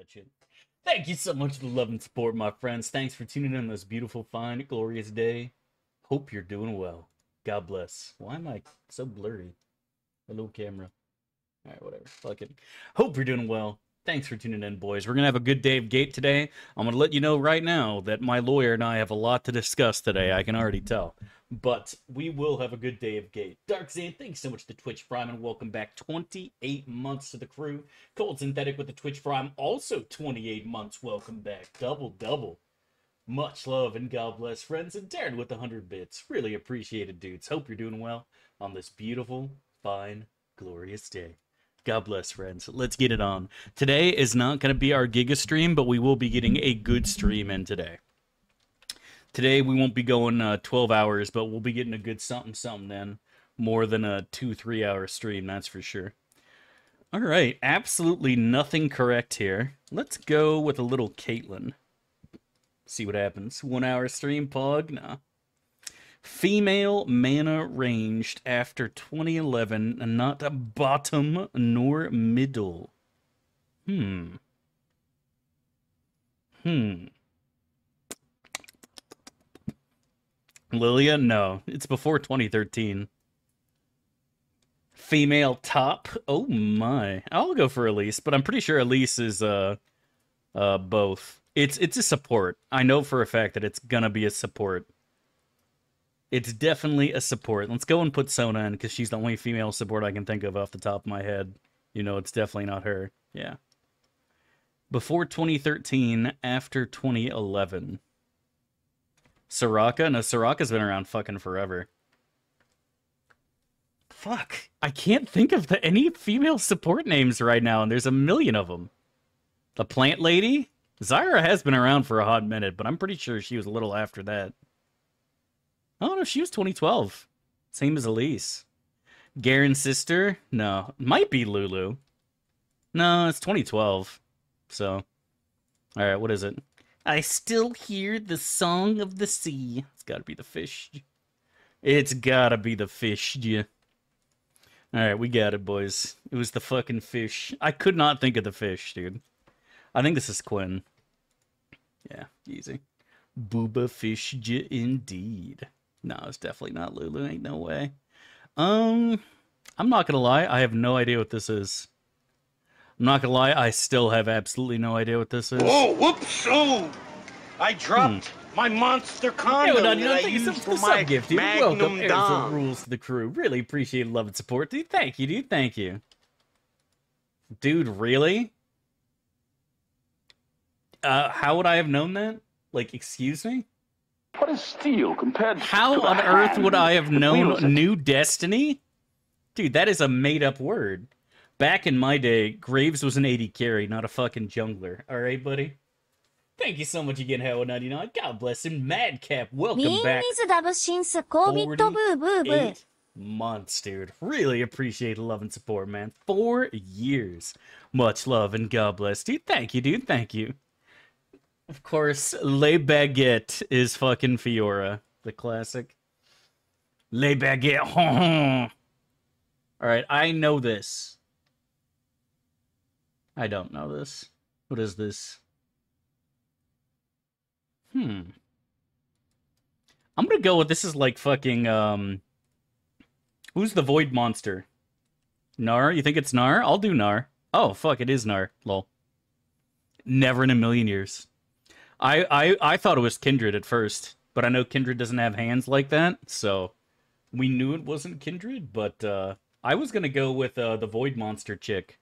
Betcha. Thank you so much for the love and support, my friends. Thanks for tuning in on this beautiful, fine, glorious day. Hope you're doing well. God bless. Why am I so blurry? Hello, camera. Alright, whatever. Fuck it. Hope you're doing well. Thanks for tuning in, boys. We're going to have a good day of Gate today. I'm going to let you know right now that my lawyer and I have a lot to discuss today. I can already tell. But we will have a good day of Gate. Dark Zan, thanks so much to Twitch Prime, and welcome back. 28 months to the crew. Cold Synthetic with the Twitch Prime, also 28 months. Welcome back. Double. Much love and God bless, friends. And Darren with the 100 bits. Really appreciate it, dudes. Hope you're doing well on this beautiful, fine, glorious day. God bless, friends. Let's get it on. Today is not going to be our Giga stream, but we will be getting a good stream in today. Today we won't be going 12 hours, but we'll be getting a good something in. More than a 2-3 hour stream, that's for sure. All right, absolutely nothing correct here. Let's go with a little Caitlyn. See what happens. 1 hour stream, Pog? Nah. Female mana ranged after 2011, not bottom nor middle. Lilia? No, it's before 2013. Female top? Oh my. I'll go for Elise, but I'm pretty sure Elise is both. It's a support. I know for a fact that it's gonna be a support. It's definitely a support. Let's go and put Sona in, because she's the only female support I can think of off the top of my head. You know, it's definitely not her. Yeah. Before 2013, after 2011. Soraka? No, Soraka's been around fucking forever. Fuck. I can't think of any female support names right now, and there's a million of them. The Plant Lady? Zyra has been around for a hot minute, but I'm pretty sure she was a little after that. Oh, no, she was 2012. Same as Elise. Garen's sister? No. Might be Lulu. No, it's 2012. So. Alright, what is it? I still hear the song of the sea. It's gotta be the fish. It's gotta be the fish, yeah. Alright, we got it, boys. It was the fucking fish. I could not think of the fish, dude. I think this is Quinn. Yeah, easy. Booba fish, indeed. No, it's definitely not Lulu. Ain't no way. I'm not gonna lie. I have no idea what this is. I'm not gonna lie. I still have absolutely no idea what this is. Oh, whoops! Oh, I dropped my monster condom that I used for my gift, dude. Magnum Welcome, Dom. Rules to the crew. Really appreciate love and support, dude. Thank you, dude. Thank you. Dude, really? How would I have known that? Like, excuse me? What is steel compared to How on earth would I have known New Destiny? Dude, that is a made-up word. Back in my day, Graves was an 80 carry, not a fucking jungler. Alright, buddy? Thank you so much again, Howard99. God bless him. Madcap, welcome back. 48 months, dude. Really appreciate the love and support, man. 4 years. Much love and God bless. Dude, thank you, dude. Thank you. Of course, Le Baguette is fucking Fiora. The classic. Le Baguette. Alright, I know this. I don't know this. What is this? I'm gonna go with this is like fucking, who's the Void Monster? Gnar? You think it's Gnar? I'll do Gnar. Oh, fuck, it is Gnar. Lol. Never in a million years. I thought it was Kindred at first, but I know Kindred doesn't have hands like that, so we knew it wasn't Kindred, but I was gonna go with the Void Monster chick,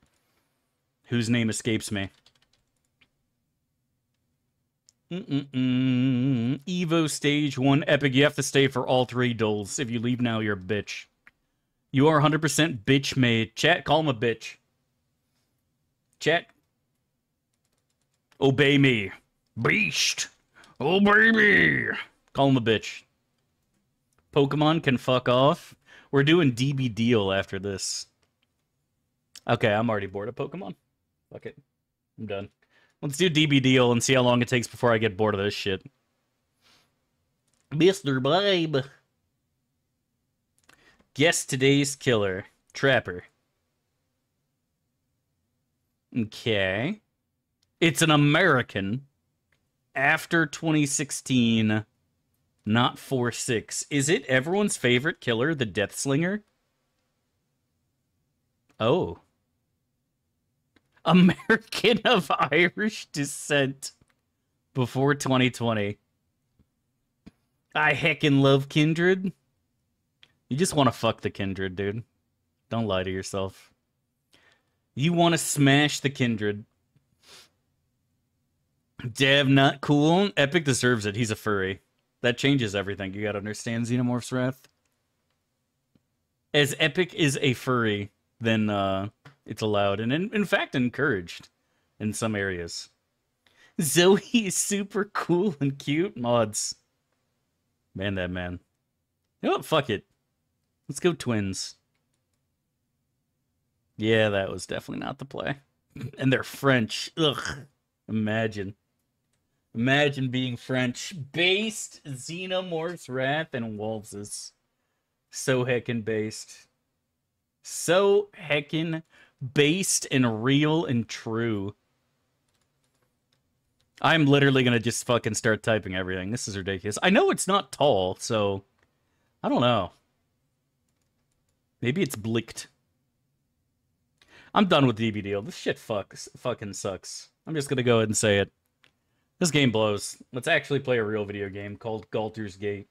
whose name escapes me. Evo Stage 1 Epic. You have to stay for all 3 duels. If you leave now, you're a bitch. You are 100% bitch made. Chat, call him a bitch. Chat. Obey me. Beast. Obey me. Call him a bitch. Pokemon can fuck off. We're doing DB Deal after this. Okay, I'm already bored of Pokemon. Fuck it. I'm done. Let's do DB Deal and see how long it takes before I get bored of this shit. Mr. Babe. Guess today's killer. Trapper. Okay. It's an American after 2016, not 4-6. Is it everyone's favorite killer, the Death Slinger? Oh. American of Irish descent before 2020. I heckin' love Kindred. You just want to fuck the Kindred, dude. Don't lie to yourself. You want to smash the Kindred. Dev, not cool. Epic deserves it. He's a furry. That changes everything. You gotta understand Xenomorph's Wrath. As Epic is a furry, then it's allowed. And in fact, encouraged in some areas. Zoe is super cool and cute. Mods. Man, that man. You know what? Fuck it. Let's go twins. Yeah, that was definitely not the play. And they're French. Ugh. Imagine. Imagine being French-based Xenomorph's Wrath and Wolves is so heckin' based. So heckin' based and real and true. I'm literally gonna just fucking start typing everything. This is ridiculous. I know it's not tall, so I don't know. Maybe it's blicked. I'm done with DBDL. This shit fucking sucks. I'm just gonna go ahead and say it. This game blows. Let's actually play a real video game called Galter's Gate.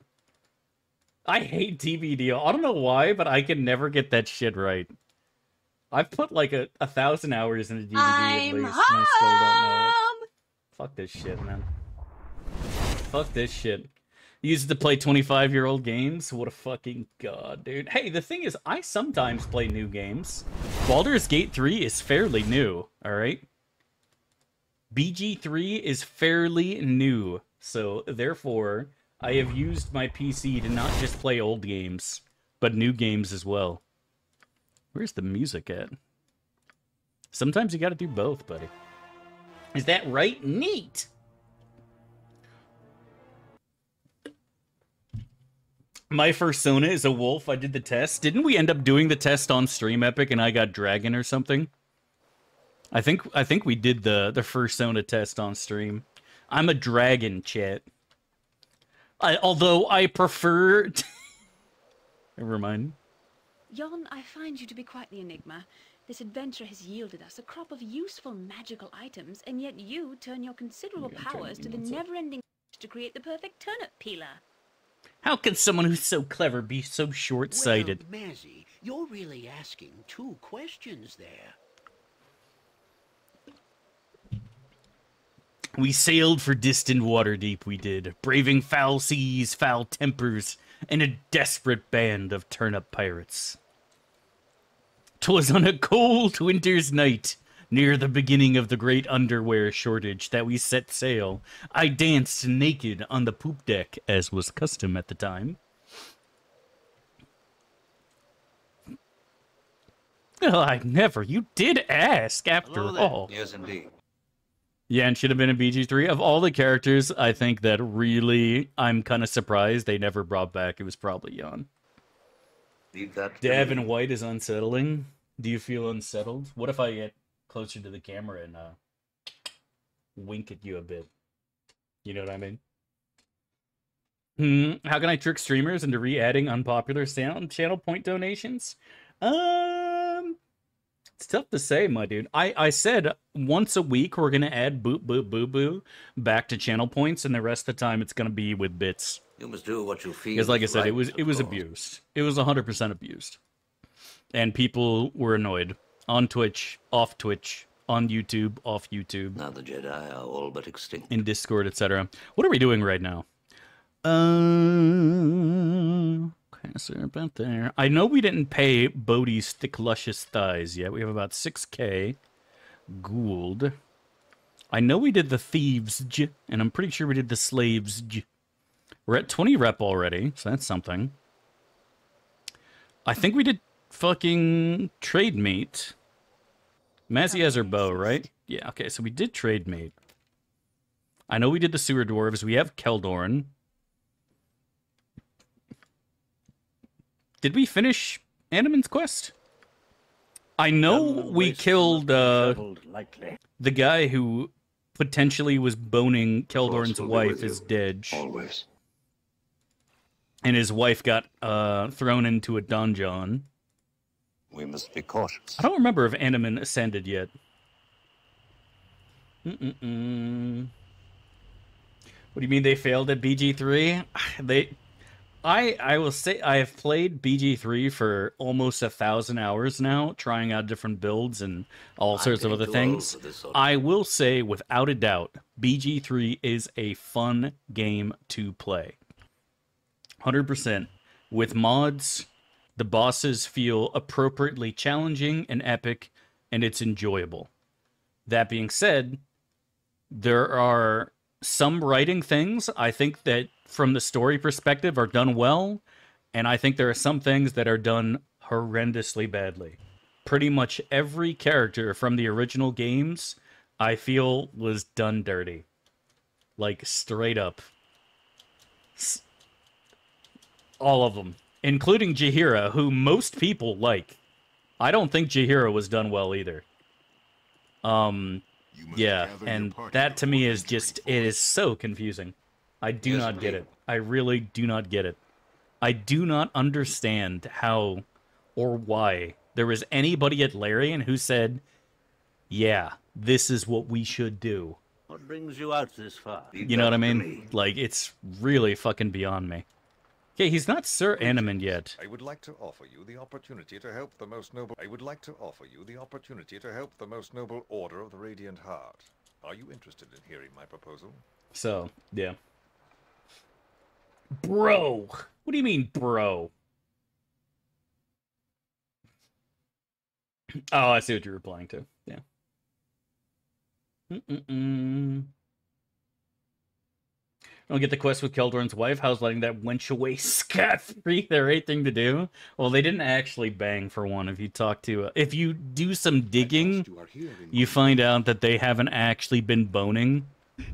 I hate DBDL. I don't know why, but I can never get that shit right. I've put like 1,000 hours into DBD at least, and I still don't know it. Fuck this shit, man. Fuck this shit. Used to play 25-year-old games? What a fucking god, dude. Hey, the thing is, I sometimes play new games. Baldur's Gate 3 is fairly new, alright? BG3 is fairly new, so therefore, I have used my PC to not just play old games, but new games as well. Where's the music at? Sometimes you gotta do both, buddy. Is that right? Neat! My fursona is a wolf. I did the test. Didn't we end up doing the test on stream, Epic, and I got dragon or something? I think we did the fursona test on stream. I'm a dragon, chat. Although I prefer... Never mind. Jon, I find you to be quite the enigma. This adventure has yielded us a crop of useful magical items, and yet you turn your considerable powers to the never-ending to create the perfect turnip peeler. How can someone who's so clever be so short-sighted? Well, Mazzy, you're really asking two questions there. We sailed for distant water deep, we did, braving foul seas, foul tempers, and a desperate band of turnip pirates. 'Twas on a cold winter's night, near the beginning of the great underwear shortage, that we set sail. I danced naked on the poop deck, as was custom at the time. Oh, I never. You did ask, after all. Yes, indeed. Yeah, and should have been in BG3. Of all the characters, I think that really, I'm kind of surprised they never brought back. It was probably Jan. Leave that Dev in white is unsettling. Do you feel unsettled? What if I get closer to the camera and wink at you a bit? You know what I mean? How can I trick streamers into re-adding unpopular channel point donations? It's tough to say, my dude. I said once a week we're gonna add boop boop boo boo back to channel points, and the rest of the time it's gonna be with bits. You must do what you feel. Because, like I said, right, it was abused. It was 100% abused, and people were annoyed on Twitch, off Twitch, on YouTube, off YouTube. Now the Jedi are all but extinct. In Discord, etc. What are we doing right now? Okay, about there. I know we didn't pay Bodhi's thick, luscious thighs yet. We have about 6k gold. I know we did the thieves, and I'm pretty sure we did the slaves. We're at 20 rep already, so that's something. I think we did fucking trade mate. Mazzy has her bow, right? Yeah, okay, so we did trade mate. I know we did the sewer dwarves. We have Keldorn. Did we finish Animan's quest? I know we killed the guy who potentially was boning Keldorn's wife is dead. Always. And his wife got thrown into a dungeon. We must be cautious. I don't remember if Animan ascended yet. What do you mean they failed at BG3? I will say I have played BG3 for almost 1,000 hours now, trying out different builds and all sorts of other things. I will say, without a doubt, BG3 is a fun game to play. 100%. With mods, the bosses feel appropriately challenging and epic, and it's enjoyable. That being said, there are some writing things I think that from the story perspective are done well, and I think there are some things that are done horrendously badly. Pretty much every character from the original games I feel was done dirty. Like, straight up. All of them. Including Jaheira, who most people like. I don't think Jaheira was done well either. Yeah, and that to me is just, it is so confusing. I do not get it. I really do not get it. I do not understand how or why there was anybody at Larian who said, yeah, this is what we should do. What brings you out this far? You know what I mean? Like, it's really fucking beyond me. Okay, he's not Sir Animan yet. I would like to offer you the opportunity to help the most noble... I would like to offer you the opportunity to help the most noble order of the Radiant Heart. Are you interested in hearing my proposal? So, yeah. Bro! What do you mean, bro? Oh, I see what you're replying to. Yeah. Don't get the quest with Keldorn's wife. How's letting that wench away scot-free their right thing to do? Well, they didn't actually bang, for one. If you talk to... if you do some digging, you find out that they haven't actually been boning.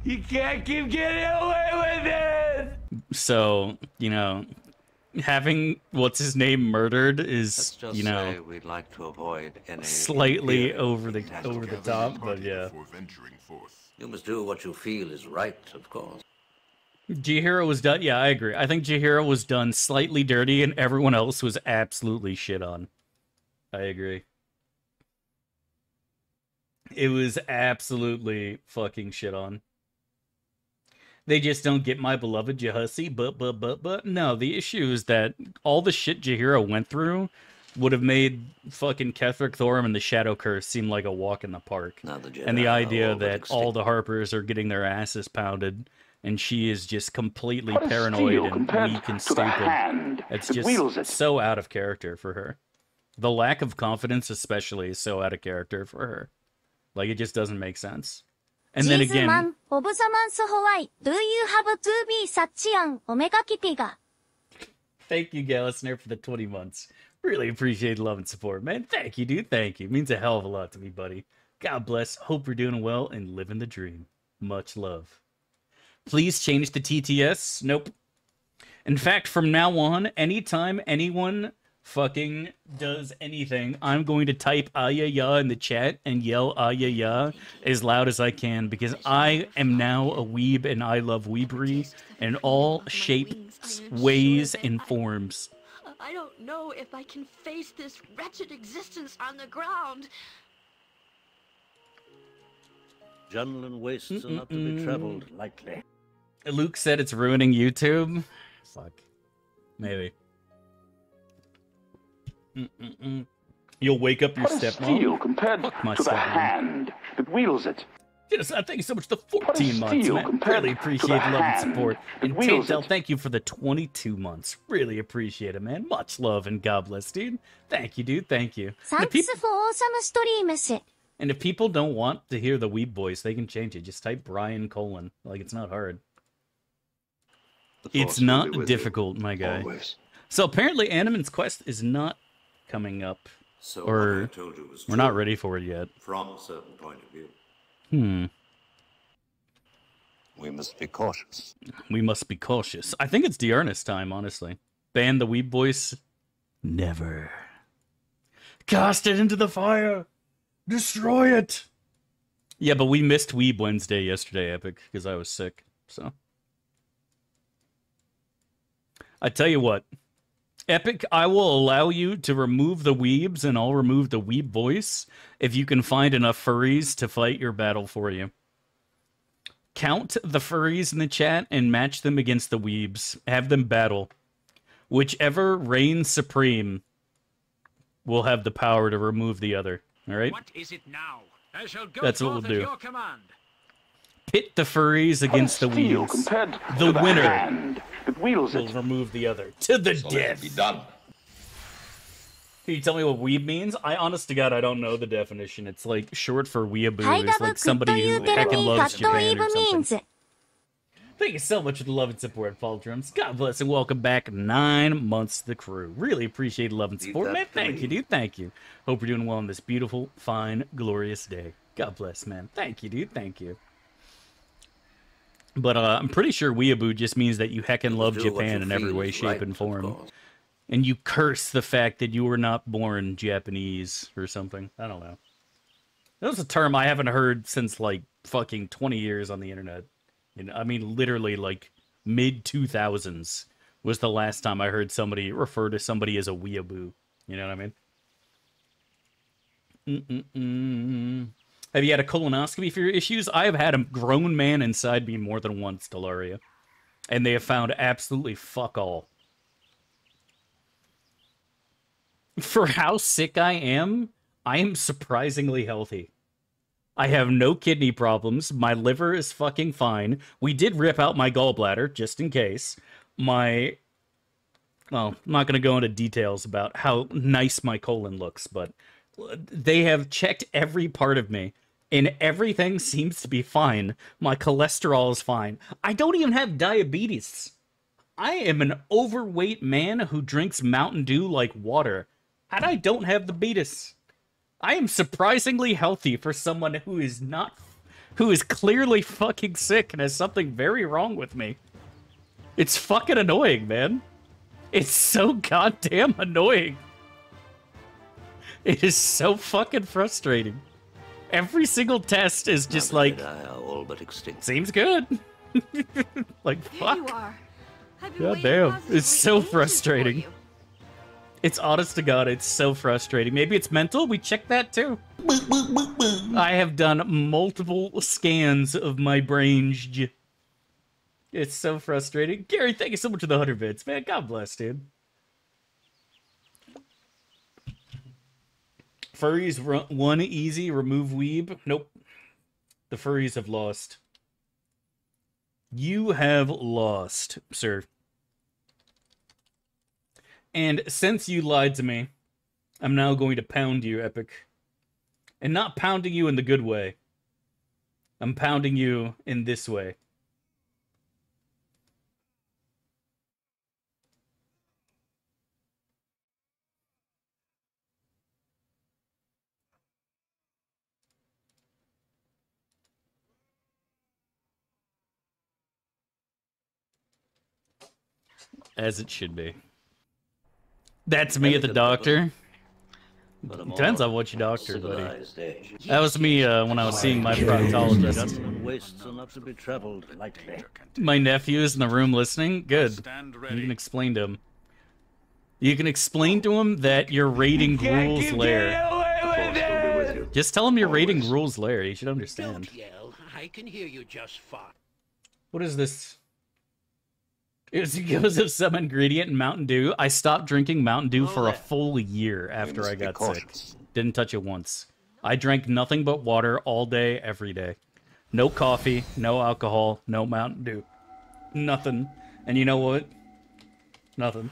You can't keep getting away with it! So, you know, having what's-his-name murdered is, you know... we'd like to avoid any... slightly over the top, but yeah. You must do what you feel is right, of course. Jaheira was done. Yeah, I agree. I think Jaheira was done slightly dirty, and everyone else was absolutely shit on. I agree. It was absolutely fucking shit on. They just don't get my beloved Jahussy, but. No, the issue is that all the shit Jaheira went through would have made fucking Ketheric Thorum and the Shadow Curse seem like a walk in the park. And the idea that all the Harpers are getting their asses pounded, and she is just completely paranoid and weak and stupid. It's just so out of character for her. The lack of confidence especially is so out of character for her. Like, it just doesn't make sense. And then again... Thank you, Galisner, for the 20 months. Really appreciate the love and support, man. Thank you, dude. Thank you. It means a hell of a lot to me, buddy. God bless. Hope you're doing well and living the dream. Much love. Please change the TTS. Nope. In fact, from now on, anytime anyone fucking does anything, I'm going to type "Ayaya" in the chat and yell "Ayaya" as loud as I can, because I am now a weeb and I love weebery in all shapes, ways, and forms. I don't know if I can face this wretched existence on the ground. Jungle wastes are not to be traveled lightly. Luke said it's ruining YouTube. Fuck. Maybe. You'll wake up your stepmom. Steel compared to the hand that wields it. Yes, thank you so much for the 14 months, man. Really appreciate the love and support. And Tantel, thank you for the 22 months. Really appreciate it, man. Much love and God bless, dude. Thank you, dude. Thank you. And if people don't want to hear the weeb voice, they can change it. Just type Brian : like, it's not hard. It's not difficult, my guy. So apparently Animan's quest is not coming up. Or we're not ready for it yet. From a certain point of view. We must be cautious. We must be cautious. I think it's Diarna's time, honestly. Ban the weeb voice. Never. Cast it into the fire. Destroy it. Yeah, but we missed Weeb Wednesday yesterday, Epic, because I was sick. So I tell you what, Epic, I will allow you to remove the weebs, and I'll remove the weeb voice if you can find enough furries to fight your battle for you. Count the furries in the chat and match them against the weebs. Have them battle. Whichever reigns supreme will have the power to remove the other. All right? What is it now? I shall go That's what we'll do. your command. Pit the furries against the weebs. The winner will remove the other to the death. Be done. Can you tell me what weeb means? I, honest to God, I don't know the definition. It's like short for weeaboo. It's like somebody who heckin' loves Japan or something. Thank you so much for the love and support, Fall Drums. God bless and welcome back 9 months to the crew. Really appreciate the love and support, man. Thank you, dude. Thank you. Hope you're doing well on this beautiful, fine, glorious day. God bless, man. Thank you, dude. Thank you. But I'm pretty sure weeaboo just means that you heckin' love Japan in every way, shape, and form. And you curse the fact that you were not born Japanese or something. I don't know. That was a term I haven't heard since, like, fucking 20 years on the internet. I mean, literally, like, mid-2000s was the last time I heard somebody refer to somebody as a weeaboo. You know what I mean? Have you had a colonoscopy for your issues? I have had a grown man inside me more than once, Delaria. And they have found absolutely fuck all. For how sick I am surprisingly healthy. I have no kidney problems. My liver is fucking fine. We did rip out my gallbladder, just in case. Well, I'm not going to go into details about how nice my colon looks, but they have checked every part of me, and everything seems to be fine. My cholesterol is fine. I don't even have diabetes. I am an overweight man who drinks Mountain Dew like water, and I don't have the beatus. I am surprisingly healthy for someone who is clearly fucking sick and has something very wrong with me. It's fucking annoying, man. It's so goddamn annoying. It is so fucking frustrating. Every single test is just like, all but extinct. Seems good. Like, fuck. Here you are. God damn. It's so frustrating. It's honest to God, it's so frustrating. Maybe it's mental. We checked that too. I have done multiple scans of my brain. It's so frustrating. Gary, thank you so much for the 100 bits, man. God bless, dude. Furries won easy. Remove weeb. Nope. The furries have lost. You have lost, sir. And since you lied to me, I'm now going to pound you, Epic. And not pounding you in the good way. I'm pounding you in this way. As it should be. That's me at the doctor. Depends on what you doctor, buddy. That was me when I was seeing my proctologist. My nephew is in the room listening. Good. You can explain to him. You can explain to him that you're raiding Gruul's lair. Just tell him you're raiding Gruul's lair. He should understand. Don't yell. I can hear you just fine. What is this? It was because of some ingredient in Mountain Dew. I stopped drinking Mountain Dew for a full year after I got sick. Didn't touch it once. I drank nothing but water all day, every day. No coffee, no alcohol, no Mountain Dew. Nothing. And you know what? Nothing.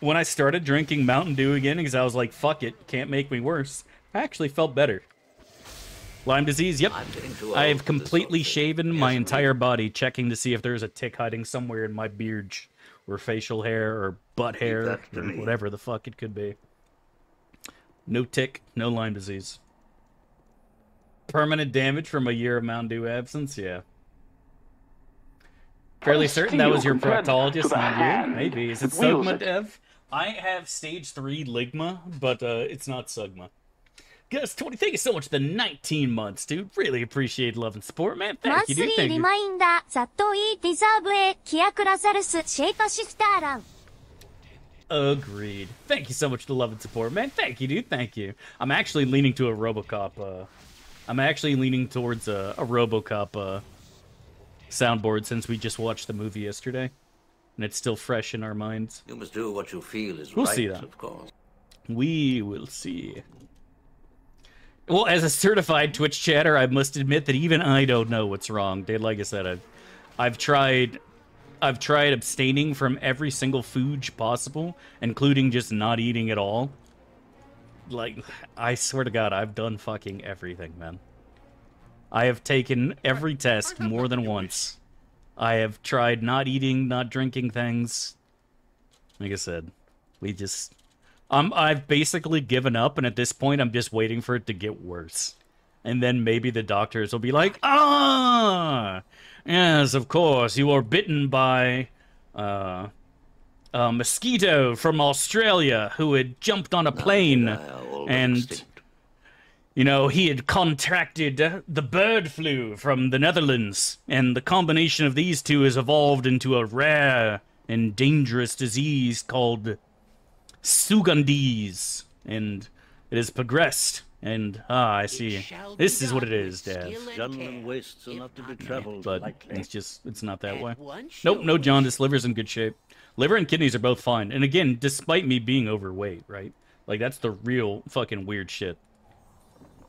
When I started drinking Mountain Dew again, because I was like, fuck it, can't make me worse, I actually felt better. Lyme disease, yep. I have completely shaven my entire body, checking to see if there's a tick hiding somewhere in my beard, or facial hair, or butt hair, or whatever the fuck it could be. No tick, no Lyme disease. Permanent damage from a year of Mountain Dew absence, yeah. Fairly certain that was your proctologist, not you. Maybe. Is it Sugma, Dev? I have stage 3 Ligma, but it's not Sugma. Gus20, thank you so much for the 19 months, dude. Really appreciate love and support, man. Thank you, dude. Thank you. Agreed. Thank you so much for the love and support, man. Thank you, dude. Thank you. I'm actually leaning to a RoboCop. I'm actually leaning towards a RoboCop soundboard since we just watched the movie yesterday, and it's still fresh in our minds. You must do what you feel is We'll right, see that. of course. We will see. Well, as a certified Twitch chatter, I must admit that even I don't know what's wrong. Dude, like I said, I've tried abstaining from every single food possible, including just not eating at all. Like, I swear to God, I've done fucking everything, man. I have taken every test more than once. I have tried not eating, not drinking things. Like I said, I've basically given up, and at this point, I'm just waiting for it to get worse. And then maybe the doctors will be like, ah, yes, of course, you were bitten by a mosquito from Australia who had jumped on a plane, and, you know, he had contracted the bird flu from the Netherlands, and the combination of these two has evolved into a rare and dangerous disease called Sugandese, and it has progressed, and I see. This is what it is, Dad. Gentlemen wastes are not to be traveled, but it's not that way. Nope, no jaundice. Liver's in good shape. Liver and kidneys are both fine, and again, despite me being overweight, right? Like, that's the real fucking weird shit.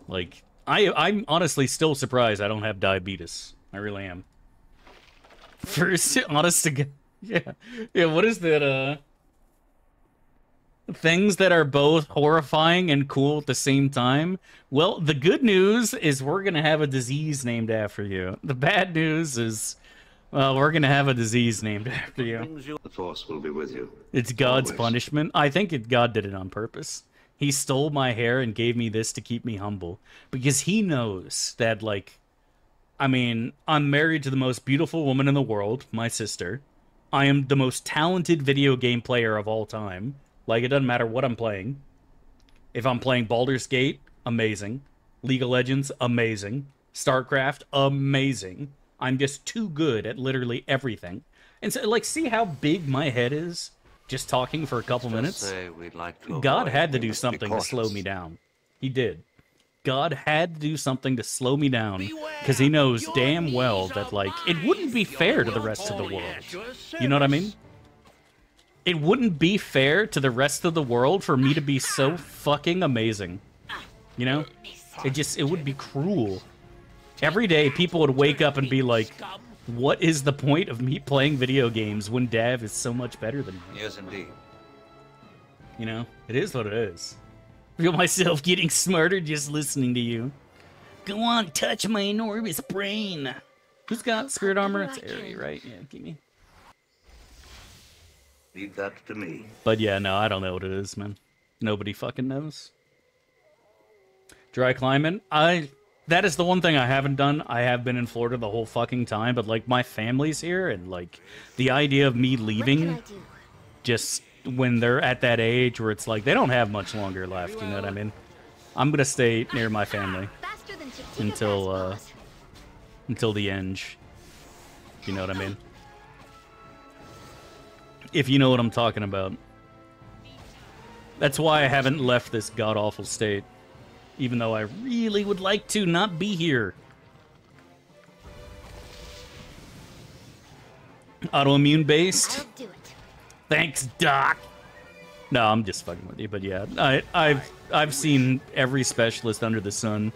Like, I'm honestly still surprised I don't have diabetes. I really am. First, honest to God. Yeah, what is that, things that are both horrifying and cool at the same time? Well, the good news is we're gonna have a disease named after you. The bad news is, well, we're gonna have a disease named after you. The Force will be with you. It's God's Always. punishment. I think God did it on purpose. He stole my hair and gave me this to keep me humble. Because he knows that, like, I mean, I'm married to the most beautiful woman in the world, my sister. I am the most talented video game player of all time. Like, it doesn't matter what I'm playing. If I'm playing Baldur's Gate, amazing. League of Legends, amazing. StarCraft, amazing. I'm just too good at literally everything. And so, like, see how big my head is? Just talking for a couple minutes? God had to do something to slow me down. He did. God had to do something to slow me down, because he knows damn well that, like, it wouldn't be fair to the rest of the world. You know what I mean? It wouldn't be fair to the rest of the world for me to be so fucking amazing. You know? It would be cruel. Every day, people would wake up and be like, what is the point of me playing video games when Dav is so much better than me? Yes, indeed. You know? It is what it is. Feel myself getting smarter just listening to you. Go on, touch my enormous brain. Who's got spirit armor? It's Airy, right? Yeah, give me. Leave that to me. But yeah, no, I don't know what it is, man. Nobody fucking knows. Dry climate? That is the one thing I haven't done. I have been in Florida the whole fucking time, but, like, my family's here, and, like, the idea of me leaving just when they're at that age where it's like, they don't have much longer left, you know what I mean? I'm gonna stay near my family until the end. You know what I mean? If you know what I'm talking about. That's why I haven't left this god-awful state. Even though I really would like to not be here. Autoimmune based? Thanks, Doc. No, I'm just fucking with you, but yeah. I've seen every specialist under the sun.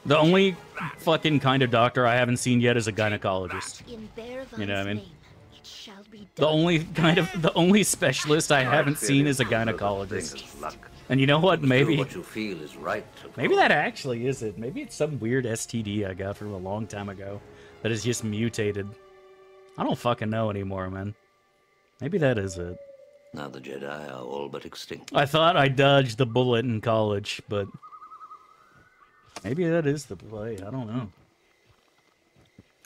The only fucking kind of doctor I haven't seen yet is a gynecologist. You know what I mean? The only specialist I haven't seen is a gynecologist. And you know what? Maybe that actually is it. Maybe it's some weird STD I got from a long time ago that is just mutated. I don't fucking know anymore, man. Maybe that is it. Now the Jedi are all but extinct. I thought I dodged the bullet in college, but maybe that is the play. I don't know.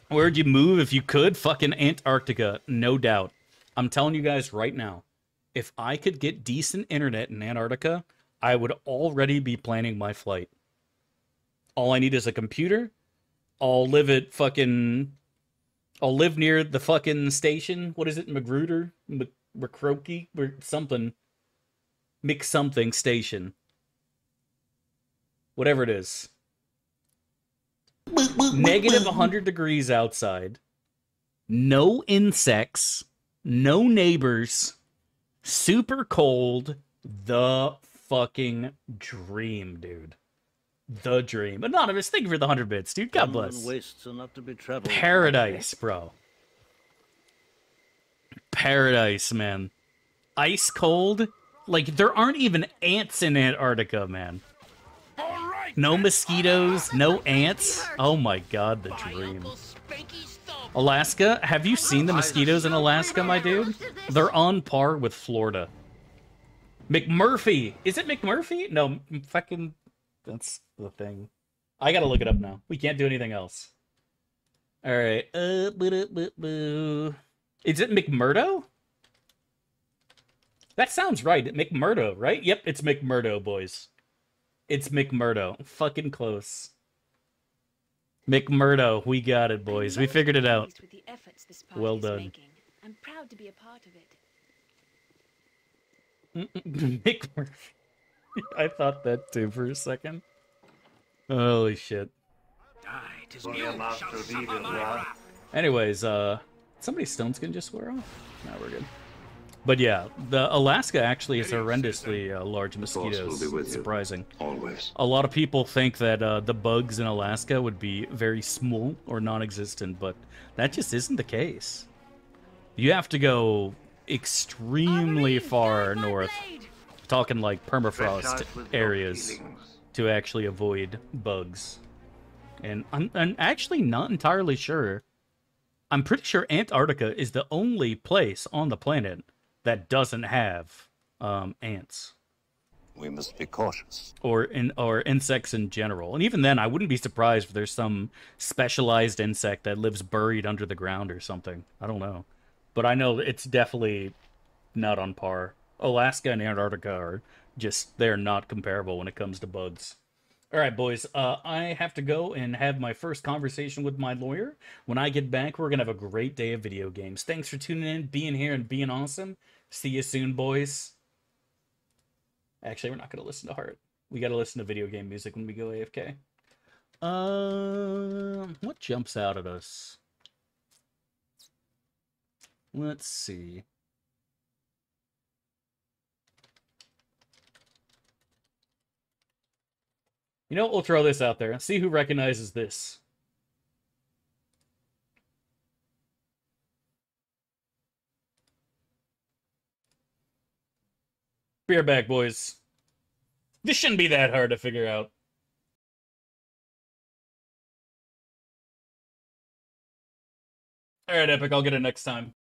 Where'd you move if you could? Fucking Antarctica, no doubt. I'm telling you guys right now, if I could get decent internet in Antarctica, I would already be planning my flight. All I need is a computer. I'll live at fucking... I'll live near the fucking station. What is it? Magruder? McCroky? Or something. McSomething station. Whatever it is. Negative 100 degrees outside. No insects. No neighbors. Super cold. The fucking dream, dude. The dream. Anonymous, thank you for the 100 bits, dude. God bless. Paradise, bro. Paradise, man. Ice cold. Like, there aren't even ants in Antarctica, man. No mosquitoes, no ants. Oh my god, the dream. Alaska, have you seen the mosquitoes in Alaska, my dude? They're on par with Florida. McMurphy! Is it McMurphy? No, fucking... That's the thing. I gotta look it up now. We can't do anything else. Alright. Is it McMurdo? That sounds right. McMurdo, right? Yep, it's McMurdo, boys. It's McMurdo. Fucking close. McMurdo, we got it, boys. We figured it out. Well done. I'm proud to be a part of it. McMurphy. I thought that too for a second. Holy shit. Anyways, somebody's stone skin just wear off? No, we're good. But yeah, the Alaska actually is horrendously large mosquitoes. It's surprising. Always. A lot of people think that the bugs in Alaska would be very small or non-existent, but that just isn't the case. You have to go extremely far north, talking like permafrost areas, to actually avoid bugs. And I'm actually not entirely sure. I'm pretty sure Antarctica is the only place on the planet that doesn't have ants. We must be cautious. Or insects in general. And even then, I wouldn't be surprised if there's some specialized insect that lives buried under the ground or something. I don't know. But I know it's definitely not on par. Alaska and Antarctica are just, they're not comparable when it comes to bugs. All right, boys, I have to go and have my first conversation with my lawyer. When I get back, we're going to have a great day of video games. Thanks for tuning in, being here, and being awesome. See you soon, boys. Actually, we're not going to listen to Heart. We got to listen to video game music when we go AFK. What jumps out at us? Let's see. You know what? We'll throw this out there. See who recognizes this. Be right back, boys. This shouldn't be that hard to figure out. Alright, Epic, I'll get it next time.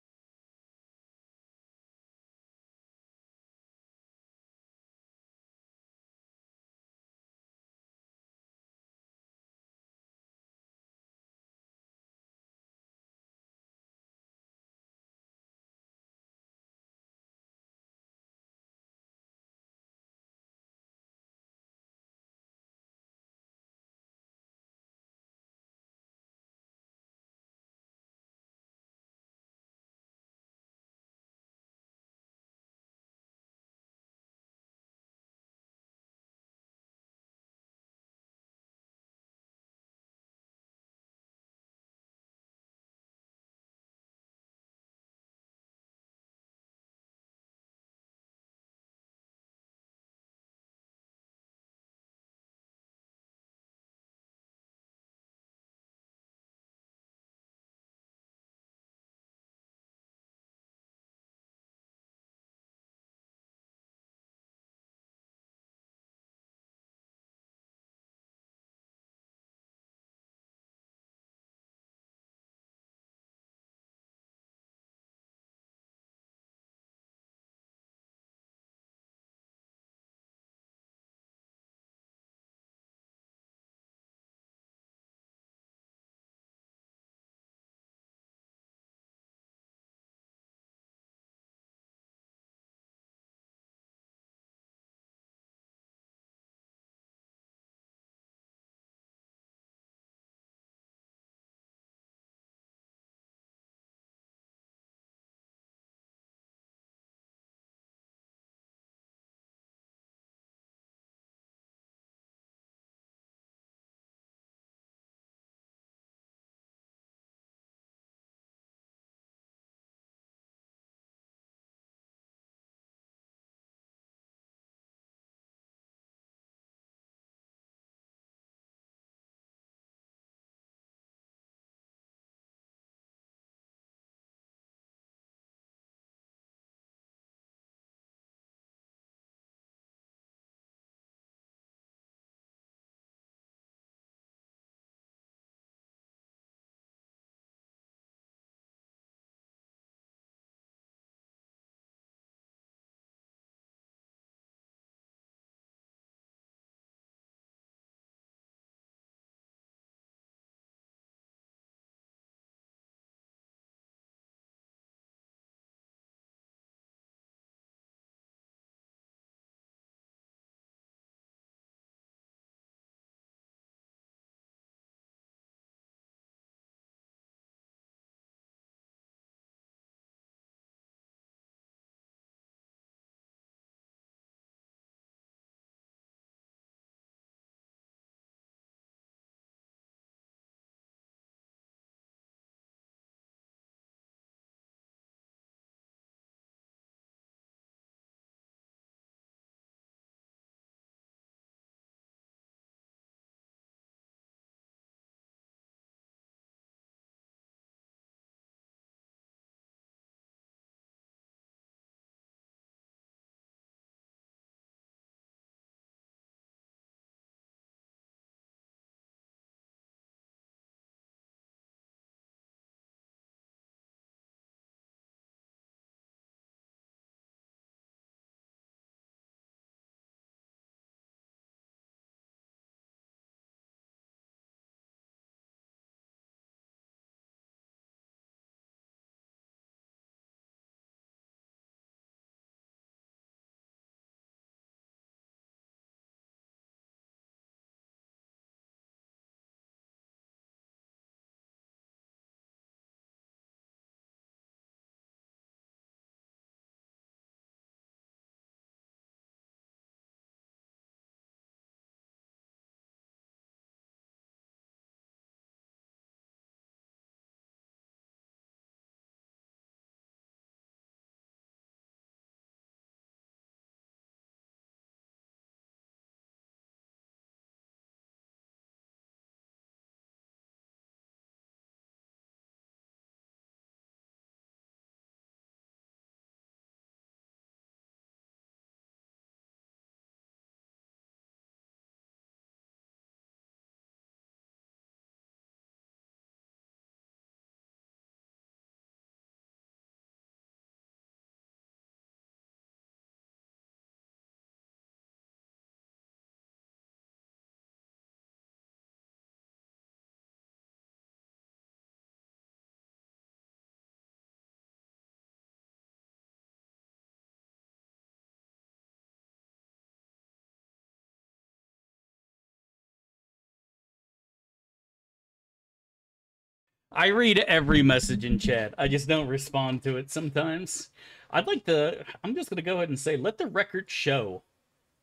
I read every message in chat. I just don't respond to it sometimes. I'm just going to go ahead and say, let the record show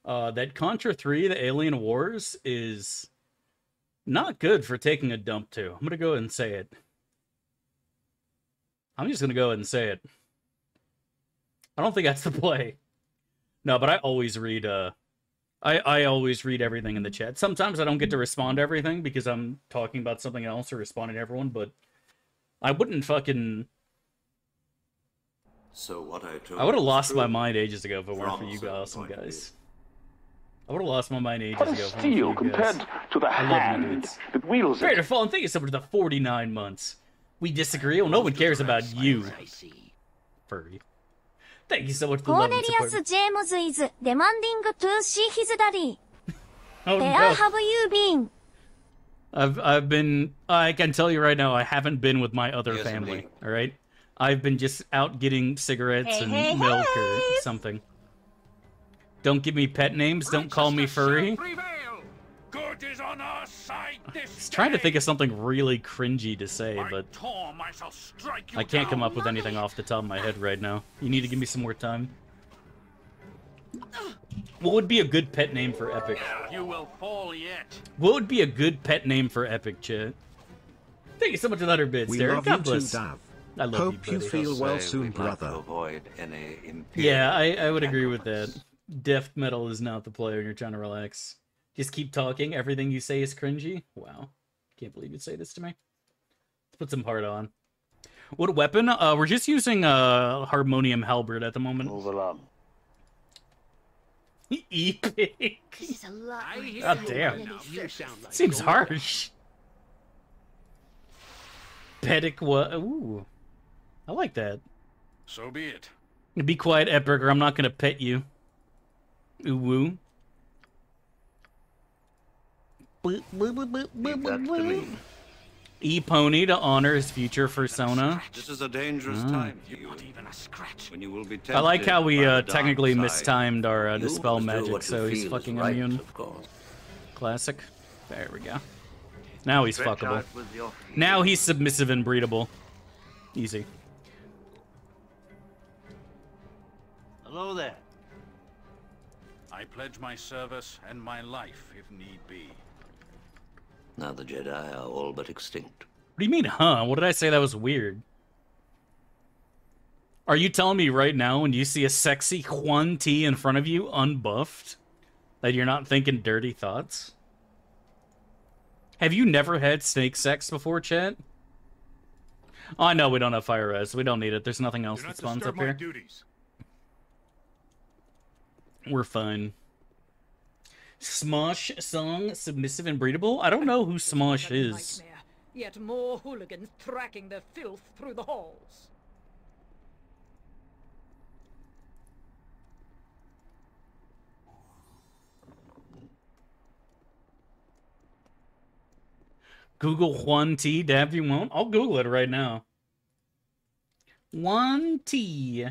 that Contra 3, the Alien Wars, is not good for taking a dump to. I'm going to go ahead and say it. I'm just going to go ahead and say it. I don't think that's the play. No, but I always read, I always read everything in the chat. Sometimes I don't get to respond to everything because I'm talking about something else or responding to everyone, but I wouldn't fucking... So what I would have lost my mind ages ago if it weren't for you awesome guys. I would have lost my mind ages ago if it weren't for you guys. Compared to the hand that wields it. Fair to fall, and thank you so much for the 49 months. We disagree? Well, no one cares about you, furry. Thank you so much for the love and support. Cornelius James is demanding to see his daddy. Oh, Where no. have you been? I've been... I can tell you right now, I haven't been with my other family, alright? I've been just out getting cigarettes and milk or something. Don't give me pet names, don't call me furry. Good is on our side this I was trying to think of something really cringy to say, but I can't come up with anything off the top of my head right now. You need to give me some more time. What would be a good pet name for Epic? You will fall yet. What would be a good pet name for Epic, chat? Thank you so much for the 100 bits, We Derek. love God you bless. too, Dav. I love Hope you, you buddy. feel well soon, we'd like to brother. avoid any Yeah, I would agree with that. Death metal is not the play when you're trying to relax. Just keep talking. Everything you say is cringy. Wow. Can't believe you'd say this to me. Let's put some heart on. What weapon? We're just using Harmonium Halberd at the moment. Move along. Epic. This is a lot. God damn. You sound like Seems Goldie. harsh. Pedic what? Ooh. I like that. So be it. Be quiet, Epic, or I'm not gonna pet you. Ooh woo. Leave that to me. E-Pony to honor his future persona. This is a dangerous time for you. Not even a scratch. When you will be I like how we tempted by the technically dark side. mistimed our You dispel must do magic, what you so he's feel is fucking right, immune. of course. Classic. There we go. Now he's Stretch fuckable. out with your feet. Now he's submissive and breedable. Easy. Hello there. I pledge my service and my life if need be. Now the Jedi are all but extinct. What do you mean, huh? What did I say that was weird? Are you telling me right now when you see a sexy Huan Ti in front of you, unbuffed, that you're not thinking dirty thoughts? Have you never had snake sex before, chat? Oh, I know we don't have fire res. We don't need it. There's nothing else that spawns up here. Duties. We're fine. Smosh song, submissive and breedable? I don't know who Smosh is. Nightmare. Yet more hooligans tracking their filth through the halls. Google Huan Ti, Dab, you won't? I'll Google it right now. Huan Ti.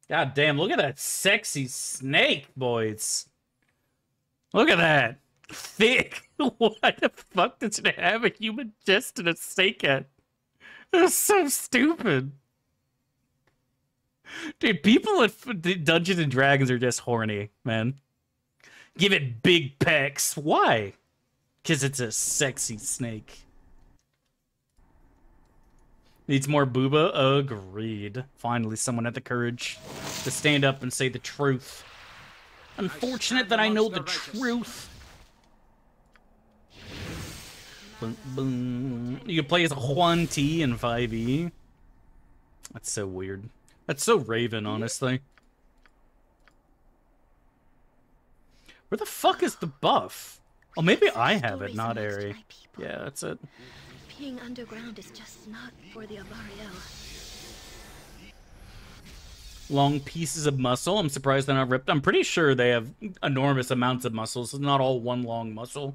God damn, look at that sexy snake, boys. Look at that. Thick. Why the fuck does it have a human chest and a snake head? That's so stupid. Dude, people at Dungeons and Dragons are just horny, man. Give it big pecs. Why? Because it's a sexy snake. Needs more booba? Agreed. Finally, someone had the courage to stand up and say the truth. Unfortunate that I know the truth. Boom, boom. You can play as a Huan Ti in 5e. That's so weird. That's so Raven, honestly. Where the fuck is the buff? Oh, maybe I have it, not Airy. Yeah, that's it. Being underground is just not for the Alariel. Long pieces of muscle. I'm surprised they're not ripped. I'm pretty sure they have enormous amounts of muscles. It's not all one long muscle.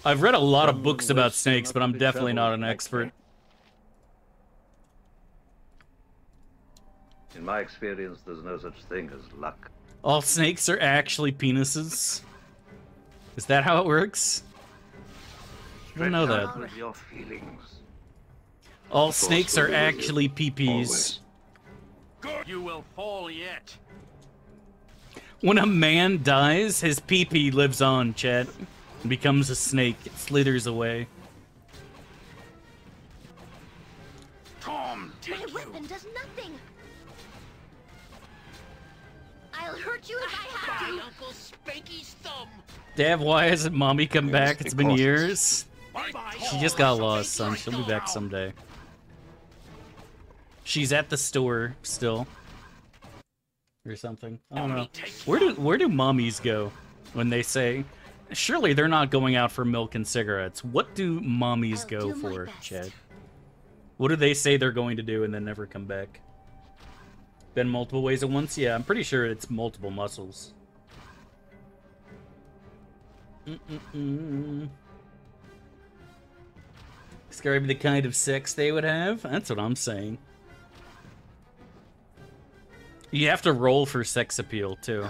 I've read a lot of books about snakes, but I'm definitely not an expert. In my experience, there's no such thing as luck. All snakes are actually penises. Is that how it works? I don't know that. All snakes are actually peepees. You will fall yet. When a man dies, his peepee lives on, chat. And becomes a snake. It slithers away. Tom, My weapon does nothing. I'll hurt you if I have to. Uncle Spanky's thumb. Dad, why hasn't Mommy come back? It's been years. Bye-bye. She just got lost, son. She'll be back someday. She's at the store still. Or something. I don't know. Where do mommies go when they say... Surely they're not going out for milk and cigarettes. What do mommies go for, Chad? What do they say they're going to do and then never come back? Been multiple ways at once? Yeah, I'm pretty sure it's multiple muscles. Describe the kind of sex they would have? That's what I'm saying. You have to roll for sex appeal, too.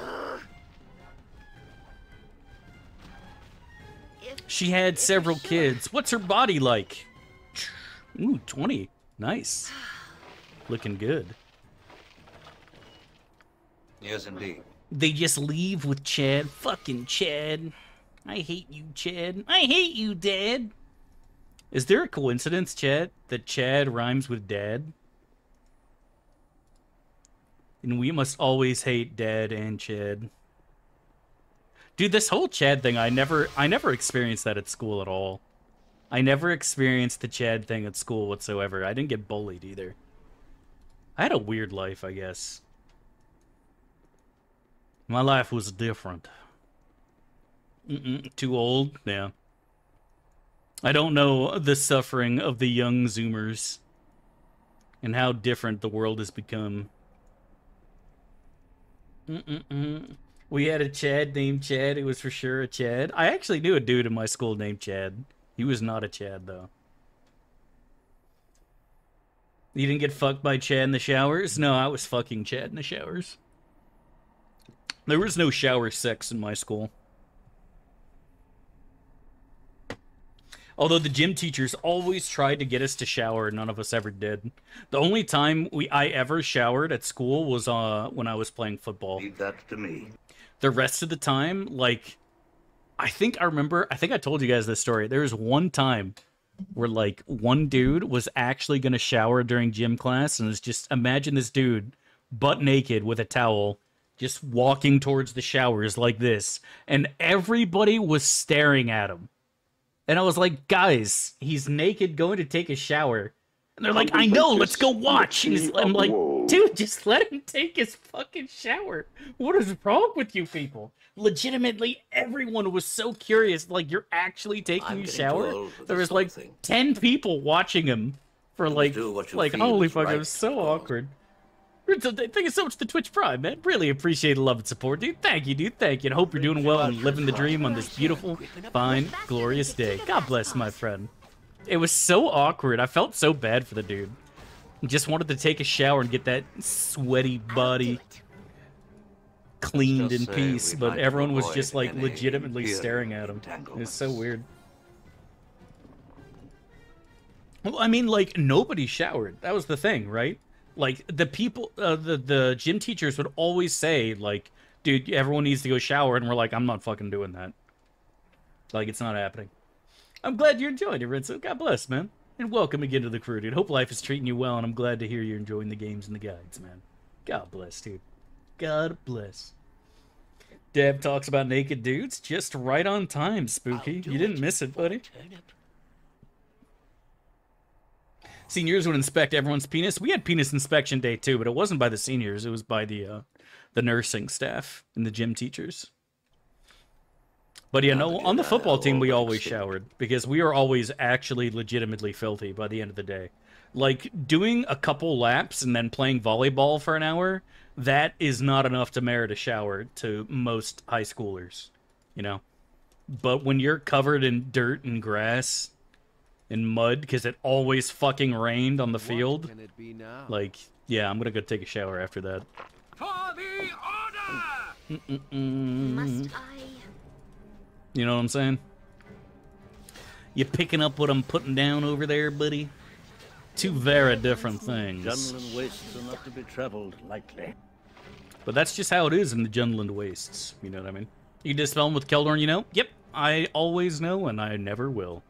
She had several kids. What's her body like? Ooh, 20. Nice. Looking good. Yes, indeed. They just leave with Chad. Fucking Chad. I hate you, Chad. I hate you, Dad. Is there a coincidence, Chad, that Chad rhymes with Dad? And we must always hate Dad and Chad. Dude, this whole Chad thing, I never experienced that at school at all. I never experienced the Chad thing at school whatsoever. I didn't get bullied either. I had a weird life, I guess. My life was different. Too old? Yeah. I don't know the suffering of the young Zoomers. And how different the world has become. We had a Chad named Chad. It was for sure a Chad. I actually knew a dude in my school named Chad. He was not a Chad, though. You didn't get fucked by Chad in the showers? No, I was fucking Chad in the showers. There was no shower sex in my school. Although the gym teachers always tried to get us to shower, none of us ever did. The only time I ever showered at school was when I was playing football. Leave that to me. The rest of the time, like, I think I told you guys this story. There was one time where, like, one dude was actually going to shower during gym class, and it's just, imagine this dude, butt naked with a towel, just walking towards the showers like this, and everybody was staring at him. And I was like, guys, he's naked going to take a shower. And they're like, I know, let's go watch. And I'm like, dude, just let him take his fucking shower. What is wrong with you people? Legitimately, everyone was so curious. Like, you're actually taking a shower? There was like 10 people watching him for like holy fuck, it was so awkward. Thank you so much to Twitch Prime, man. Really appreciate the love and support, dude. Thank you, dude. Thank you. And I hope you're doing well and living the dream on this beautiful, fine, glorious day. God bless, my friend. It was so awkward. I felt so bad for the dude. Just wanted to take a shower and get that sweaty body cleaned in peace, but everyone was just like legitimately staring at him. It was so weird. Well, I mean, like, nobody showered. That was the thing, right? Like, the people, the gym teachers would always say, like, dude, everyone needs to go shower, and we're like, I'm not fucking doing that. Like, it's not happening. I'm glad you're enjoying it, Rinso. God bless, man. And welcome again to the crew, dude. Hope life is treating you well, and I'm glad to hear you're enjoying the games and the guides, man. God bless, dude. God bless. Deb talks about naked dudes just right on time, Spooky. You didn't miss it, buddy. Seniors would inspect everyone's penis. We had penis inspection day too, but it wasn't by the seniors. It was by the nursing staff and the gym teachers. But yeah, no, on the football team, we always showered because we were always actually legitimately filthy by the end of the day. Like, doing a couple laps and then playing volleyball for an hour, that is not enough to merit a shower to most high schoolers, you know? But when you're covered in dirt and grass and mud because it always fucking rained on the field, like, yeah, I'm gonna go take a shower after that. For the order! Must I? You know what I'm saying? You picking up what I'm putting down over there, buddy? Two very different things. Jungle wastes are not to be traveled lightly. But that's just how it is in the Jungle Wastes. You know what I mean? You dispel them with Keldorn, you know? Yep, I always know, and I never will.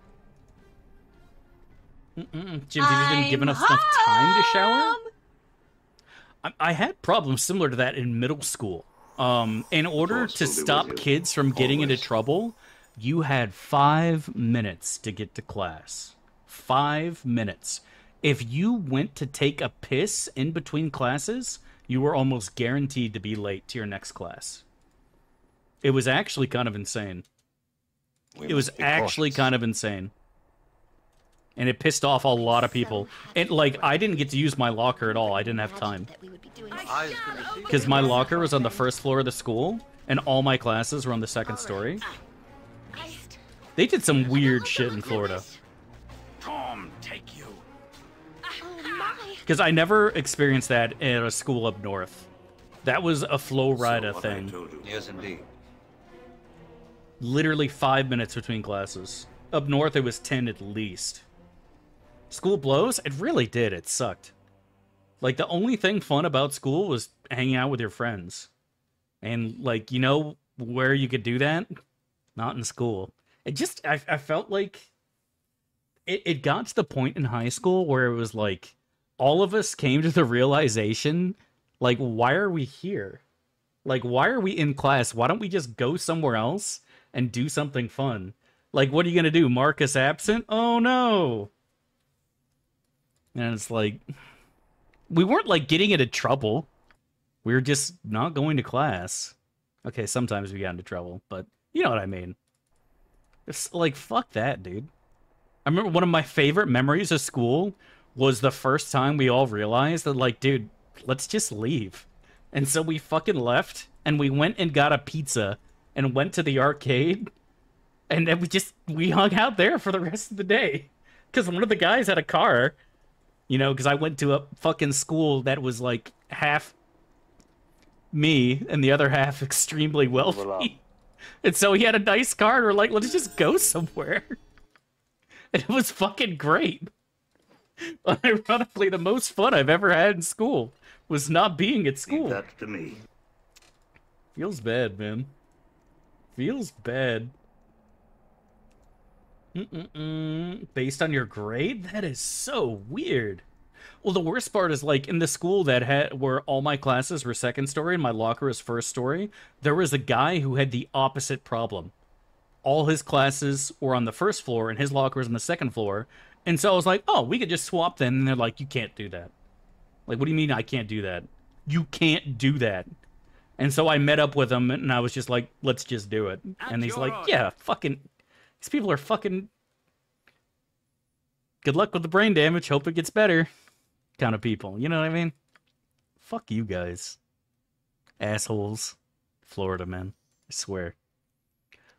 Jim, teacher didn't give us enough time to shower? I had problems similar to that in middle school. In order to stop kids from getting into trouble, you had 5 minutes to get to class. 5 minutes. If you went to take a piss in between classes, you were almost guaranteed to be late to your next class. It was actually kind of insane. It was actually kind of insane. And it pissed off a lot of people. And, like, I didn't get to use my locker at all. I didn't have time. Because my locker was on the first floor of the school, and all my classes were on the second story. They did some weird shit in Florida. Tom, take you. Because I never experienced that at a school up north. That was a Flow Rida thing. Yes, indeed. Literally 5 minutes between classes. Up north, it was 10 at least. School blows? It really did. It sucked. Like, the only thing fun about school was hanging out with your friends. And, like, you know where you could do that? Not in school. It just, I felt like it got to the point in high school where it was like, all of us came to the realization, like, why are we here? Like, why are we in class? Why don't we just go somewhere else and do something fun? Like, what are you going to do? Mark us absent? Oh, no. And it's like, we weren't, like, getting into trouble. We were just not going to class. Okay, sometimes we got into trouble, but you know what I mean. It's like, fuck that, dude. I remember one of my favorite memories of school was the first time we all realized that, like, dude, let's just leave. And so we fucking left, and we went and got a pizza, and went to the arcade, and then we hung out there for the rest of the day. Because one of the guys had a car, you know, because I went to a fucking school that was, like, half me, and the other half extremely wealthy. And so he had a nice car, and we're like, let's just go somewhere. And it was fucking great. Ironically, the most fun I've ever had in school was not being at school. That to me. Feels bad, man. Feels bad. Based on your grade? That is so weird. Well, the worst part is, like, in the school that had where all my classes were second story and my locker was first story, there was a guy who had the opposite problem. All his classes were on the first floor and his locker was on the second floor. And so I was like, oh, we could just swap then. And they're like, you can't do that. Like, what do you mean I can't do that? You can't do that. And so I met up with him and I was just like, let's just do it. And he's like, yeah, fucking, these people are fucking, good luck with the brain damage. Hope it gets better. Kind of people. You know what I mean? Fuck you guys. Assholes. Florida, man. I swear.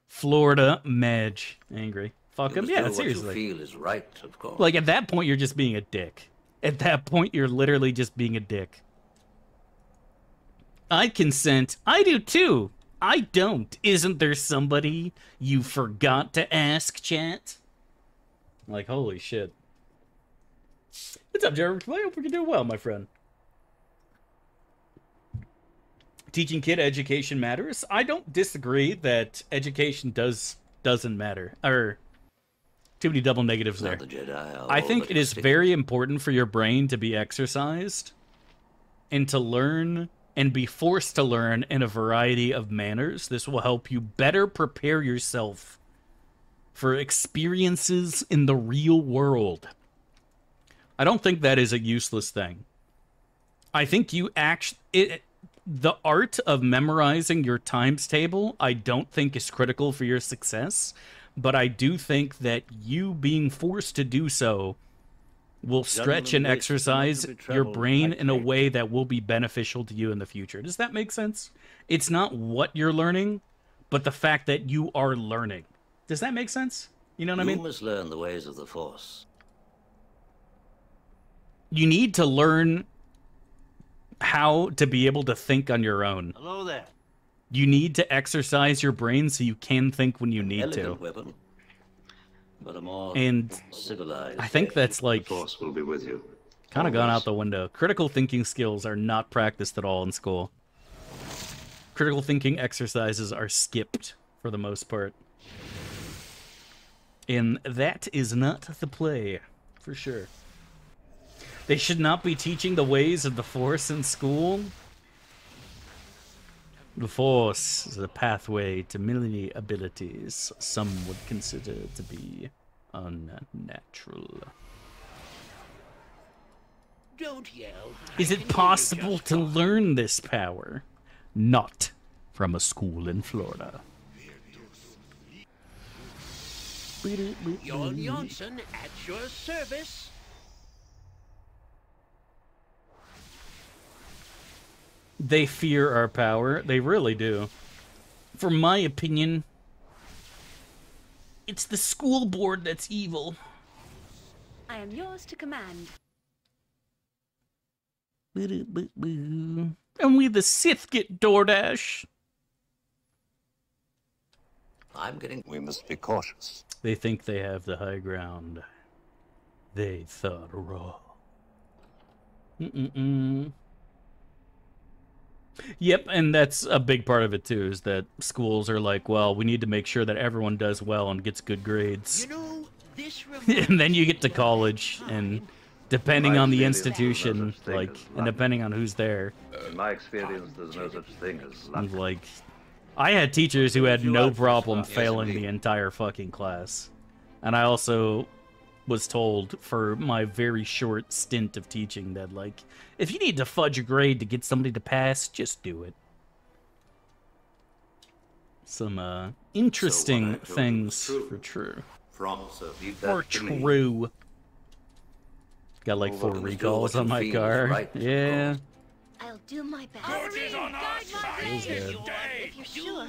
Florida Madge. Angry. Fuck him. Yeah, seriously. What you feel is right, of course. Like, at that point, you're just being a dick. At that point, you're literally just being a dick. I consent. I do too. I don't. Isn't there somebody you forgot to ask, chat? Like, holy shit. What's up, Jared? I hope you're doing well, my friend. Teaching kid education matters. I don't disagree that education doesn't matter. Or too many double negatives there. I think it is very important for your brain to be exercised and to learn and be forced to learn in a variety of manners. This will help you better prepare yourself for experiences in the real world. I don't think that is a useless thing. I think you the art of memorizing your times table, I don't think is critical for your success, but I do think that you being forced to do so will stretch and exercise your brain in a way that will be beneficial to you in the future. Does that make sense? It's not what you're learning, but the fact that you are learning. Does that make sense? You know what I mean? You must learn the ways of the Force. You need to learn how to be able to think on your own. Hello there. You need to exercise your brain so you can think when you need to. Weapon, but a more and civilized I think that's like the Force will be with you. kind of gone out the window. Critical thinking skills are not practiced at all in school. Critical thinking exercises are skipped for the most part. And that is not the play, for sure. They should not be teaching the ways of the Force in school. The Force is a pathway to many abilities some would consider to be unnatural. Don't yell. Is it possible to learn this power? Not from a school in Florida. Jon Johnson at your service. They fear our power. They really do. For my opinion, it's the school board that's evil. I am yours to command. And we the Sith get DoorDash. We must be cautious. They think they have the high ground. They thought wrong. Yep, and that's a big part of it too, is that schools are like, well, we need to make sure that everyone does well and gets good grades. You know, this And then you get to college, and depending on the institution, like, and depending on who's there. In my experience, there's no such thing as luck. Like, I had teachers who had no problem failing the entire fucking class. And I also was told for my very short stint of teaching that, like, if you need to fudge a grade to get somebody to pass, just do it. Some, interesting things for true. For true. Got like 4 recalls on my car. Right, yeah. I'll do my best. Good on our side good. today. If you're sure.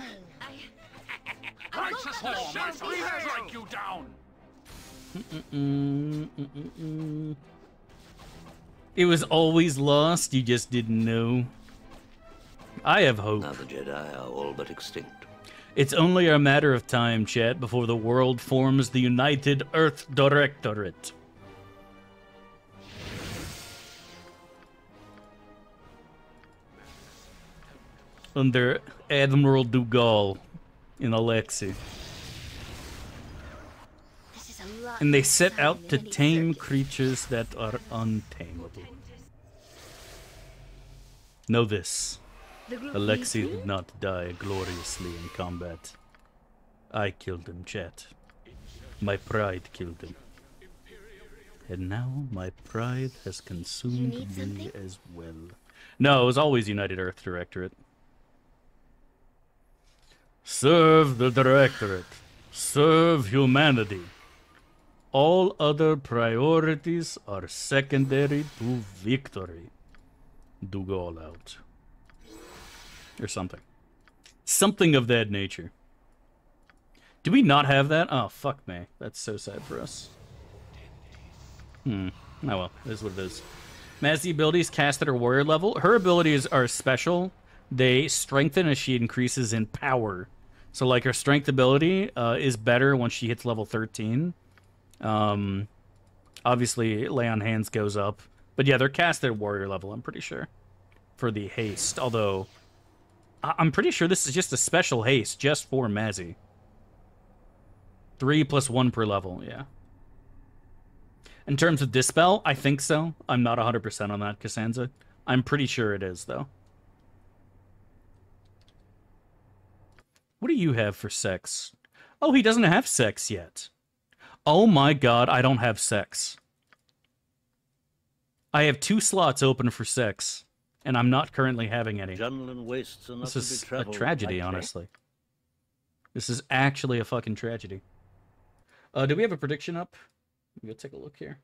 Righteous law, my friend, strike you down. It was always lost, you just didn't know. I have hope. Now the Jedi are all but extinct. It's only a matter of time, chat, before the world forms the United Earth Directorate. Under Admiral Dougal in Alexei. And they set out to tame creatures that are untamable. Know this. Alexei did not die gloriously in combat. I killed him, chat. My pride killed him. And now my pride has consumed me as well. No, it was always United Earth Directorate. Serve the Directorate. Serve humanity. All other priorities are secondary to victory. Do go all out. Or something. Something of that nature. Do we not have that? Oh, fuck me. That's so sad for us. Oh well, it is what it is. Mazzy abilities cast at her warrior level. Her abilities are special. They strengthen as she increases in power. So, like, her strength ability is better once she hits level 13. Obviously, lay on hands goes up. But yeah, they're cast at warrior level, I'm pretty sure. For the haste. Although, I'm pretty sure this is just a special haste, just for Mazzy. 3 + 1 per level, yeah. In terms of Dispel, I think so. I'm not 100% on that, Cassanza. I'm pretty sure it is, though. What do you have for sex? Oh, he doesn't have sex yet. Oh my god, I don't have sex. I have 2 slots open for sex, and I'm not currently having any. This is a tragedy, honestly. This is actually a fucking tragedy. Do we have a prediction up? Let me go take a look here.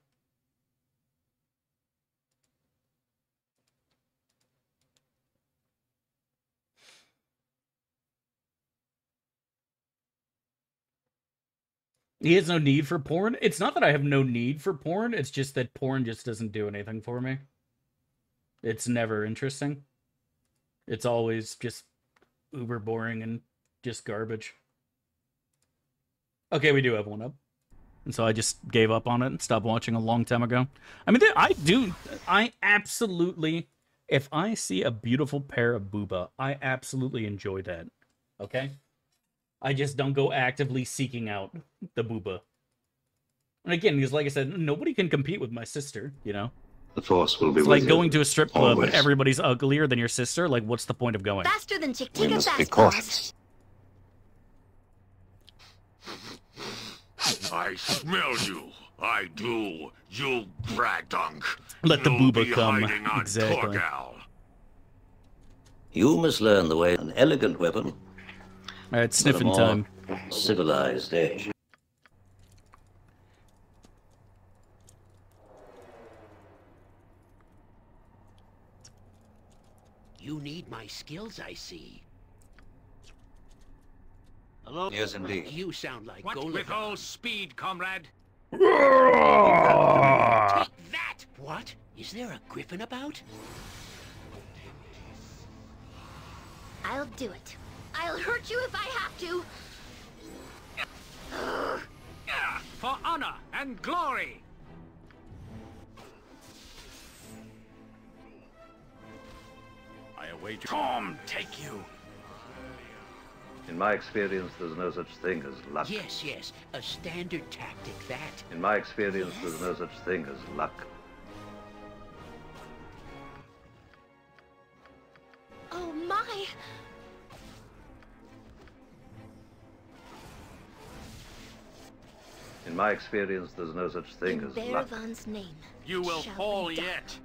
He has no need for porn. It's not that I have no need for porn. It's just that porn just doesn't do anything for me. It's never interesting. It's always just uber boring and just garbage. Okay, we do have one up. And so I just gave up on it and stopped watching a long time ago. I mean, I absolutely, if I see a beautiful pair of booba, I absolutely enjoy that. Okay? I just don't go actively seeking out the booba. And again, because like I said, nobody can compete with my sister, you know? The Force will be It's with like you. going to a strip club Always. and everybody's uglier than your sister. Like, what's the point of going? Faster than Chick We must be cautious. I smell you. I do. You bragdunk. Let the You'll booba be come. hiding on Exactly. Torgal. You must learn the way an elegant weapon. Alright, but a sniffing more time. Civilized age. You need my skills, I see. Hello? Yes, indeed. You sound like What Golem. with all speed, comrade? Take that! What? Is there a griffin about? I'll do it. I'll hurt you if I have to. For honor and glory! I await you. Tom, take you! In my experience, there's no such thing as luck. Yes, yes. A standard tactic, that. In my experience, there's no such thing as luck. Oh my! In my experience, there's no such thing In as luck. Baravan's name. You will shall fall we die. yet.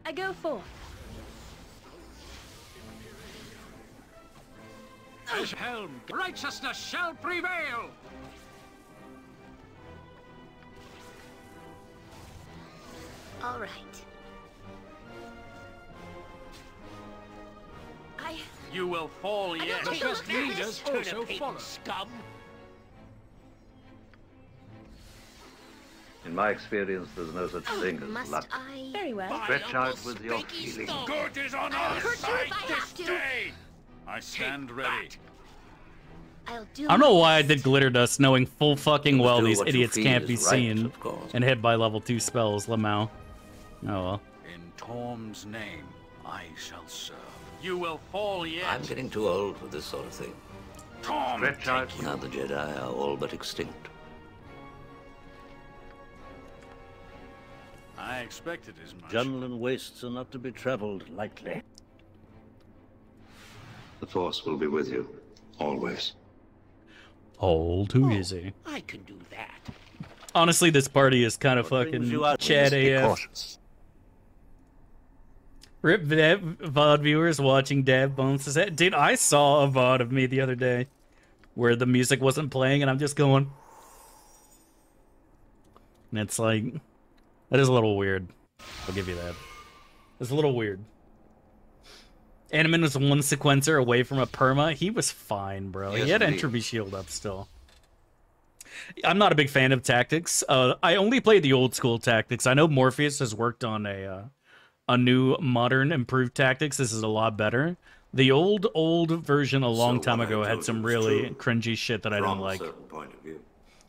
I go forth. Helm, righteousness shall prevail! All right. You will fall I yet. don't think Just we'll leaders finish. also Turnip-hating follow. scum. In my experience, there's no such thing as Must luck. I? Very well. Stretch out with your feelings. Good is on I'll our hurt you side if I this have to. day. I stand ready. I'll do. I don't know my why I best. did glitter dust, knowing full fucking You must well do these what you idiots feel can't is be right, seen of course. and hit by level 2 spells, Lamau. Oh well. In Torm's name, I shall serve. You will fall yet. I'm getting too old for this sort of thing. Torm, Stretch out. take you. Now the Jedi are all but extinct. I expected as much. Jungle wastes are not to be traveled lightly. The Force will be with you, always. All too easy. I can do that. Honestly, this party is kind of fucking Chad AF. Rip VOD viewers watching Dad Bones. Dude, I saw a VOD of me the other day where the music wasn't playing and I'm just going. And it's like, that is a little weird. I'll give you that. It's a little weird. Animan was one sequencer away from a perma. He was fine, bro. Yes, He had indeed. entropy shield up still. I'm not a big fan of tactics. I only played the old school tactics. I know Morpheus has worked on a new modern improved tactics. This is a lot better. The old version a long So time what I ago had told some you was really true. cringy shit that I don't From a like. certain point of view.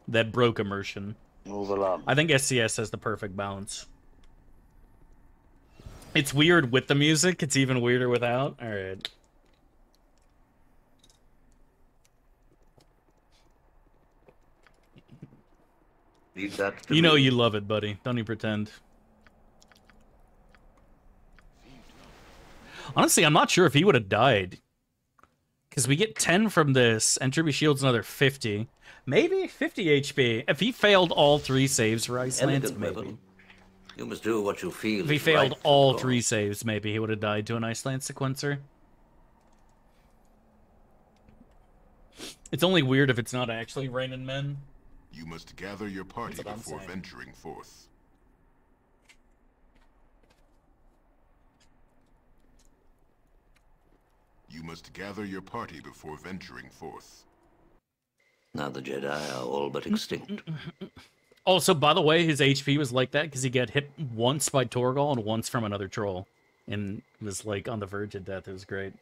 That broke immersion. Move along. I think SCS has the perfect balance. It's weird with the music. It's even weirder without. All right. Leave that to You know me. you love it, buddy. Don't even pretend. Honestly, I'm not sure if he would have died. Because we get 10 from this. Entropy shield's another 50. Maybe 50 HP. If he failed all 3 saves for Ice Lance, Elegant maybe. weapon. You must do what you feel If he is failed right, of all course. 3 saves, maybe he would have died to an Ice Lance sequencer. It's only weird if it's not actually Raining Men. You must gather your party That's what I'm before saying. venturing forth. You must gather your party before venturing forth. Now the Jedi are all but extinct. Also, by the way, his HP was like that because he got hit once by Torgal and once from another troll. and was like on the verge of death. It was great.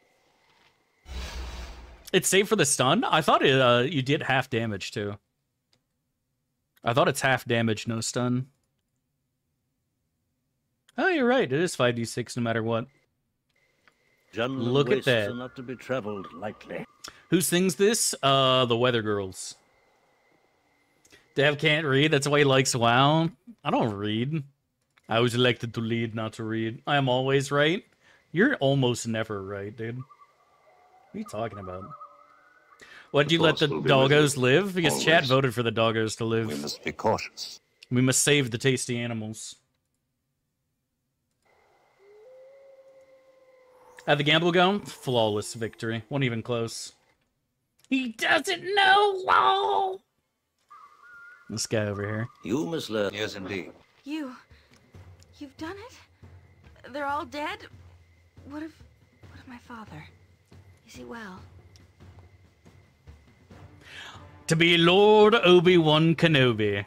It's safe for the stun? I thought it, you did half damage too. I thought it's half damage, no stun. Oh, you're right. It is 5d6 no matter what. Look at that. Not to be traveled lightly. Who sings this? The Weather Girls. Dev can't read. That's why he likes WoW. I don't read. I was elected to lead, not to read. I am always right. You're almost never right, dude. What are you talking about? What, do you let the doggos live? Because always. Chat voted for the doggos to live. We must be cautious. We must save the tasty animals. How'd the gamble go? Flawless victory. Wasn't even close. He doesn't know WoW! This guy over here. You must learn. Yes, indeed. You've done it? They're all dead? What of my father? Is he well? To be Lord Obi-Wan Kenobi.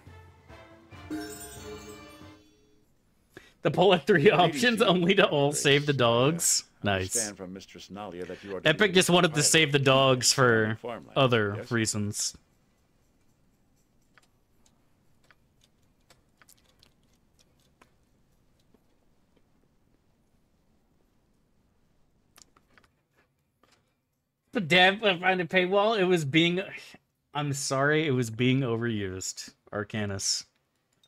The poll had 3 options, only to all save the dogs. Nice. From Mistress Nalia that you are Epic just wanted to save the dogs for other reasons. The dev behind the paywall, it was being... I'm sorry, it was being overused, Arcanus.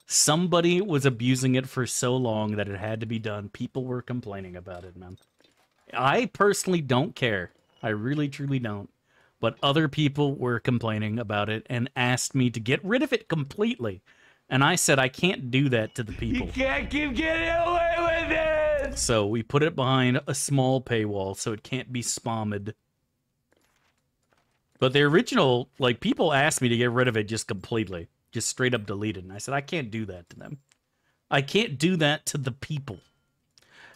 Somebody was abusing it for so long that it had to be done. People were complaining about it, man. I personally don't care. I really, truly don't. But other people were complaining about it and asked me to get rid of it completely. And I said, I can't do that to the people. You can't keep getting away with it! So we put it behind a small paywall so it can't be spammed. But the original, like, people asked me to get rid of it just completely. Just straight up delete it. And I said, I can't do that to them. I can't do that to the people.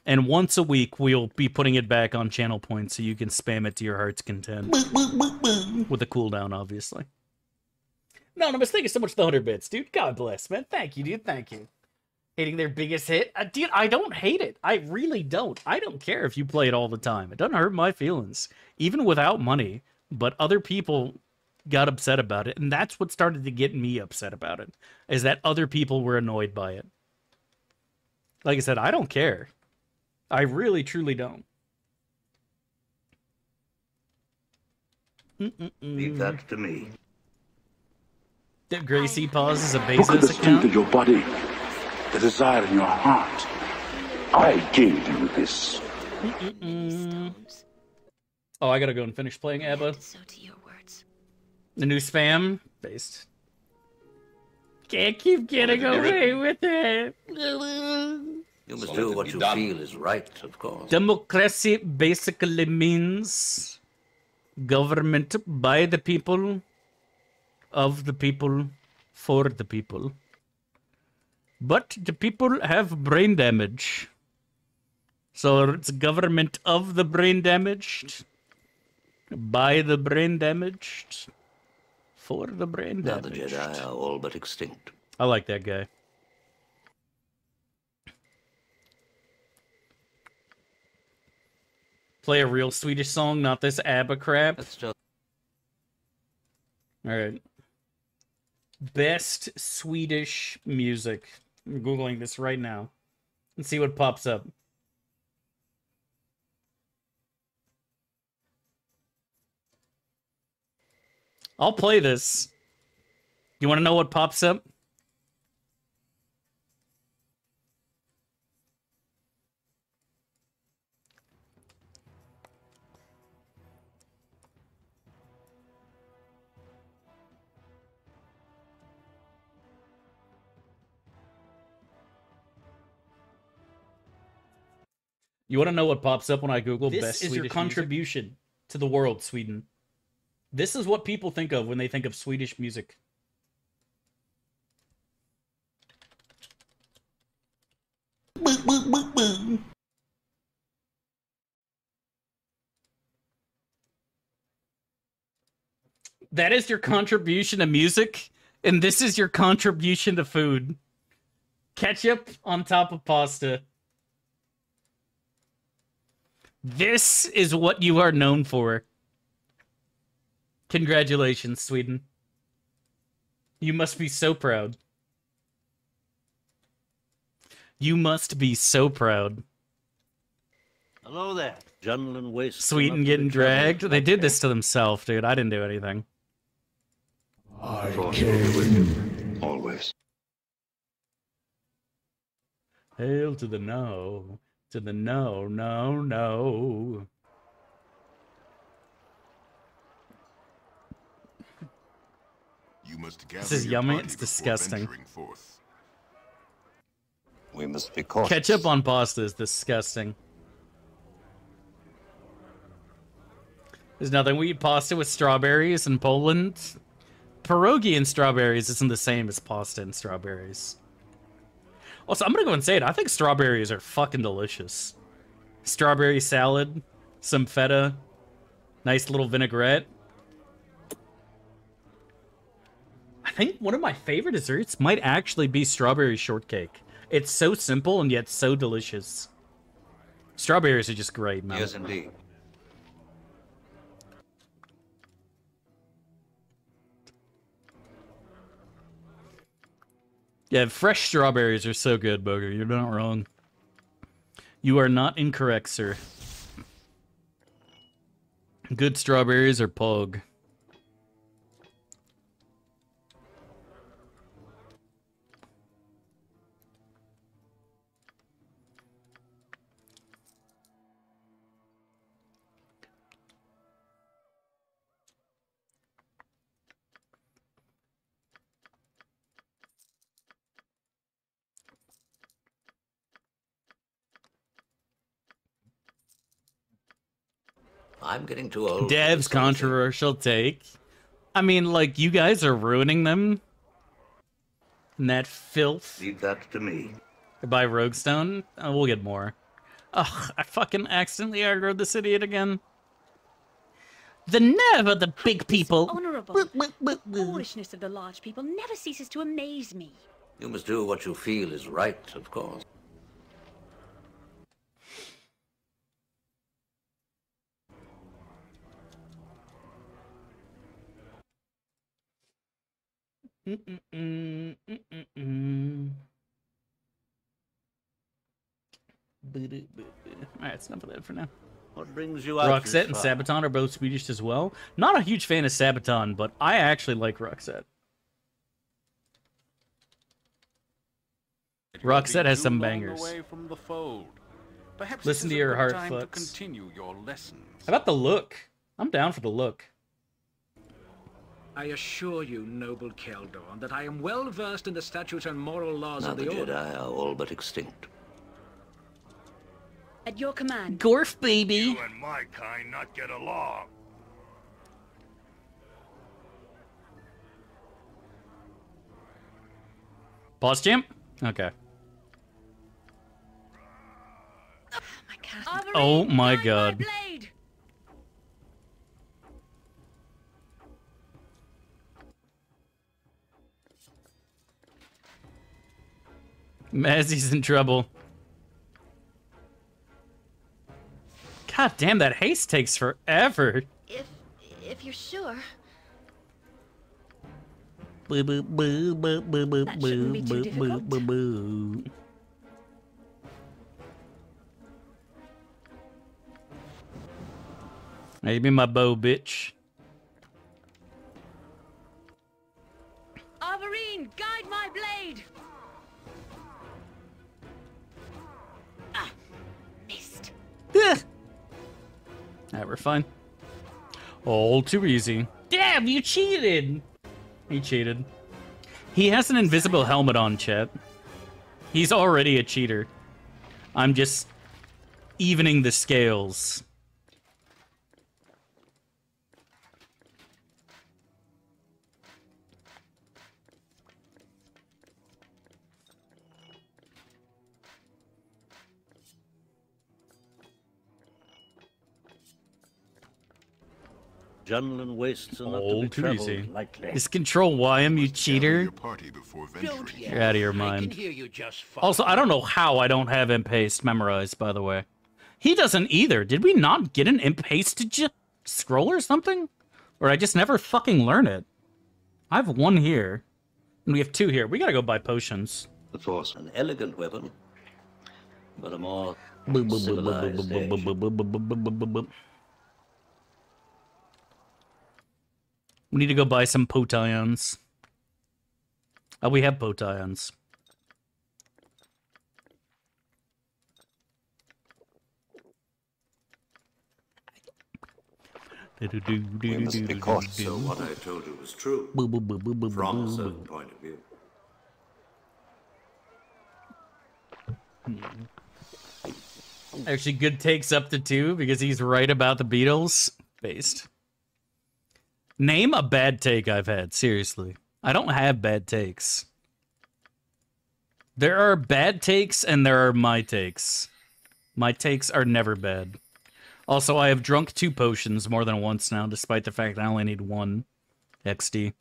And once a week, we'll be putting it back on channel points so you can spam it to your heart's content. With a cooldown, obviously. Anonymous, thank you so much for the 100 bits, dude. God bless, man. Thank you, dude. Thank you. Hating their biggest hit? Dude, I don't hate it. I really don't. I don't care if you play it all the time. It doesn't hurt my feelings. Even without money. But other people got upset about it. And that's what started to get me upset about it. Is that other people were annoyed by it. Like I said, I don't care. I really, truly don't. Leave that to me. That Gracie pauses a Bezos Look at the strength account. of your body, the desire in your heart. I gave you this. Oh, I gotta go and finish playing ABBA. So to your words. The new spam based. Can't keep getting away with it. You must do what you feel is right, of course. Democracy basically means government by the people, of the people, for the people. But the people have brain damage. So it's government of the brain damaged, by the brain damaged, for the brain Now damaged. the Jedi are all but extinct. I like that guy. Play a real Swedish song, not this ABBA crap. That's just... Alright. Best Swedish music. I'm Googling this right now. And see what pops up. I'll play this. You want to know what pops up? You want to know what pops up when I Google best Swedish music? This is your contribution to the world, Sweden. This is what people think of when they think of Swedish music. That is your contribution to music, and this is your contribution to food. Ketchup on top of pasta. This is what you are known for. Congratulations, Sweden. You must be so proud. You must be so proud. Hello there, Junlin Waste. Sweden getting dragged? They did this to themselves, dude. I didn't do anything. I came with you, always. Hail to the no. To the no, no, no. You must This is yummy. It's disgusting. We must be cautious. Ketchup on pasta is disgusting. There's nothing. We eat pasta with strawberries in Poland. Pierogi and strawberries isn't the same as pasta and strawberries. Also, I'm gonna go and say it. I think strawberries are fucking delicious. Strawberry salad, some feta, nice little vinaigrette. I think one of my favorite desserts might actually be strawberry shortcake. It's so simple and yet so delicious. Strawberries are just great, man. Yes, indeed. Yeah, fresh strawberries are so good, Booger. You're not wrong. You are not incorrect, sir. Good strawberries are pog. I'm getting too old. Dev's controversial take. I mean, like, you guys are ruining them. And that filth. Leave that to me. By Roguestone. Oh, we'll get more. Ugh, I fucking accidentally aggroed this idiot again. The nerve of the big people. Honorable. The boorishness of the large people never ceases to amaze me. You must do what you feel is right, of course. Alright, it's enough of that for now. What brings you out? Roxette and Sabaton are both Swedish as well. Not a huge fan of Sabaton, but I actually like Roxette. Roxette has some bangers. Listen to your heart fucks. How about the look? I'm down for the look. I assure you, noble Keldorn, that I am well versed in the statutes and moral laws Now of the the Order. Jedi are all but extinct. At your command. Gorf, baby. You and my kind not get along. Boss champ? Okay. Oh my god. Mazzy's in trouble. God damn, that haste takes forever. If you're sure. Boo boo boo boo boo boo That shouldn't be too difficult. boo boo. Hey, be my bow, bitch. Arvorine, guide my blade. Ah, missed. Alright, we're fine. All too easy. Damn, you cheated! He cheated. He has an invisible helmet on, chat. He's already a cheater. I'm just evening the scales. Junlin wastes enough All to be too traveled easy. lightly. Is Control YM, you cheater? Don't You're out of your I can mind. hear you just fine. Also, I don't know how I don't have M-Paste memorized, by the way. He doesn't either. Did we not get an imp hastage scroll or something? Or I just never fucking learn it. I have one here. And we have two here. We gotta go buy potions. The Force, an elegant weapon, but a more civilized age. We need to go buy some potions. Oh, we have potions. We must be cautious. So what I told you was true, from a certain point of view. Actually, good takes up to 2 because he's right about the Beatles. Based. Name a bad take I've had, seriously. I don't have bad takes. There are bad takes and there are my takes. My takes are never bad. Also, I have drunk 2 potions more than once now, despite the fact I only need 1 XD.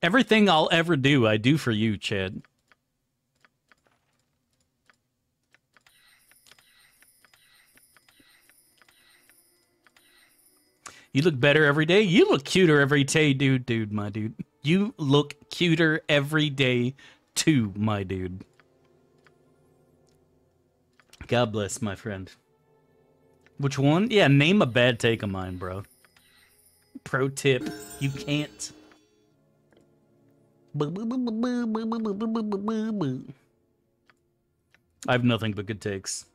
Everything I'll ever do, I do for you, Chad. You look better every day. You look cuter every day, dude, my dude. You look cuter every day, too, my dude. God bless, my friend. Which one? Yeah, name a bad take of mine, bro. Pro tip, you can't. I have nothing but good takes.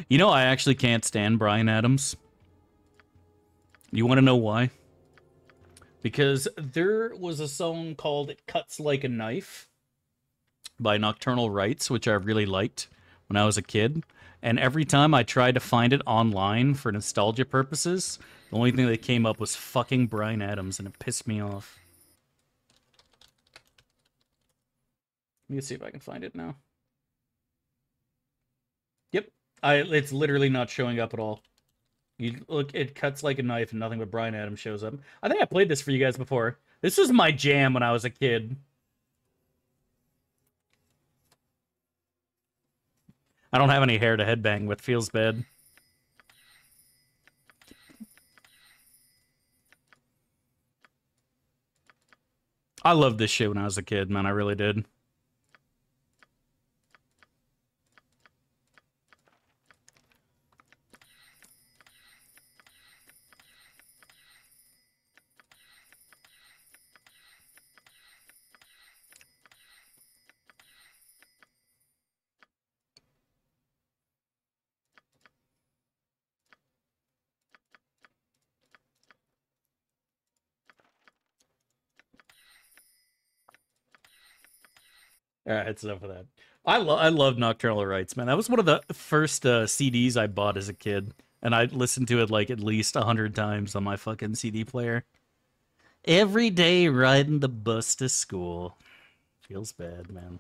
You know, I actually can't stand Bryan Adams. You want to know why? Because there was a song called It Cuts Like a Knife by Nocturnal Rites, which I really liked when I was a kid. And every time I tried to find it online for nostalgia purposes, the only thing that came up was fucking Bryan Adams, and it pissed me off. Let me see if I can find it now. Yep. It's literally not showing up at all. You look, It Cuts Like a Knife, and nothing but Bryan Adams shows up. I think I played this for you guys before. This was my jam when I was a kid. I don't have any hair to headbang with. Feels bad. I loved this shit when I was a kid, man. I really did. Alright, it's enough of that. I love Nocturnal Rites, man. That was one of the first CDs I bought as a kid. And I listened to it like at least 100 times on my fucking CD player. Every day riding the bus to school. Feels bad, man.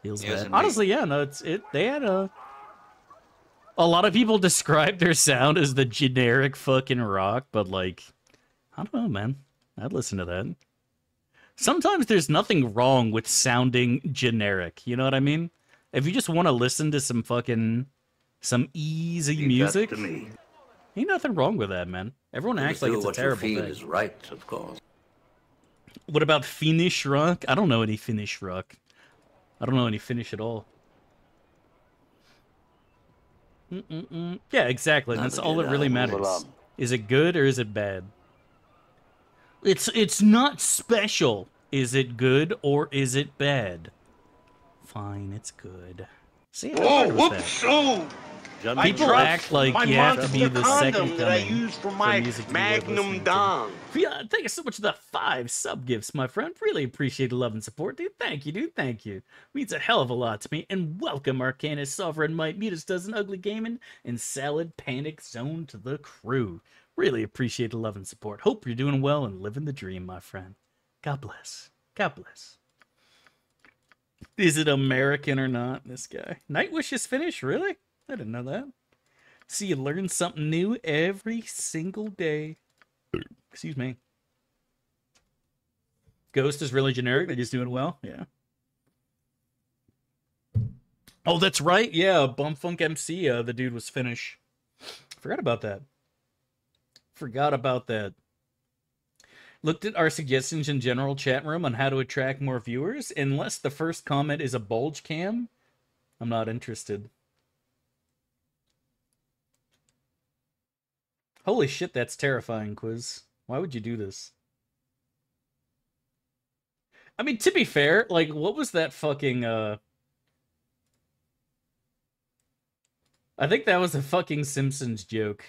Feels bad. Indeed. Honestly, yeah, no, they had a lot of people describe their sound as the generic fucking rock, but like, I don't know, man. I'd listen to that. Sometimes there's nothing wrong with sounding generic, you know what I mean? If you just want to listen to some easy music, ain't nothing wrong with that, man. Everyone acts like it's a terrible thing. What you feel is right, of course. What about Finnish rock? I don't know any Finnish rock. I don't know any Finnish at all. Yeah, exactly. That's all that really matters. Is it good or is it bad? It's not special. Is it good or is it bad? Fine, it's good. See, oh, whoops! Oh, people act like you have to be the second that I use for my Magnum Dom. Yeah, thank you so much for the 5 sub gifts, my friend. Really appreciate the love and support, dude. Thank you, dude. Thank you. Means a hell of a lot to me. And welcome, Arcanus, Sovereign Might, Mutus Dozen, Ugly Gaming, and Salad Panic Zone to the crew. Really appreciate the love and support. Hope you're doing well and living the dream, my friend. God bless. God bless. Is it American or not, this guy? Nightwish is Finnish? Really? I didn't know that. See, you learn something new every single day. Excuse me. Ghost is really generic. They're just doing well. Yeah. Oh, that's right. Yeah, Bumfunk MC, the dude was Finnish. Forgot about that. Forgot about that. Looked at our suggestions in general chat room on how to attract more viewers. Unless the first comment is a bulge cam, I'm not interested. Holy shit, that's terrifying, Quiz. Why would you do this? I mean, to be fair, like, what was that fucking, I think that was a fucking Simpsons joke.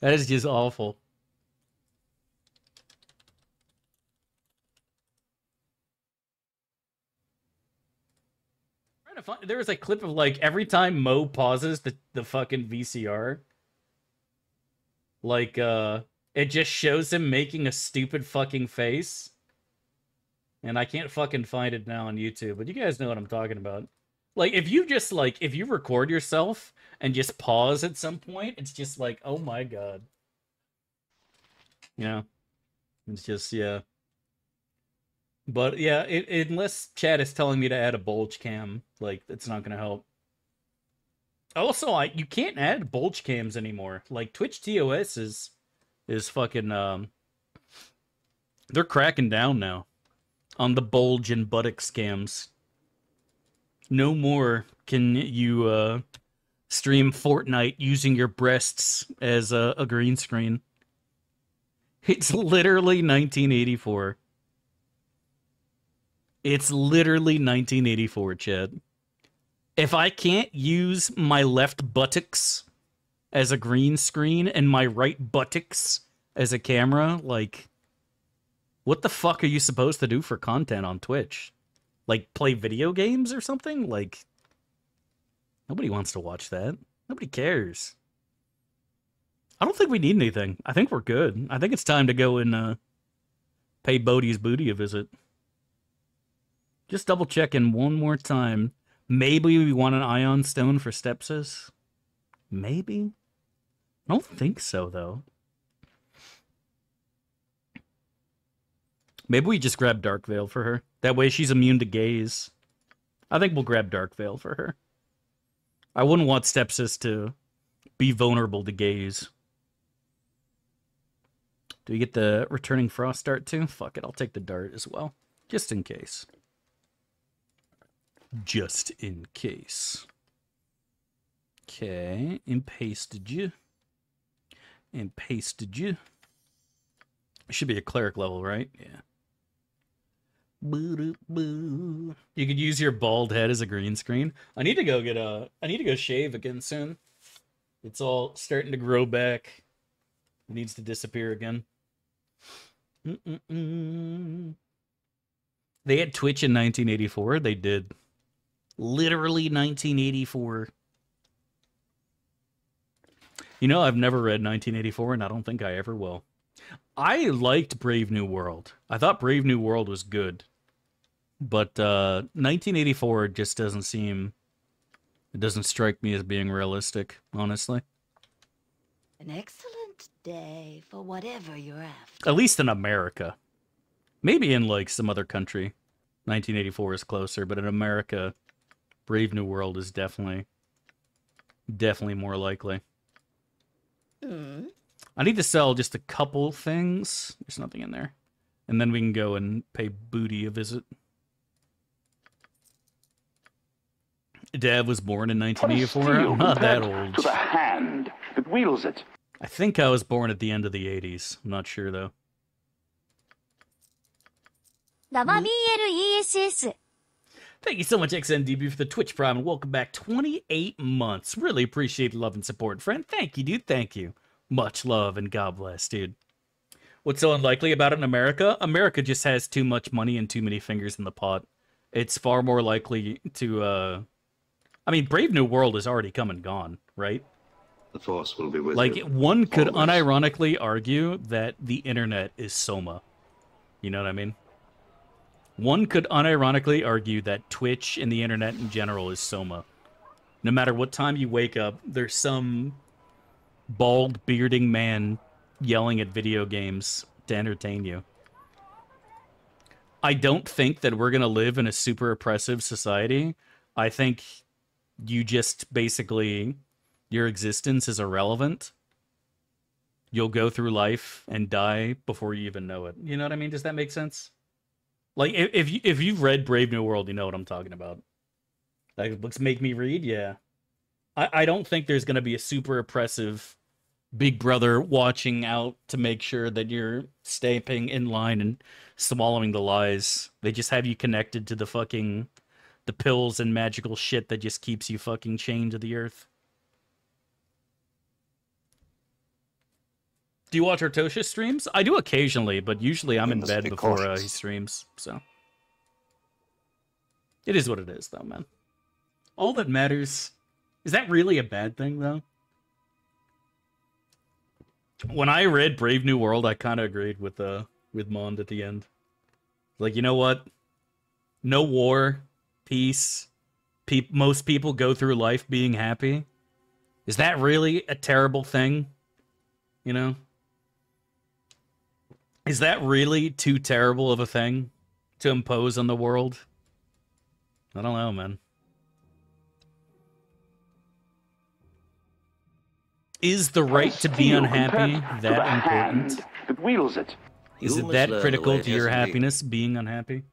That is just awful. There was a clip of, like, every time Mo pauses the fucking VCR, like, it just shows him making a stupid fucking face. And I can't fucking find it now on YouTube, but you guys know what I'm talking about. Like, if you just, like, if you record yourself and just pause at some point, it's just like, oh my god. You know? It's just, yeah. But, yeah, unless chat is telling me to add a bulge cam, like, it's not gonna help. Also, you can't add bulge cams anymore. Like, Twitch TOS is fucking, they're cracking down now on the bulge and buttock scams. No more can you stream Fortnite using your breasts as a green screen. It's literally 1984. It's literally 1984, Chad. If I can't use my left buttocks as a green screen and my right buttocks as a camera, like, what the fuck are you supposed to do for content on Twitch? Like, play video games or something? Like, nobody wants to watch that. Nobody cares. I don't think we need anything. I think we're good. I think it's time to go and pay Bodhi's booty a visit. Just double checking one more time. Maybe we want an Ion Stone for Stepsis? Maybe? I don't think so, though. Maybe we just grab Dark Veil for her. That way she's immune to gaze. I think we'll grab Dark Veil for her. I wouldn't want Stepsis to be vulnerable to gaze. Do we get the Returning Frost Dart too? Fuck it, I'll take the Dart as well. Just in case. Just in case. Okay, and pasted you. And pasted you. It should be a cleric level, right? Yeah. You could use your bald head as a green screen. I need to go get a... I need to go shave again soon. It's all starting to grow back. It needs to disappear again. They had Twitch in 1984. They did. Literally 1984. You know, I've never read 1984, and I don't think I ever will. I liked Brave New World. I thought Brave New World was good. But 1984 just doesn't seem... It doesn't strike me as being realistic, honestly. An excellent day for whatever you're after. At least in America. Maybe in, like, some other country. 1984 is closer, but in America, Brave New World is definitely more likely. I need to sell just a couple things. There's nothing in there. And then we can go and pay Booty a visit. Dad was born in 1984. I'm not that old. To the hand that wields it. I think I was born at the end of the 80s. I'm not sure, though. Thank you so much, XNDB, for the Twitch Prime, and welcome back. 28 months. Really appreciate the love and support, friend. Thank you, dude. Thank you. Much love, and God bless, dude. What's so unlikely about it in America? America just has too much money and too many fingers in the pot. It's far more likely to, I mean, Brave New World is already come and gone, right? The Force will be with like, you. One could Always. unironically argue that the internet is Soma. You know what I mean? One could unironically argue that Twitch and the internet in general is Soma. No matter what time you wake up, there's some bald, bearding man yelling at video games to entertain you. I don't think that we're going to live in a super oppressive society. I think you just basically, your existence is irrelevant. You'll go through life and die before you even know it. You know what I mean? Does that make sense? Like, if you've read Brave New World, you know what I'm talking about. Like, books make me read, yeah. I don't think there's going to be a super oppressive Big Brother watching out to make sure that you're staying in line and swallowing the lies. They just have you connected to the pills and magical shit that just keeps you fucking chained to the earth. Do you watch Artosha streams? I do occasionally, but usually I'm in bed before he streams, so. It is what it is, though, man. All that matters... Is that really a bad thing, though? When I read Brave New World, I kind of agreed with Mond at the end. Like, you know what? No war, peace. Most people go through life being happy. Is that really a terrible thing? You know? Is that really too terrible of a thing to impose on the world? I don't know, man. Is the right to be unhappy that important? That wields it. Is it that critical to your happiness, being unhappy?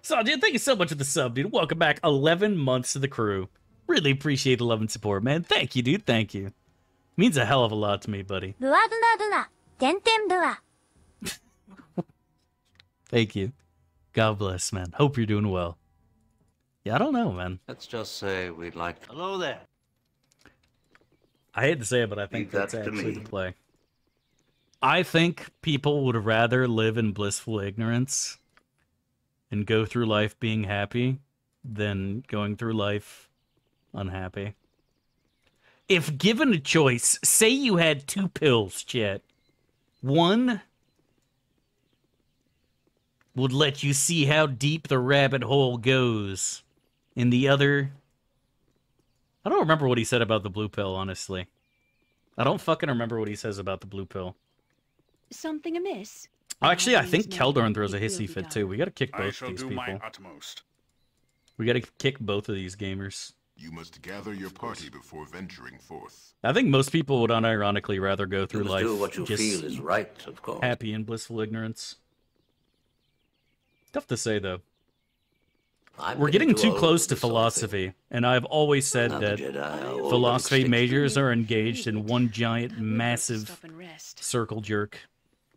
So, dude, thank you so much for the sub, dude. Welcome back. 11 months to the crew. Really appreciate the love and support, man. Thank you, dude. Thank you. Means a hell of a lot to me, buddy. Thank you. God bless, man. Hope you're doing well. Yeah, I don't know, man. Let's just say we'd like... Hello there. I hate to say it, but I think that's actually the play. I think people would rather live in blissful ignorance and go through life being happy than going through life unhappy. If given a choice, say you had 2 pills, Chet. One would let you see how deep the rabbit hole goes, and the other... I don't remember what he said about the blue pill, honestly. I don't fucking remember what he says about the blue pill. Something amiss? Actually, I think Keldorn throws a hissy fit, too. We gotta kick both of these people. My utmost. We gotta kick both of these gamers. You must gather your party before venturing forth. I think most people would unironically rather go through life do what you just feel is right, of course. Happy and blissful ignorance. Tough to say, though. We're getting too close to philosophy, and I've always said that philosophy majors are engaged in one giant, massive circle jerk.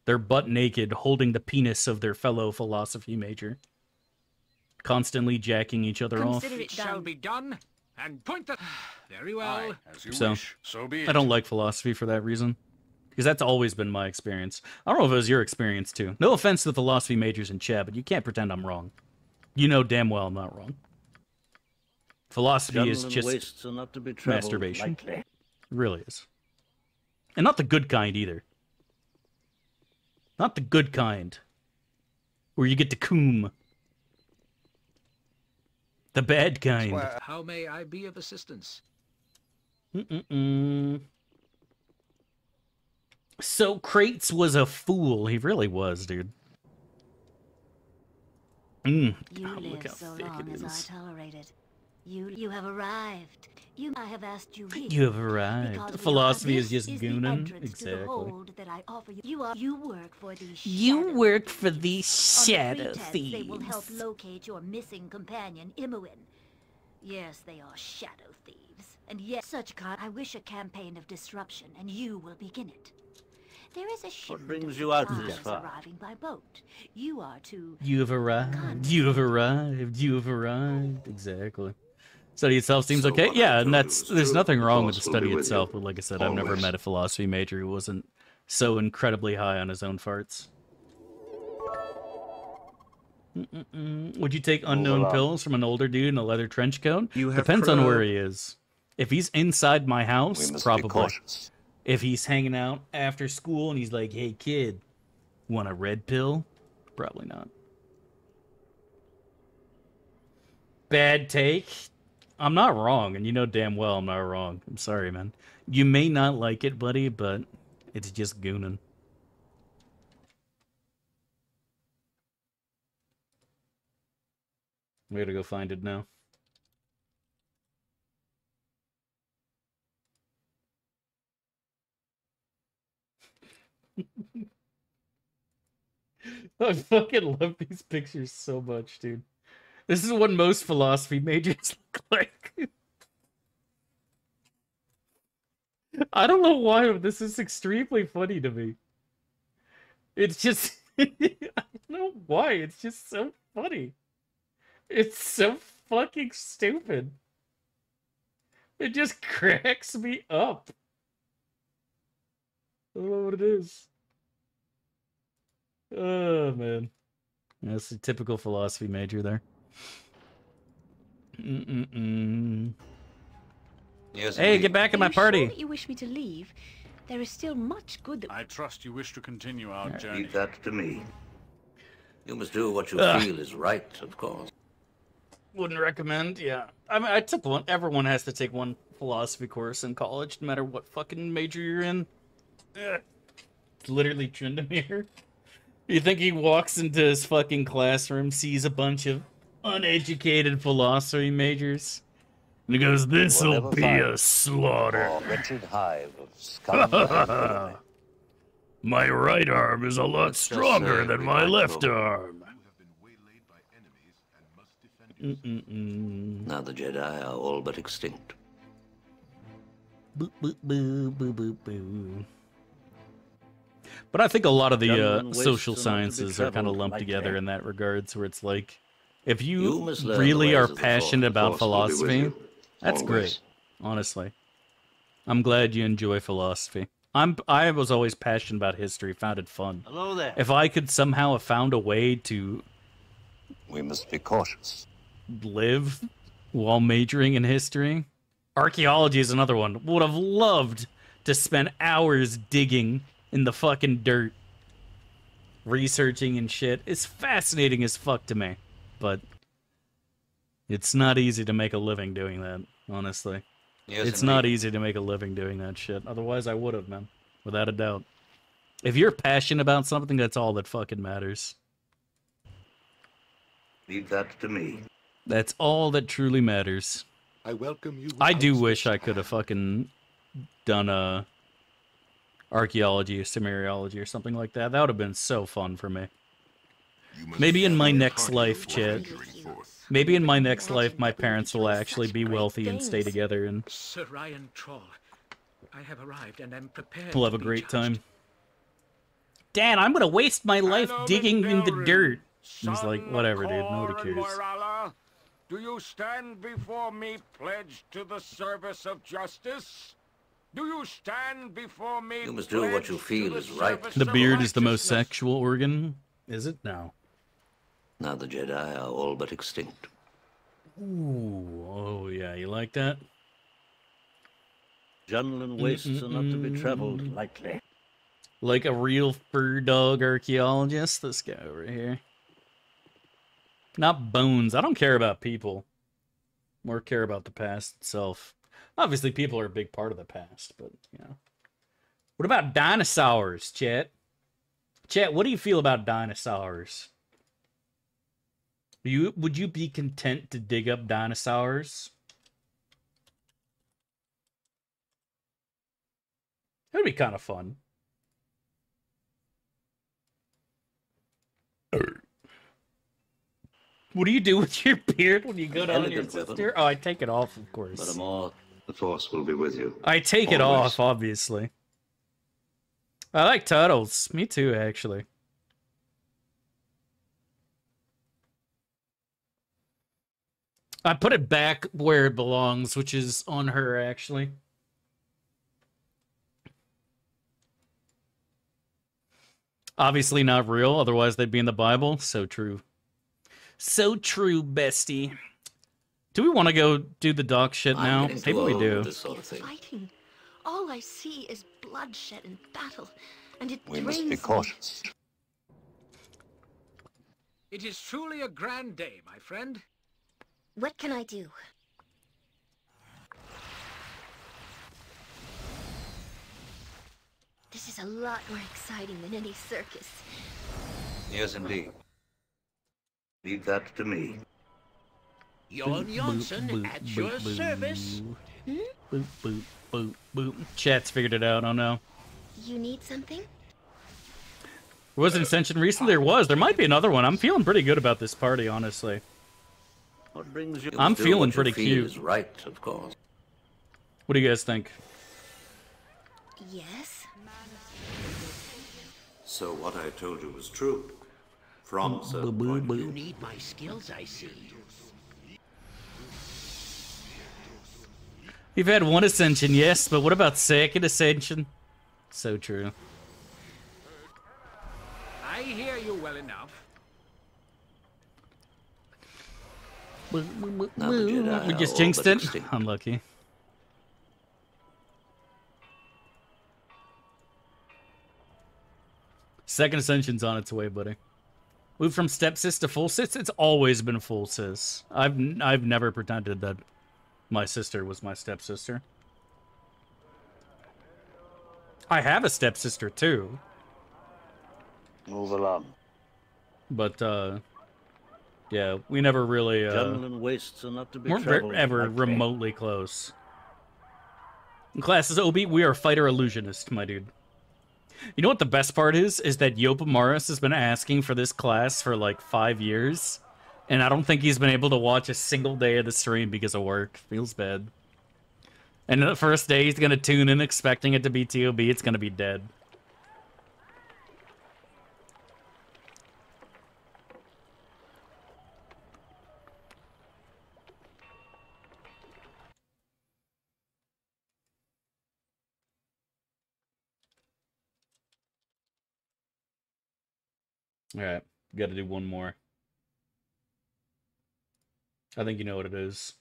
They're butt naked, holding the penis of their fellow philosophy major, constantly jacking each other off. It shall be done, and point the... Very well. Aye, as you wish. So be it. I don't like philosophy for that reason, because that's always been my experience. I don't know if it was your experience, too. No offense to the philosophy majors in chat, but you can't pretend I'm wrong. You know damn well I'm not wrong. Philosophy is just masturbation. It really is. And not the good kind, either. Not the good kind. Where you get to coom. The bad kind. How may I be of assistance? So Kratos was a fool. He really was, dude. You live so long as I tolerated. You have arrived. I have asked you here. You have arrived. Philosophy is just gooning. Exactly. You work for these. You work for these shadow thieves. They will help locate your missing companion, Imoen. Yes, they are shadow thieves, and yes, I wish a campaign of disruption, and you will begin it. There is a shipment brings you out this far? arriving by boat. You are to... You have arrived. You have arrived. You have arrived. Exactly. Study itself seems okay. Yeah, and there's nothing wrong with the study itself. But like I said, I've never met a philosophy major who wasn't so incredibly high on his own farts. Would you take unknown pills from an older dude in a leather trench coat? Depends on where he is. If he's inside my house, probably. If he's hanging out after school and he's like, hey, kid, want a red pill? Probably not. Bad take. I'm not wrong, and you know damn well I'm not wrong. I'm sorry, man. You may not like it, buddy, but it's just gooning. We gotta go find it now. I fucking love these pictures so much, dude. This is what most philosophy majors look like. I don't know why, but this is extremely funny to me. It's just... I don't know why, it's just so funny. It's so fucking stupid. It just cracks me up. I don't know what it is. Oh, man. That's a typical philosophy major there. Yes, hey, get back in my party. Sure that you wish me to leave? There is still much good that... I trust you wish to continue our journey. Leave that to me. You must do what you feel is right, of course. Wouldn't recommend, yeah. I mean, I took one. Everyone has to take one philosophy course in college, no matter what fucking major you're in. It's literally Tryndamere. You think he walks into his fucking classroom, sees a bunch of uneducated philosophy majors, and he goes, "This'll be a slaughter." Wretched hive of scum. My right arm is a lot stronger than my left arm. Now the Jedi are all but extinct. Boo, boo, boo, boo, boo, boo. But I think a lot of the social sciences are kind of lumped together in that regards, where it's like, if you really are passionate about philosophy, that's great, honestly. I'm glad you enjoy philosophy. I was always passionate about history, found it fun. Hello there. If I could somehow have found a way to... We must be cautious. ...live while majoring in history. Archaeology is another one. Would have loved to spend hours digging in the fucking dirt, researching and shit. It's fascinating as fuck to me, but it's not easy to make a living doing that, honestly. Yes, it's not easy to make a living doing that shit. Otherwise, I would have, man. Without a doubt. If you're passionate about something, that's all that fucking matters. Leave that to me. That's all that truly matters. I welcome you. I do wish I could have fucking done archaeology or Sumeriology or something like that. That would have been so fun for me. Maybe in my next life, Chad. Maybe in my next life, my parents will actually be wealthy and stay together, and Sir Ryan Troll, I have arrived and am prepared. we'll have a great time. Dad, I'm gonna waste my life digging in the dirt. He's like, whatever, dude. Nobody cares. Do you stand before me pledged to the service of justice? Do you stand before me? You must do what you feel is right. The beard is the most sexual organ. Is it? No. Now the Jedi are all but extinct. Ooh, oh yeah, you like that? Jungle and wastes are not to be traveled lightly. Like a real fur dog archaeologist, this guy over here. Not bones. I don't care about people. More care about the past itself. Obviously, people are a big part of the past, but, you know. What about dinosaurs, Chet? Chet, what do you feel about dinosaurs? Would you be content to dig up dinosaurs? That'd be kind of fun. What do you do with your beard when you go down on your sister? Oh, I take it off, of course. Furthermore, the Force will be with you. I take it off, obviously. I like turtles. Me too, actually. I put it back where it belongs, which is on her, actually. Obviously not real, otherwise they'd be in the Bible. So true. So true, bestie. Do we want to go do the dog shit now? Maybe we do. Fighting. All I see is bloodshed and battle, and it We drains must be me. cautious. It is truly a grand day, my friend. What can I do? This is a lot more exciting than any circus. Yes, indeed. Leave that to me. Jon Johnson at your service. Boop, boop, boop, boop. Chat's figured it out. Oh no. You need something? There was an Ascension recently. There was. There might be another one. I'm feeling pretty good about this party, honestly. What brings you? I'm feeling pretty cute. Is right, of course. What do you guys think? Yes. So what I told you was true. From you need my skills, I see. You've had one Ascension, yes, but what about second Ascension? So true. I hear you well enough. We just jinxed it. Unlucky. Second Ascension's on its way, buddy. Move from stepsis to full sis. It's always been full sis. I've never pretended that my sister was my stepsister. I have a stepsister too. Move along. But yeah, we never really Gentlemen wastes are not to be weren't ever remotely close. In classes, Obi, we are fighter illusionist, my dude. You know what the best part is? Is that Yopa Morris has been asking for this class for like 5 years, and I don't think he's been able to watch a single day of the stream because of work. Feels bad. And the first day he's gonna tune in expecting it to be TOB, it's gonna be dead. Alright, gotta do one more. I think you know what it is.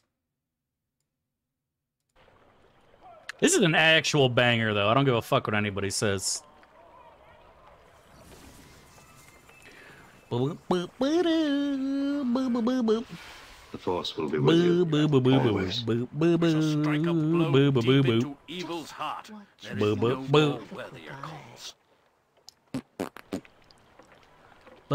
This is an actual banger, though. I don't give a fuck what anybody says. The Force will be with you. Always. We shall strike a blow deep into evil's heart. There is no more worthier cause. I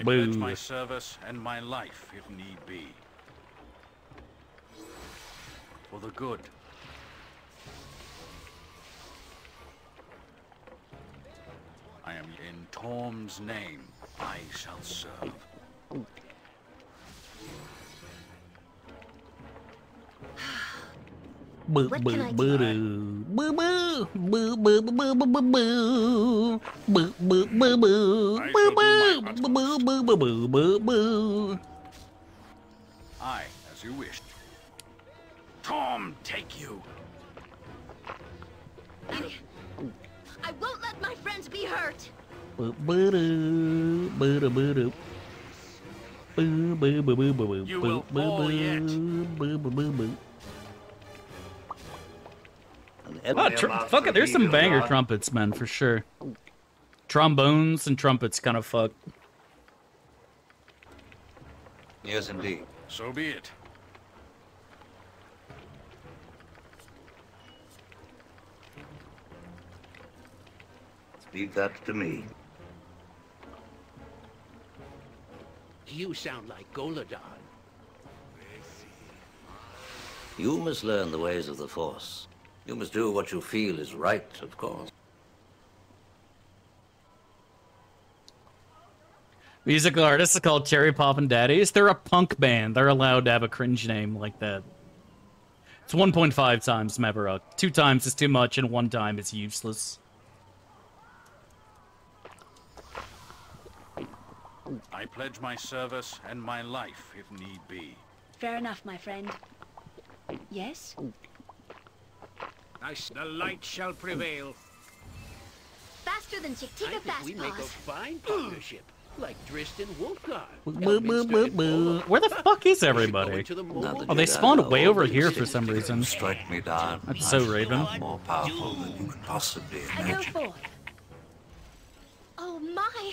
pledge my service and my life, if need be. For the good. I am in Torm's name. I shall serve. What can I do? Aye, as you wished. Torm, take you. I won't let my friends be hurt. You will fall yet. Fuck it, there's some banger trumpets, man, for sure. Trombones and trumpets kind of fuck. Yes, indeed. So be it. Leave that to me. You sound like Goladon. You must learn the ways of the Force. You must do what you feel is right, of course. Musical artists are called Cherry Poppin' Daddies. They're a punk band. They're allowed to have a cringe name like that. It's 1.5 times Meveruk. 2 times is too much, and 1 time is useless. I pledge my service and my life, if need be. Fair enough, my friend. Yes? The light shall prevail. Faster than Chiktika fast we make a fine partnership, like Drist and Wolfgar. Where the fuck is everybody? Oh, they spawned way over here for some reason. Strike me down. That's so Raven. More powerful than you could possibly I go imagine. forth. Oh my!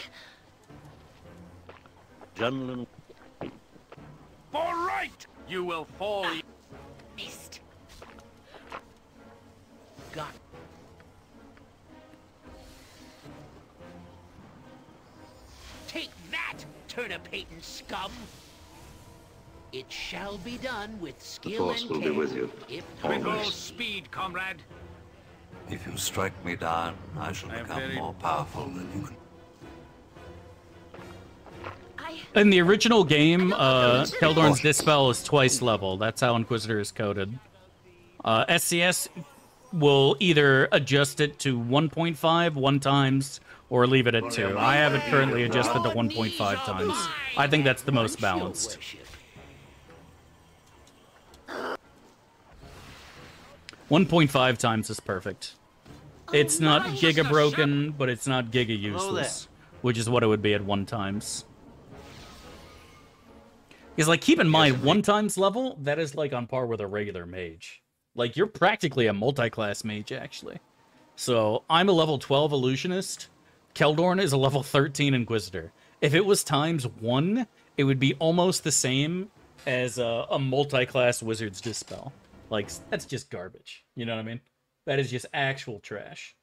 Gentlemen. All right, you will fall. Missed. Got. It shall be done with The skill Force and will care. be with you. With all Always. speed, comrade. If you strike me down, I shall become more powerful than you can. In the original game, Keldorn's Dispel is twice level. That's how Inquisitor is coded. SCS will either adjust it to 1.5 one times or leave it at 2. I have it currently adjusted to 1.5 times. I think that's the most balanced. 1.5 times is perfect. It's not giga broken, but it's not giga useless, which is what it would be at 1 times. Is like, keep in mind, 1 times level, that is like on par with a regular mage. Like, you're practically a multi-class mage, actually. So, I'm a level 12 Illusionist. Keldorn is a level 13 Inquisitor. If it was times 1, it would be almost the same as a multi-class Wizard's Dispel. Like, that's just garbage. You know what I mean? That is just actual trash.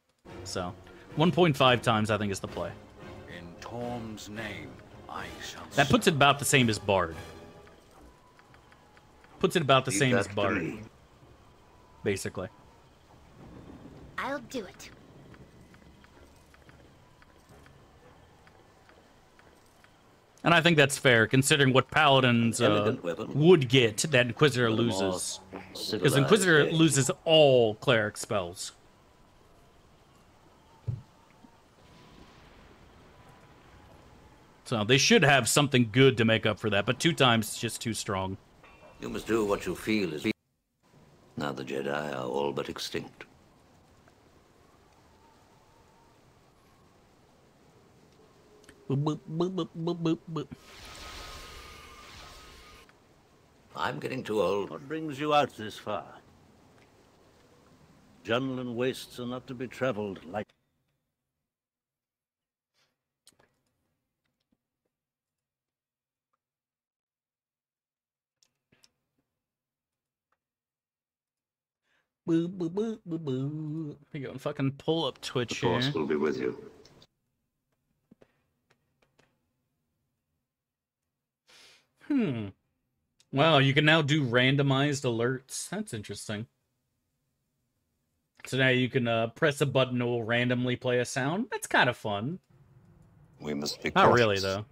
So, 1.5 times, I think, is the play. In Torm's name, I shall... That puts it about the same as Bard. Puts it about the Leave same that as to Bard. me. Basically. I'll do it. And I think that's fair, considering what Paladins would get that Inquisitor loses. Because Inquisitor loses all Cleric spells. So they should have something good to make up for that, but 2 times is just too strong. You must do what you feel is... Now the Jedi are all but extinct. Boop, boop, boop, boop, boop, boop. I'm getting too old. What brings you out this far? Junlan wastes are not to be traveled like... Boo, boo, boo, boo, boo. Here you go, and fucking pull up Twitch The Force here. will be with you. Wow, you can now do randomized alerts. That's interesting. So now you can press a button that will randomly play a sound. That's kind of fun. We must be Not really, though.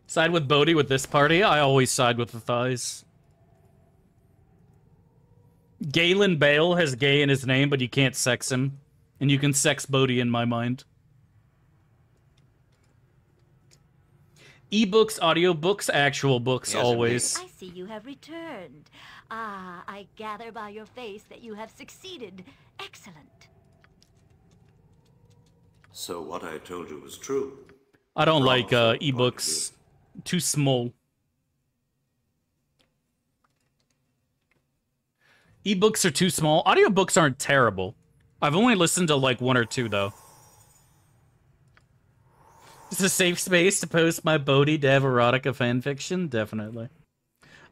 Side with Bodhi with this party? I always side with the thighs. Galen Bale has gay in his name, but you can't sex him. And you can sex Bodhi in my mind. Ebooks, audiobooks, actual books, Yes, always. I see you have returned. Ah, I gather by your face that you have succeeded. Excellent. So what I told you was true. I don't like ebooks. Too small. Ebooks are too small. Audiobooks aren't terrible. I've only listened to like 1 or 2 though. It's a safe space to post my Bodhi Dev erotica fanfiction? Definitely.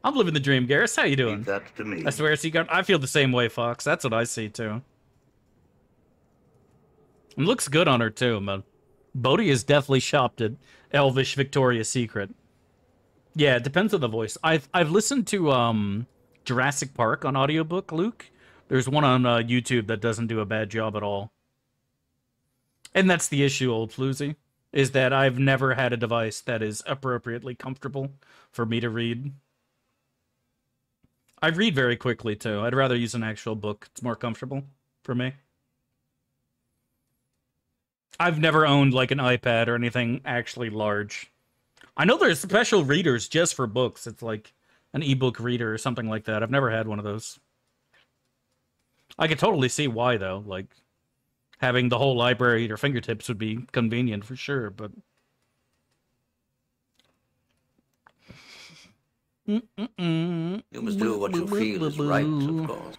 I'm living the dream, Garrus. How you doing? Leave that to me. I swear, I feel the same way, Fox. That's what I see too. It looks good on her too, man. Bodhi is definitely shopped at Elvish Victoria's Secret. Yeah, it depends on the voice. I've listened to Jurassic Park on audiobook, Luke. There's one on YouTube that doesn't do a bad job at all. And that's the issue, old Floozy, is that I've never had a device that is appropriately comfortable for me to read. I read very quickly, too. I'd rather use an actual book. It's more comfortable for me. I've never owned, like, an iPad or anything actually large. I know there's special readers just for books. It's like an ebook reader or something like that. I've never had one of those. I could totally see why, though. Like, having the whole library at your fingertips would be convenient for sure, but... You must do what you feel is right, of course.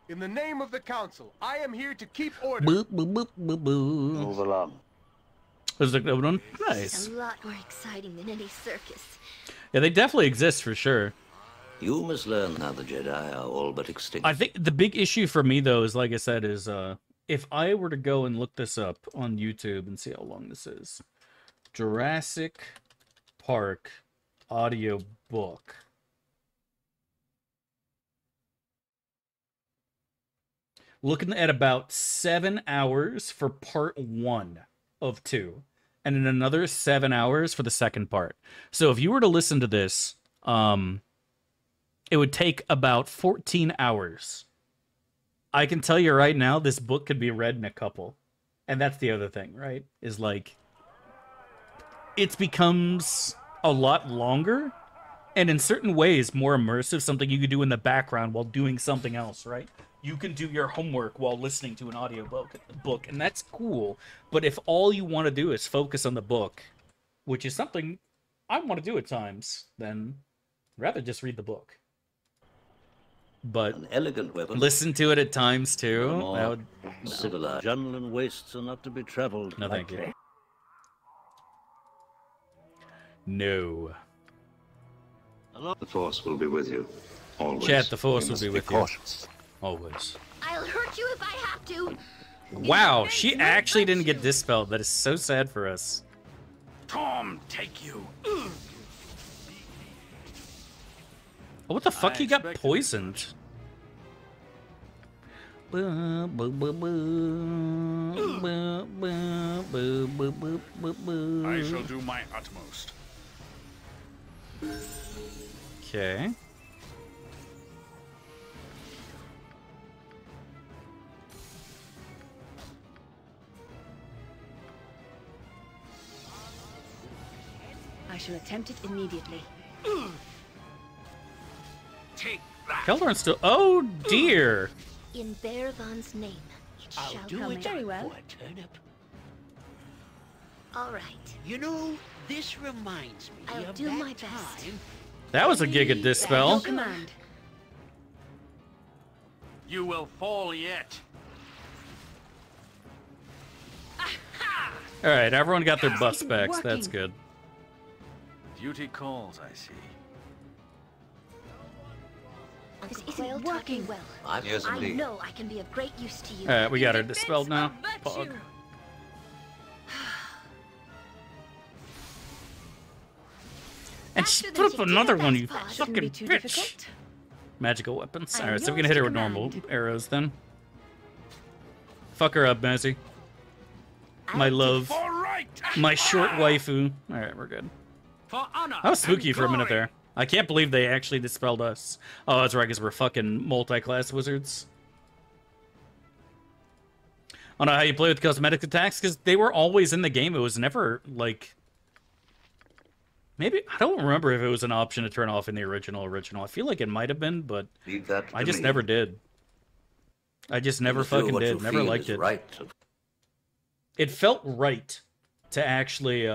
In the name of the Council, I am here to keep order. Move along. Was it one? Nice. It's a lot more exciting than any circus. Yeah, they definitely exist for sure. You must learn how the Jedi are all but extinct. I think the big issue for me, though, is, like I said, is if I were to go and look this up on YouTube and see how long this is, Jurassic Park audio book. Looking at about 7 hours for part 1 of 2. And then another 7 hours for the second part. So if you were to listen to this, it would take about 14 hours. I can tell you right now, this book could be read in a couple. And that's the other thing, right? Is like, it becomes a lot longer, and in certain ways more immersive, something you could do in the background while doing something else, right? You can do your homework while listening to an audio book, and that's cool. But if all you want to do is focus on the book, which is something I want to do at times, then I'd rather just read the book. But an elegant weapon. Listen to it at times too. That would... Civilized. Jungle and wastes are not to be traveled. No, thank you. No. The Force will be with you. Always. Chat, the Force will be with you. Cautious. Always. I'll hurt you if I have to. Wow, she actually didn't get dispelled. That is so sad for us. Tom, take you. Oh, what the fuck? He got poisoned. I shall do my utmost. Okay. I shall attempt it immediately. Take that. Keldorn's still... Oh, dear. In Bearvan's name, it I'll shall do come it very well. for a turnip. All right. You know, this reminds me I'll of do that my best. time. That was a Giga Your dispel. command. You will fall yet. Alright, everyone got their buff Isn't specs. working. That's good. Duty calls, I see. This Uncle isn't Quail working talking well. I'm yes, I indeed. know I can be of great use to you. Alright, we got her dispelled now. Pog. And she Faster put than up she another did one, that you part. fucking Shouldn't be too bitch. difficult. Magical weapons. I'm Alright, so we yours can hit her to with normal command. arrows then. Fuck her up, Mazzy. My I'll love. All right. My short waifu. Alright, we're good. For honor. That was spooky and for a minute glory. there. I can't believe they actually dispelled us. Oh, that's right, because we're fucking multi-class wizards. I don't know how you play with cosmetic attacks, because they were always in the game. It was never, like... Maybe... I don't remember if it was an option to turn off in the original. I feel like it might have been, but Leave that I to just me. never did. I just never Must do fucking what you did. Never feel liked is it. Right. It felt right to actually,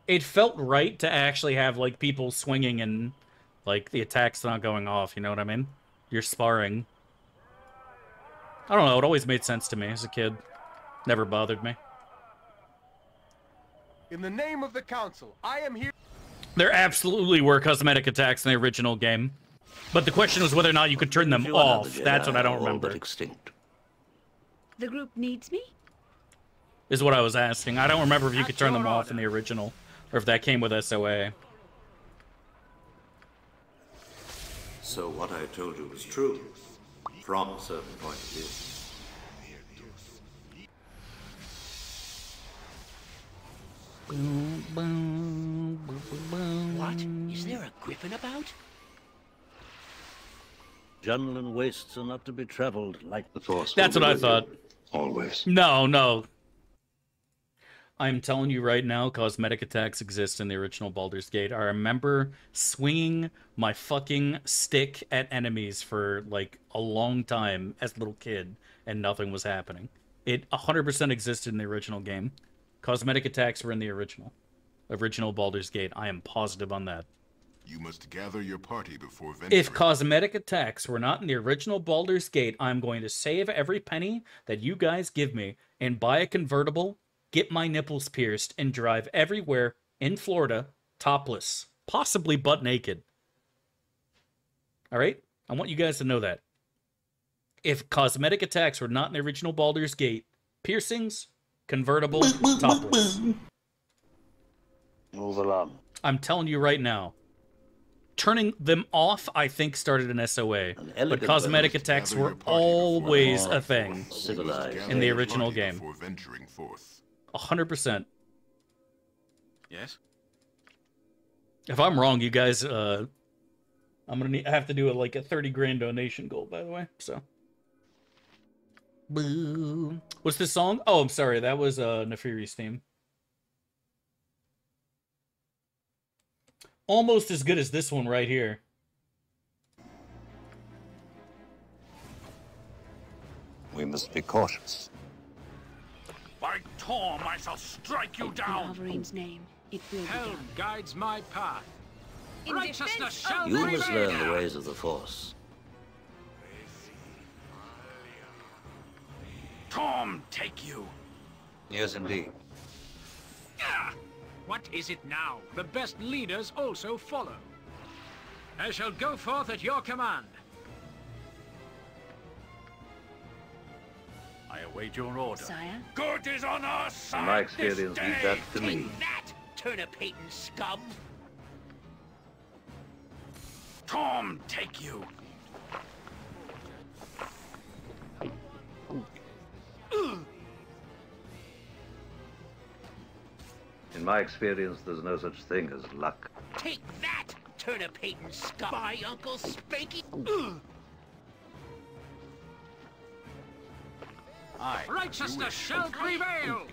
It felt right to actually have, like, people swinging and, like, the attack's not going off, you know what I mean? You're sparring. I don't know, it always made sense to me as a kid. Never bothered me. In the name of the Council, I am here. There absolutely were cosmetic attacks in the original game. But the question was whether or not you could turn them You are not off. the That's what I Jedi, don't all remember. but extinct. The group needs me? Is what I was asking. I don't remember if you could turn them off in the original. Or if that came with SOA. So what I told you was true, from a certain point of view. What? Is there a griffin about? Jungle and wastes are not to be traveled like The Force. That's will what be I with you. thought. Always. No. I'm telling you right now, cosmetic attacks exist in the original Baldur's Gate. I remember swinging my fucking stick at enemies for, like, a long time as a little kid, and nothing was happening. It 100% existed in the original game. Cosmetic attacks were in the original Baldur's Gate. I am positive on that. You must gather your party before venturing. If cosmetic attacks were not in the original Baldur's Gate, I'm going to save every penny that you guys give me and buy a convertible, get my nipples pierced, and drive everywhere in Florida topless, possibly butt naked. All right? I want you guys to know that. If cosmetic attacks were not in the original Baldur's Gate, piercings, convertible, topless. Move along. I'm telling you right now. Turning them off, I think, started an SOA. But cosmetic attacks were always a thing in the original game. 100%. Yes? If I'm wrong, you guys, I'm gonna have to do like a 30 grand donation goal, by the way, so. Boo. What's this song? Oh, I'm sorry, that was Nefari's theme. Almost as good as this one right here. We must be cautious. By Torm, I shall strike you down. In Wolverine's name, it will be Helm done. guides my path. In Righteousness defense shall of You prevail. must learn the ways of the Force. Torm, take you. Yes, indeed. What is it now? The best leaders also follow. I shall go forth at your command. I await your order. Sire? Good is on our side. In my experience, this leave day. that to me. Take that, turnip hating scum. Torm, take you. In my experience, there's no such thing as luck. Take that, turnip hating scum. My Uncle Spanky. Righteousness shall prevail.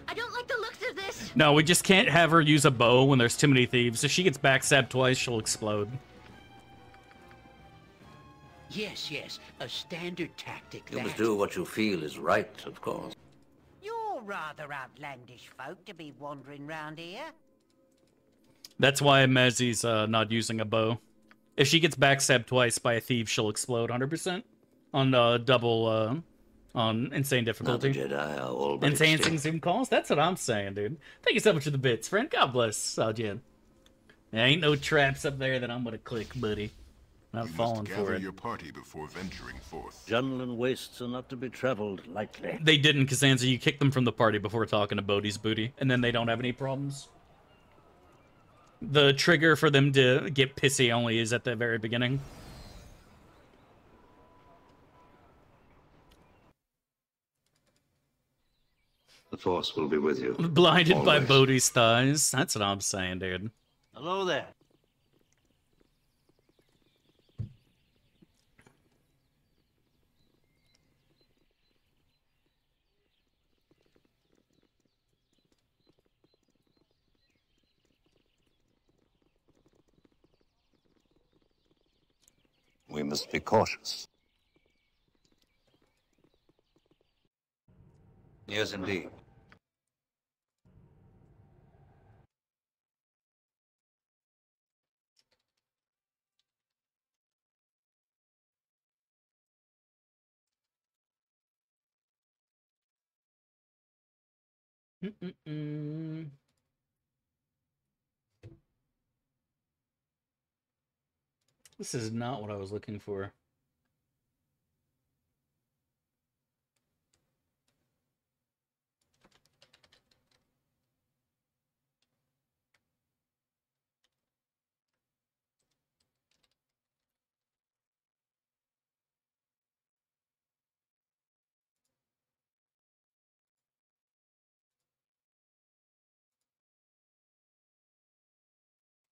I don't like the looks of this. No, we just can't have her use a bow when there's too many thieves. If she gets backstabbed twice, she'll explode. Yes, yes, a standard tactic. You must that. do what you feel is right, of course. You're rather outlandish folk to be wandering round here. That's why Mezzi's not using a bow. If she gets backstabbed twice by a thief, she'll explode 100% on double on insane difficulty. Not the Jedi are all but Insane extinct. Zoom calls? That's what I'm saying, dude. Thank you so much for the bits, friend. God bless, Saljan. There ain't no traps up there that I'm gonna click, buddy. Not falling for it. Your party before venturing forth. Jungle wastes are not to be traveled lightly. They didn't, Costanza. You kicked them from the party before talking to Bodhi's booty, and then they don't have any problems. The trigger for them to get pissy only is at the very beginning. The Force will be with you. Blinded by Always. Bodhi's thighs. That's what I'm saying, dude. Hello there. We must be cautious. Yes, indeed. This is not what I was looking for.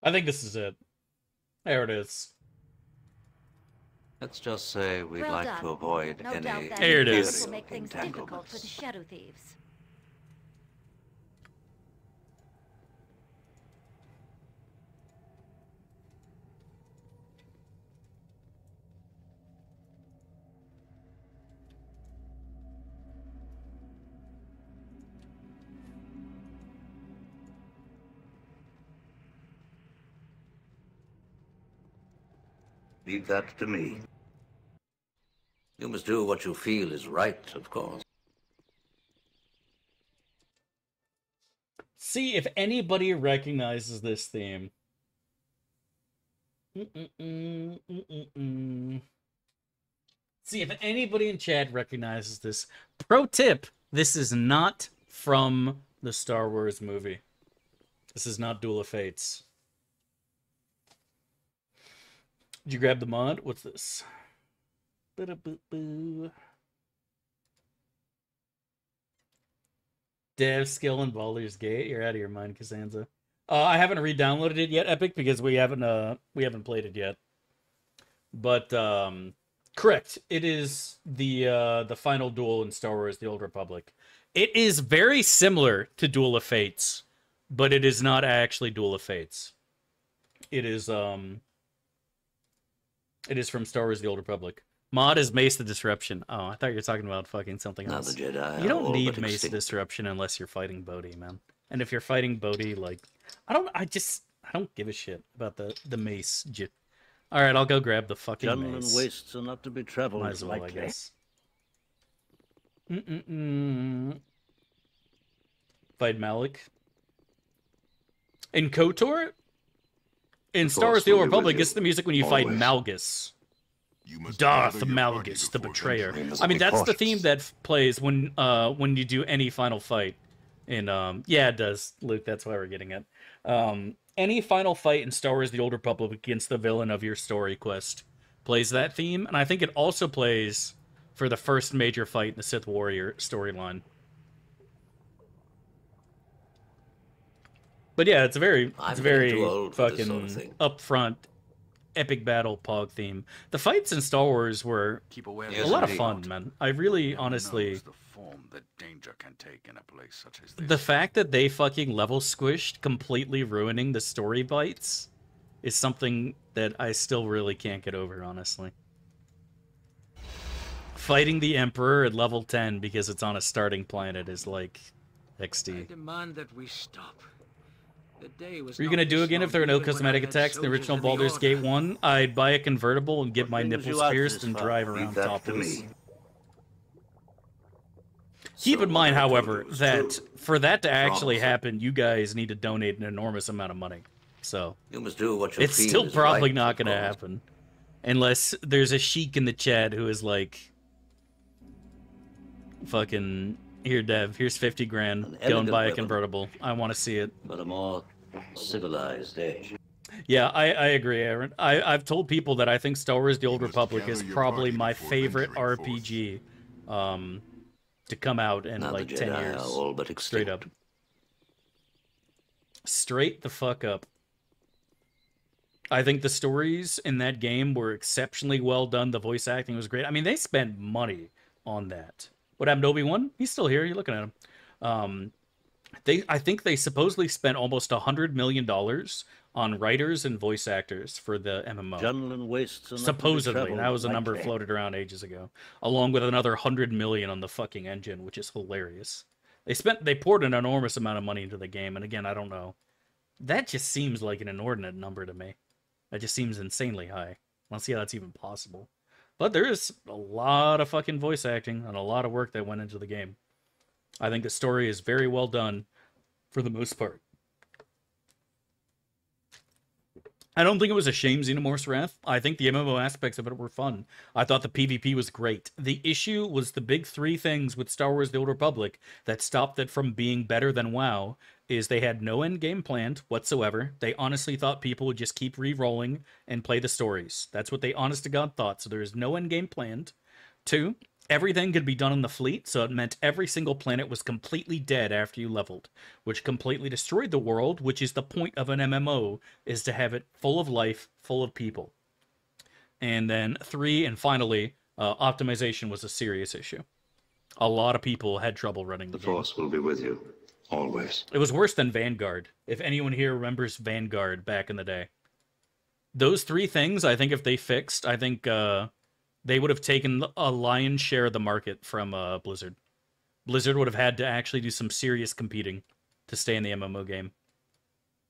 I think this is it. There it is. Let's just say we'd Well like done. to avoid No any doubt that There it hearing is. will make things difficult for the entanglements. Shadow Thieves. Leave that to me. You must do what you feel is right, of course. See if anybody recognizes this theme. See See if anybody in chat recognizes this. Pro tip, this is not from the Star Wars movie. This is not Duel of Fates. Did you grab the mod? What's this? Dev skill in Baldur's Gate. You're out of your mind, Costanza. I haven't re-downloaded it yet, Epic, because we haven't played it yet. But correct, it is the final duel in Star Wars: The Old Republic. It is very similar to Duel of Fates, but it is not actually Duel of Fates. It is from Star Wars: The Old Republic. Mod is Mace the Disruption. Oh, I thought you were talking about fucking something else. The Jedi You don't need Mace Mace the Disruption unless you're fighting Bodhi, man. And if you're fighting Bodhi, like, I don't give a shit about the Mace. All right, I'll go grab the fucking Gentlemen Mace. wastes are not to be traveled Might as well, lightly. I guess. Fight Malik. In KOTOR? In Star Wars: The Old Republic, it's the music when you fight Malgus. Darth Malgus, the Betrayer. I mean, that's the theme that plays when you do any final fight. In yeah, it does, Luke. That's why we're getting it. Any final fight in Star Wars: The Old Republic against the villain of your story quest plays that theme, and I think it also plays for the first major fight in the Sith Warrior storyline. But yeah, it's a very fucking sort of upfront, epic battle Pog theme. The fights in Star Wars were a lot of fun, man. I really, honestly, The form that danger can take in a place such as this. the fact that they fucking level squished, completely ruining the story bites, is something that I still really can't get over, honestly. Fighting the Emperor at level 10 because it's on a starting planet is like XD. I demand that we stop. The day was What are you gonna do again if there are no cosmetic attacks in the original Baldur's Gate 1? I'd buy a convertible and get my nipples pierced and drive around topless. Keep in mind, however, that for that to actually happen, you guys need to donate an enormous amount of money. So You must do what you it's feel still is probably right, not of going to course. happen. Unless there's a sheik in the chat who is like, fucking, here, Dev, here's 50 grand. Go and elegant buy a weapon. convertible. I want to see it. But a more civilized age. Yeah, I agree, Aaron. I've told people that I think Star Wars: The Old Republic is probably my favorite RPG to come out in Now the like 10 Jedi years. are all but Straight up. Straight the fuck up. I think the stories in that game were exceptionally well done. The voice acting was great. I mean, they spent money on that. What happened to Obi-Wan? He's still here. You're looking at him. I think they supposedly spent almost $100 million on writers and voice actors for the MMO. Gentlemen wastes are not to be Supposedly, traveled that was a number lightly. floated around ages ago, along with another $100 million on the fucking engine, which is hilarious. They poured an enormous amount of money into the game, and again, I don't know. That just seems like an inordinate number to me. That just seems insanely high. I don't see how that's even possible. But there is a lot of fucking voice acting and a lot of work that went into the game. I think the story is very well done for the most part. I don't think it was a shame, Xenomorph's Wrath. I think the MMO aspects of it were fun. I thought the PvP was great. The issue was the big three things with Star Wars: The Old Republic that stopped it from being better than WoW is they had no end game planned whatsoever. They honestly thought people would just keep re-rolling and play the stories. That's what they honest to God thought. So there is no end game planned. 2, everything could be done on the fleet, so it meant every single planet was completely dead after you leveled, which completely destroyed the world, which is the point of an MMO, is to have it full of life, full of people. And then 3, and finally, optimization was a serious issue. A lot of people had trouble running the game. Force will be with you, always. It was worse than Vanguard, if anyone here remembers Vanguard back in the day. Those 3 things, I think if they fixed, I think they would have taken a lion's share of the market from Blizzard. Blizzard would have had to actually do some serious competing to stay in the MMO game.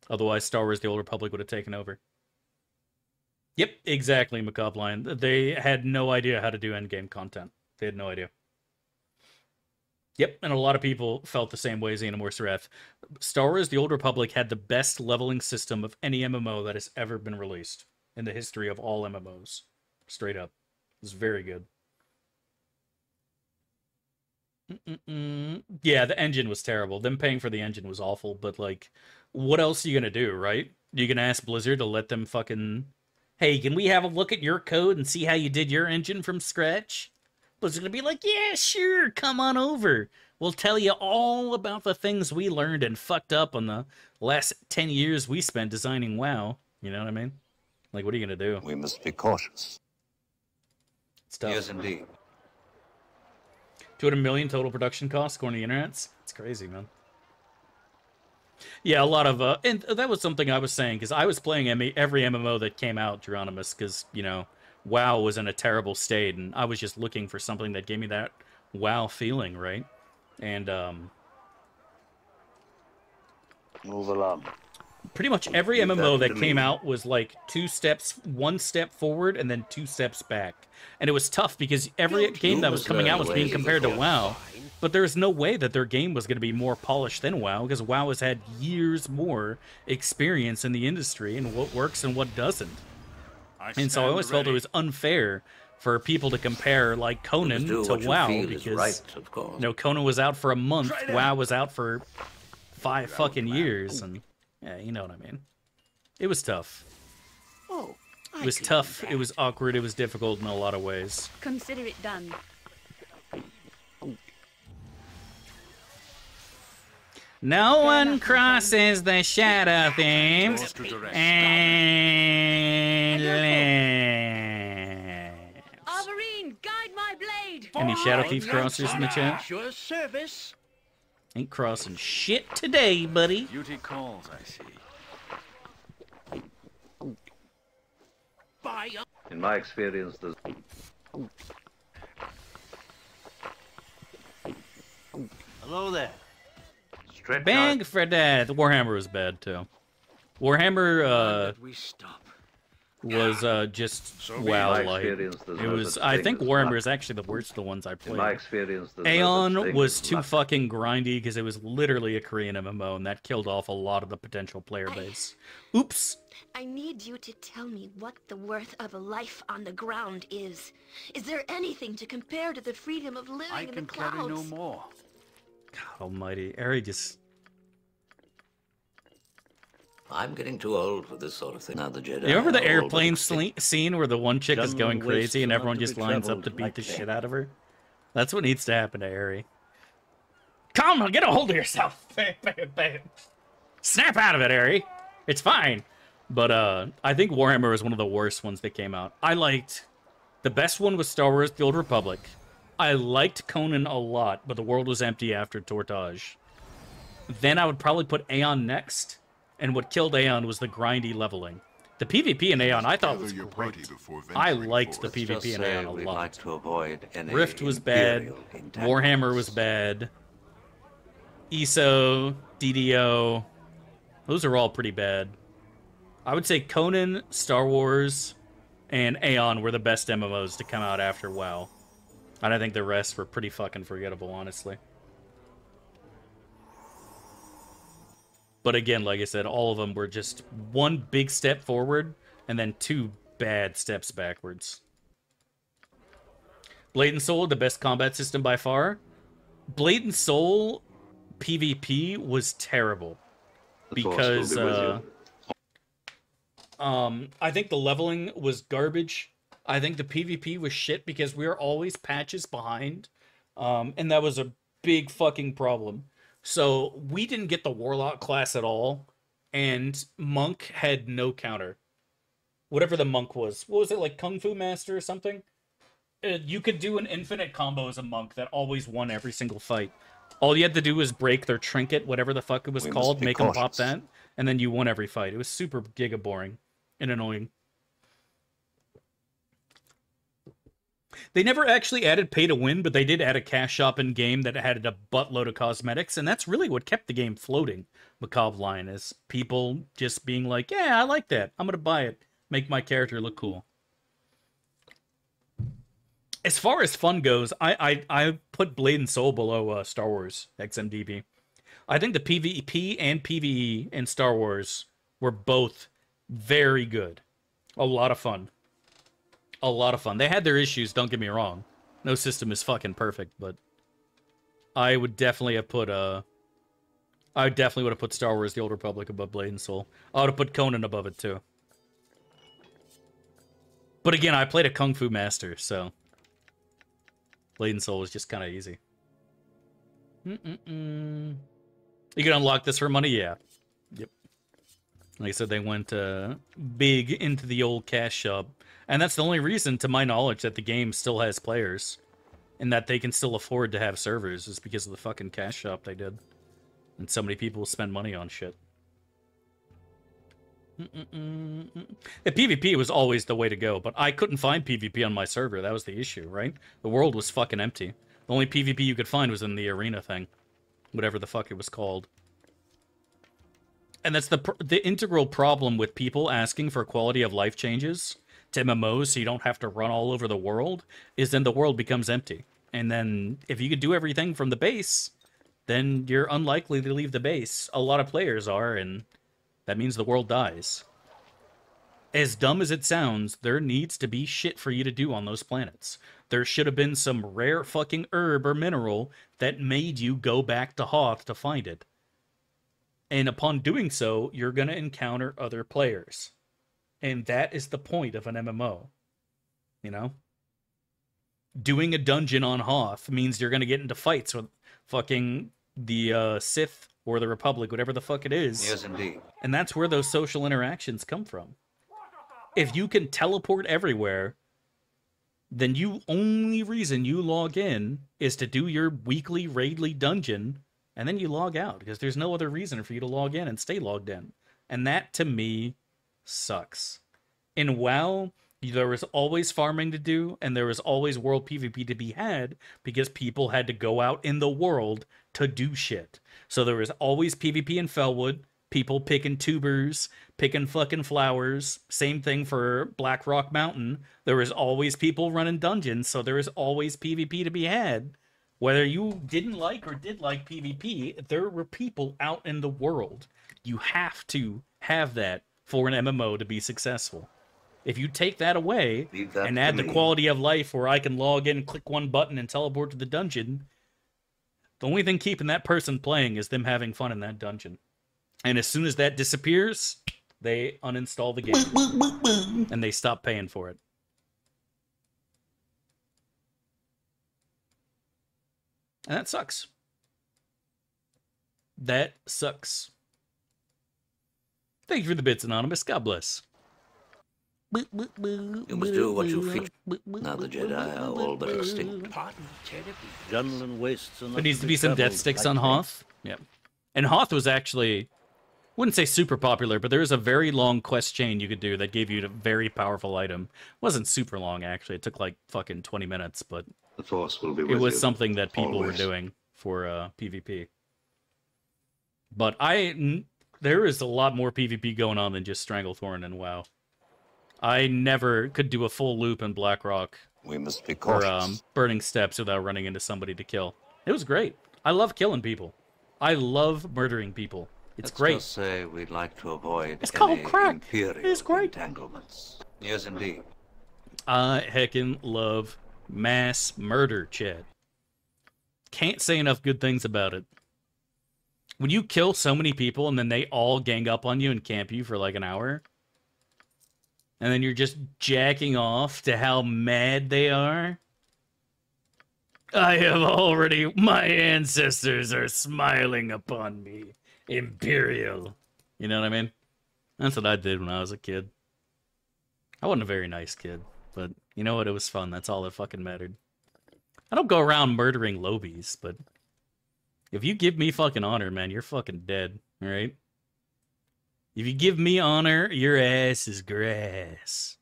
Otherwise, Star Wars: The Old Republic would have taken over. Yep, exactly, Macabre Lion. They had no idea how to do endgame content. They had no idea. Yep, and a lot of people felt the same way as Xenomorph's Wrath. Star Wars: The Old Republic had the best leveling system of any MMO that has ever been released in the history of all MMOs. Straight up. It was very good. Yeah, the engine was terrible. Them paying for the engine was awful, but, like, what else are you gonna do, right? You gonna ask Blizzard to let them fucking... Hey, can we have a look at your code and see how you did your engine from scratch? Blizzard's gonna be like, yeah, sure, come on over. We'll tell you all about the things we learned and fucked up on the last 10 years we spent designing WoW. You know what I mean? Like, what are you gonna do? We must be cautious. It's tough. Yes, indeed. 200 million total production costs according to the internets. It's crazy, man. Yeah, a lot of and that was something I was saying, because I was playing every MMO that came out, Geronimo, because, you know, WoW was in a terrible state, and I was just looking for something that gave me that WoW feeling, right? And move along. Pretty much every Leave MMO that that to came me. out was like 1 step forward and then 2 steps back. And it was tough because every game that was coming out was being compared to WoW. But there's no way that their game was going to be more polished than WoW, because WoW has had years more experience in the industry and what works and what doesn't. And so I always felt it was unfair for people to compare, like, Conan to WoW, because, you know, Conan was out for a month, WoW was out for 5 fucking years, and, yeah, you know what I mean. It was tough. Oh, It was tough, it was awkward, it was difficult in a lot of ways. Consider it done. No one crosses the shadow themes and Arborine, guide my blade. Any Shadow Thief crossers in the chat? Your service. Ain't crossing shit today, buddy. Duty calls, I see. Bye. In my experience, there's... Hello there. Bang for that. The Warhammer was bad too. Warhammer was just WoW light. It was. I think Warhammer is actually the worst of the ones I played. In my experience, there's Aeon was too fucking grindy because it was literally a Korean MMO, and that killed off a lot of the potential player base. Oops. I need you to tell me what the worth of a life on the ground is. Is there anything to compare to the freedom of living in the clouds? I can carry no more. God almighty. Ari just... I'm getting too old for this sort of thing. Now the Jedi. You remember the are all airplane but scene where the one chick is going Jungle wastes crazy and enough everyone to just be lines up traveled to beat like the that. shit out of her? That's what needs to happen to Ari. Come on, get a hold of yourself. Bam, bam, bam. Snap out of it, Ari. It's fine. But I think Warhammer is one of the worst ones that came out. I liked... The best one was Star Wars The Old Republic. I liked Conan a lot, but the world was empty after Tortage. Then I would probably put Aeon next, and what killed Aeon was the grindy leveling. The PvP in Aeon I thought was great. I liked the PvP in Aeon a lot. like to avoid any Rift was bad, Warhammer was bad, ESO, DDO, those are all pretty bad. I would say Conan, Star Wars, and Aeon were the best MMOs to come out after WoW. And I think the rest were pretty fucking forgettable, honestly. But again, like I said, all of them were just one big step forward and then 2 bad steps backwards. Blade and Soul, the best combat system by far. Blade and Soul PvP was terrible. Because I think the leveling was garbage. I think the PvP was shit because we were always patches behind. And that was a big fucking problem. So we didn't get the Warlock class at all. And Monk had no counter. Whatever the Monk was. What was it, like Kung Fu Master or something? You could do an infinite combo as a Monk that always won every single fight. All you had to do was break their trinket, whatever the fuck it was called, make them pop that, and then you won every fight. It was super giga boring and annoying. They never actually added pay to win, but they did add a cash shop in game that had a buttload of cosmetics, and that's really what kept the game floating. Macabre Line is people just being like, yeah, I like that. I'm gonna buy it. Make my character look cool. As far as fun goes, I put Blade and Soul below Star Wars XMDB. I think the PvP and PvE in Star Wars were both very good. A lot of fun. A lot of fun. They had their issues, don't get me wrong. No system is fucking perfect, but I would definitely have put I definitely would have put Star Wars: The Old Republic above Blade and Soul. I would have put Conan above it too. But again, I played a Kung Fu Master, so Blade and Soul was just kind of easy. You can unlock this for money? Yeah. Yep. Like I said, they went big into the old cash shop. And that's the only reason, to my knowledge, that the game still has players. And that they can still afford to have servers, is because of the fucking cash shop they did. And so many people spend money on shit. The PvP was always the way to go, but I couldn't find PvP on my server. That was the issue, right? The world was fucking empty. The only PvP you could find was in the arena thing. Whatever the fuck it was called. And that's the integral problem with people asking for quality of life changes to MMOs so you don't have to run all over the world, is then the world becomes empty. And then if you could do everything from the base, then you're unlikely to leave the base. A lot of players are, and that means the world dies. As dumb as it sounds, there needs to be shit for you to do on those planets. There should have been some rare fucking herb or mineral that made you go back to Hoth to find it. And upon doing so, you're going to encounter other players. And that is the point of an MMO. You know? Doing a dungeon on Hoth means you're going to get into fights with fucking the Sith or the Republic, whatever the fuck it is. Yes, indeed. And that's where those social interactions come from. If you can teleport everywhere, then you only reason you log in is to do your weekly raidly dungeon, and then you log out, because there's no other reason for you to log in and stay logged in. And that, to me, sucks. In WoW, there was always farming to do, and there was always world PvP to be had, because people had to go out in the world to do shit. So there was always PvP in Felwood, people picking tubers, picking fucking flowers. Same thing for Black Rock Mountain. There was always people running dungeons, so there was always PvP to be had. Whether you didn't like or did like PvP, there were people out in the world. You have to have that for an MMO to be successful. If you take that away and add the quality of life where I can log in, click one button, and teleport to the dungeon, the only thing keeping that person playing is them having fun in that dungeon. And as soon as that disappears, they uninstall the game. And they stop paying for it. And that sucks. That sucks. Thank you for the bits, Anonymous. God bless. You must do what you feel. Now the Jedi are all but extinct. Gunland wastes. There needs to be some death sticks on Hoth. Yep. And Hoth was actually, wouldn't say super popular, but there was a very long quest chain you could do that gave you a very powerful item. It wasn't super long, actually. It took like fucking 20 minutes, but the Force will be with it was you something that people always. were doing for PvP. But there is a lot more PvP going on than just Stranglethorn and WoW. I never could do a full loop in Blackrock We must be cautious. or Burning Steps without running into somebody to kill. It was great. I love killing people. I love murdering people. It's great. Let's just say we'd like to avoid It's called any crack. imperial It's great. entanglements. Yes, indeed. I heckin' love mass murder, Chad. Can't say enough good things about it. When you kill so many people and then they all gang up on you and camp you for like an hour, and then you're just jacking off to how mad they are. I have already... My ancestors are smiling upon me. Imperial. You know what I mean? That's what I did when I was a kid. I wasn't a very nice kid, but you know what? It was fun. That's all that fucking mattered. I don't go around murdering lobies, but if you give me fucking honor, man, you're fucking dead, alright? If you give me honor, your ass is grass.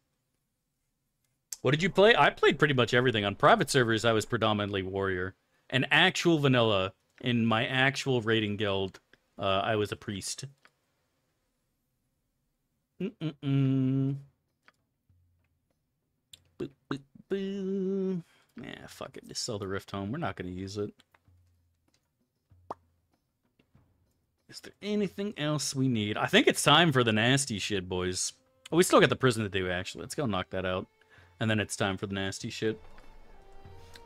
What did you play? I played pretty much everything. On private servers, I was predominantly warrior. And actual vanilla, in my actual raiding guild, I was a priest. Boop, boop, boop. Yeah, fuck it. Just sell the Rift Home. We're not going to use it. Is there anything else we need? I think it's time for the nasty shit, boys. Oh, we still got the prison to do, actually. Let's go knock that out. And then it's time for the nasty shit.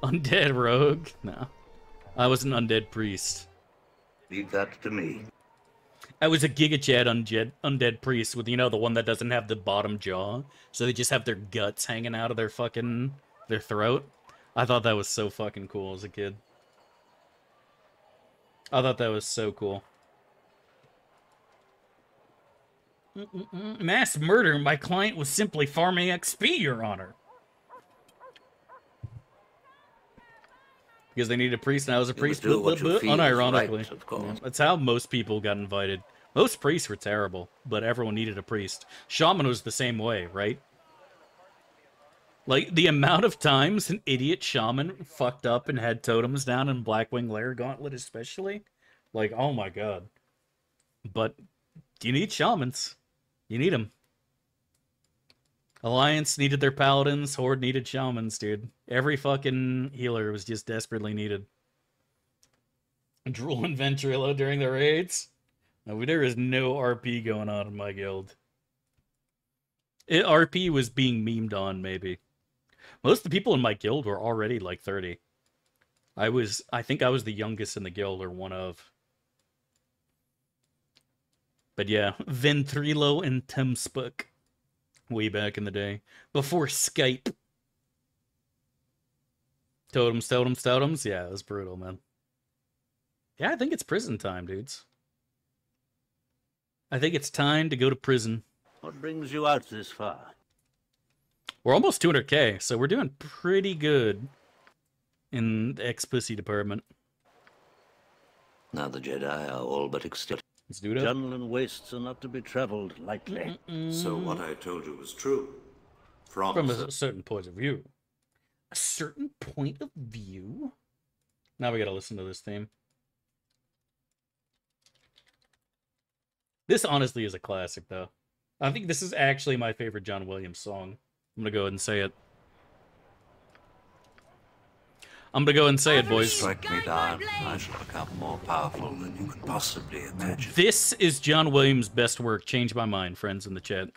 Undead Rogue? No. I was an undead priest. Leave that to me. I was a Giga Chad undead priest with, you know, the one that doesn't have the bottom jaw. So they just have their guts hanging out of their throat. I thought that was so fucking cool as a kid. I thought that was so cool. Mass murder? My client was simply farming XP, Your Honor. Because they needed a priest, and I was a priest, unironically. Right, that's how most people got invited. Most priests were terrible, but everyone needed a priest. Shaman was the same way, right? Like, the amount of times an idiot shaman fucked up and had totems down in Blackwing Lair Gauntlet especially. Like, oh my god. But you need shamans. You need them. Alliance needed their paladins. Horde needed shamans, dude. Every fucking healer was just desperately needed. Drool and Ventrilo during the raids. No, there is no RP going on in my guild. RP was being memed on, maybe. Most of the people in my guild were already like 30. I think I was the youngest in the guild, or one of. But yeah, Ventrilo and Timspuk. Way back in the day. Before Skype. Totems. Yeah, it was brutal, man. Yeah, I think it's prison time, dudes. I think it's time to go to prison. What brings you out this far? We're almost 200k, so we're doing pretty good in the ex-pussy department. Now the Jedi are all but extinct. Let's do it. Jungle and wastes are not to be traveled lightly. So what I told you was true. From a certain point of view. A certain point of view? Now we gotta listen to this theme. This honestly is a classic, though. I think this is actually my favorite John Williams song. I'm gonna go ahead and say it. Boys. Strike me down, I shall become more powerful than you can possibly imagine. This is John Williams' best work. Change my mind, friends in the chat.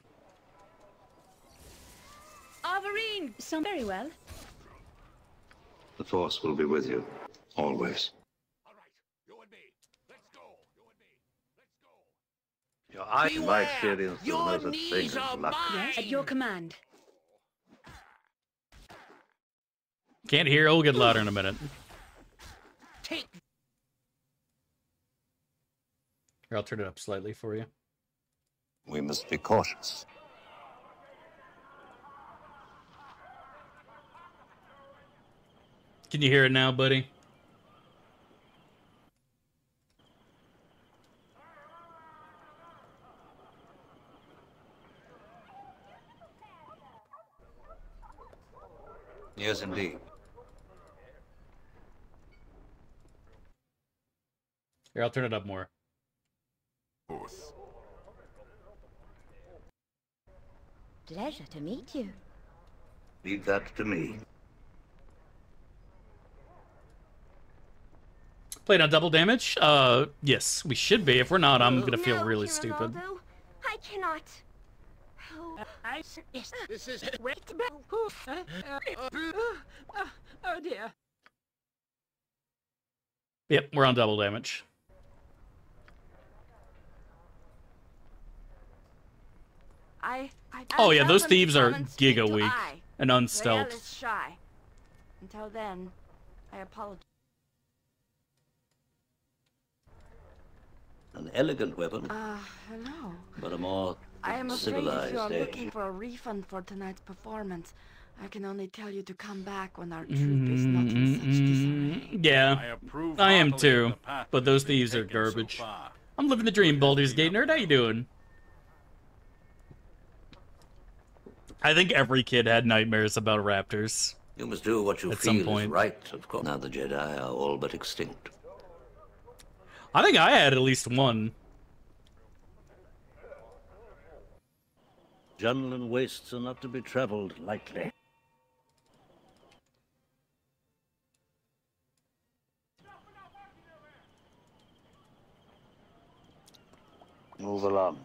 Averine! Some very well. The Force will be with you, always. In my experience, there's no such thing as luck. Yes, at your command. Can't hear. It'll get louder in a minute. Here, I'll turn it up slightly for you. We must be cautious. Can you hear it now, buddy? Yes, indeed. Here, I'll turn it up more. Pleasure to meet you. Leave that to me. Played on double damage? Yes, we should be. If we're not, I'm gonna feel really stupid. I cannot. This is oh dear. Yep, we're on double damage. Oh yeah, those thieves are giga weak and unstealth. Shy. Until then, I apologize. An elegant weapon. Hello. But a more I am afraid civilized if you are age. looking for a refund for tonight's performance, I can only tell you to come back when our troop is not in such disarray. Yeah, I am too. But those thieves are garbage. I'm living the dream, Baldur's Gate nerd. How you doing? I think every kid had nightmares about raptors. You must do what you at feel some point. is right, of course. Now the Jedi are all but extinct. I think I had at least one. Jungle and wastes are not to be traveled lightly. Move along.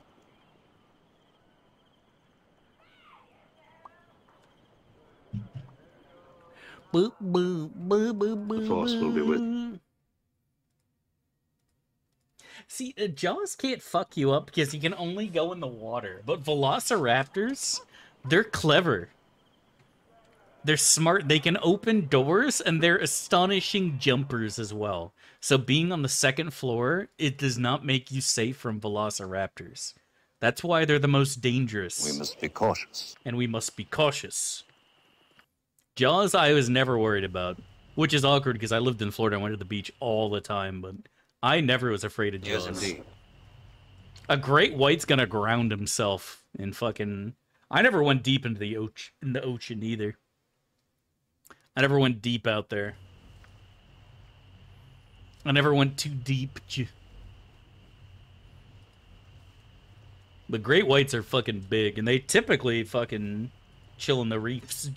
Boo, boo, boo, boo, boo. The Force will be with you. See, Jaws can't fuck you up because he can only go in the water. But Velociraptors, they're clever. They're smart. They can open doors, and they're astonishing jumpers as well. So being on the second floor, it does not make you safe from Velociraptors. That's why they're the most dangerous. We must be cautious. And we must be cautious. Jaws, I was never worried about. Which is awkward, because I lived in Florida and went to the beach all the time, but I never was afraid of Jaws. Yes, indeed. A great white's gonna ground himself in fucking... I never went deep into the ocean either. I never went deep out there. I never went too deep. But great whites are fucking big, and they typically fucking chill in the reefs.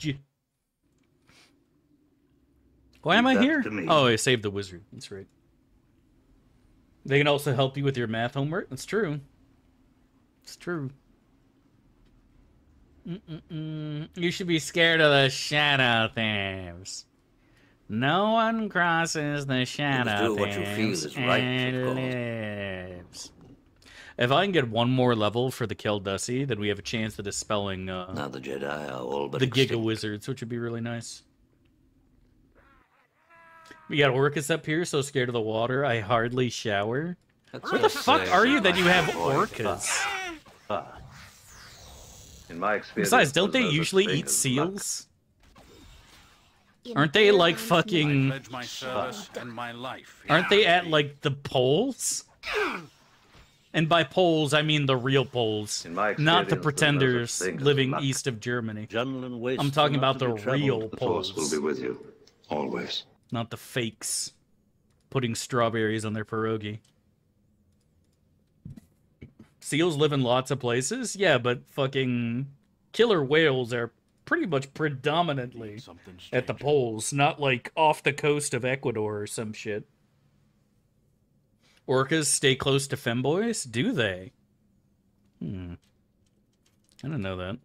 Why am I here? Oh, I saved the wizard. That's right. They can also help you with your math homework. That's true. It's true. You should be scared of the shadow thieves. No one crosses the shadow do what you feel thieves is right, and lives. If I can get one more level for the Keldussi, then we have a chance of dispelling now the Jedi are all but the extinct. Giga Wizards, which would be really nice. We got Orcus up here, so scared of the water, I hardly shower. What the fuck are you that you have Orcas? In my experience, Besides, don't they there's no usually such thing eat as seals? Aren't they like fucking... Pledge my service and my life. Aren't they at like the poles? And by poles, I mean the real poles, not the pretenders living east of Germany. I'm talking about the real poles. will be with you, always. Not the fakes putting strawberries on their pierogi. Seals live in lots of places? Yeah, but fucking killer whales are pretty much predominantly at the poles, not like off the coast of Ecuador or some shit. Orcas stay close to femboys? Do they? I didn't know that.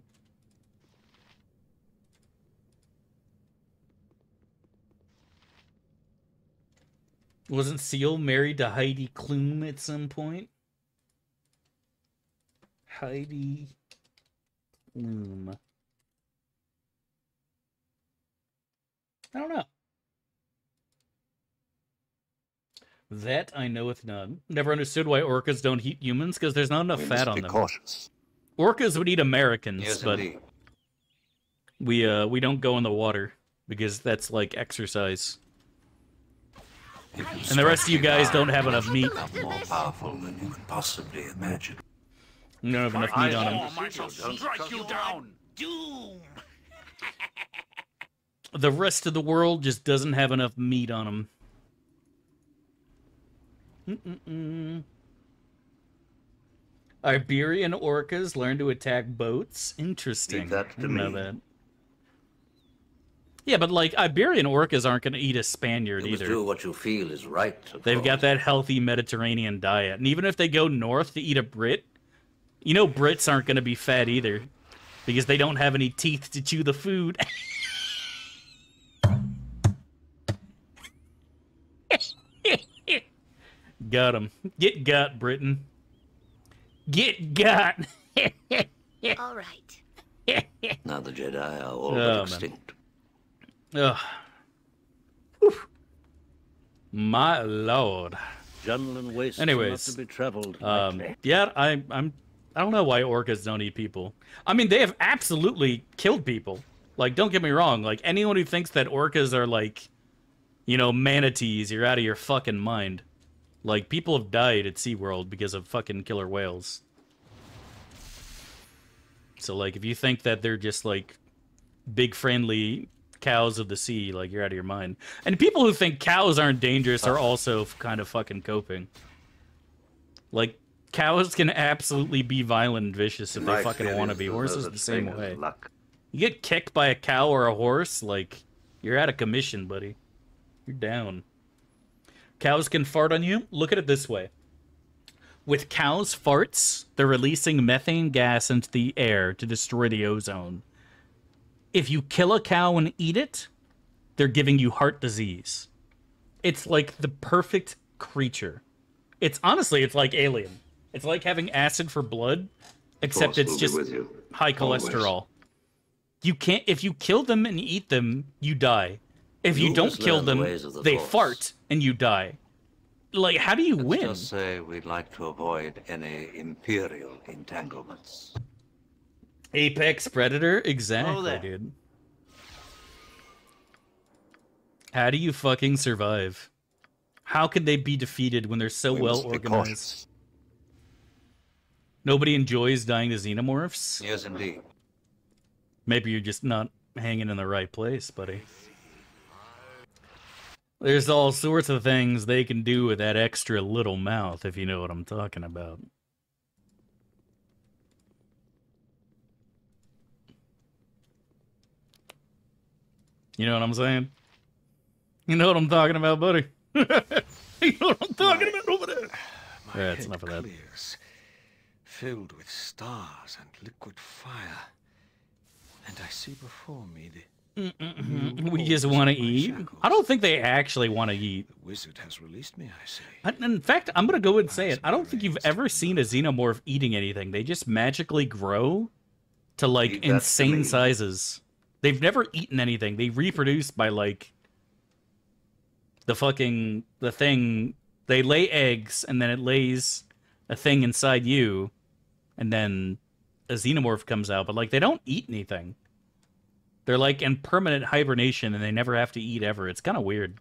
Wasn't Seal married to Heidi Klum at some point? Heidi Klum. I don't know. That I knoweth not. Never understood why orcas don't eat humans, because there's not enough fat on them. Cautious. Orcas would eat Americans, Yes, but indeed. we don't go in the water, because that's like exercise. And the rest of you guys don't have enough meat. More powerful than you can possibly imagine. You don't have enough meat on them. I shall strike you down. Doom. The rest of the world just doesn't have enough meat on them. Iberian orcas learn to attack boats? Interesting. Leave that to I didn't know me. that. Yeah, but like Iberian orcas aren't going to eat a Spaniard You must either. do what you feel is right. of They've course. got that healthy Mediterranean diet. And even if they go north to eat a Brit, you know Brits aren't going to be fat either. Because they don't have any teeth to chew the food. Got him. Get got, Britain. Get got. All right. Now the Jedi are all Oh, but extinct. Ugh. Whew. My lord. Jungle and waste Anyways, to be traveled. yeah, I don't know why orcas don't eat people. I mean, they have absolutely killed people. Like, don't get me wrong. Like, anyone who thinks that orcas are like, you know, manatees, you're out of your fucking mind. Like, people have died at SeaWorld because of fucking killer whales. So, like, if you think that they're just, like, big friendly cows of the sea, like, you're out of your mind. And people who think cows aren't dangerous are also kind of fucking coping. Like, cows can absolutely be violent and vicious if they fucking want to be. Horses the same way. You get kicked by a cow or a horse, like, you're out of commission, buddy. You're down. Cows can fart on you? Look at it this way. With cows' farts, they're releasing methane gas into the air to destroy the ozone. If you kill a cow and eat it, they're giving you heart disease. It's like the perfect creature. It's honestly, it's like Alien. It's like having acid for blood, except it's just high cholesterol. You can't, if you kill them and eat them, you die. If you don't kill them, they fart and you die. Like, how do you win? Let's just say we'd like to avoid any Imperial entanglements. Apex Predator? Exactly, dude. How do you fucking survive? How could they be defeated when they're so well organized? Nobody enjoys dying to xenomorphs? Yes, indeed. Maybe you're just not hanging in the right place, buddy. There's all sorts of things they can do with that extra little mouth, if you know what I'm talking about. You know what I'm saying? You know what I'm talking about, buddy? You know what I'm talking about over there? Yeah, that's enough of that. Clears, filled with stars and liquid fire, and I see before me the... We just want to eat? I don't think they actually want to eat. The wizard has released me, I say. In fact, I'm going to go and say it. I don't think you've ever seen a xenomorph eating anything. They just magically grow to, like, insane sizes. They've never eaten anything. They reproduce by, like... the thing, they lay eggs, and then it lays a thing inside you, and then a xenomorph comes out, but, like, they don't eat anything. They're, like, in permanent hibernation, and they never have to eat ever. It's kind of weird.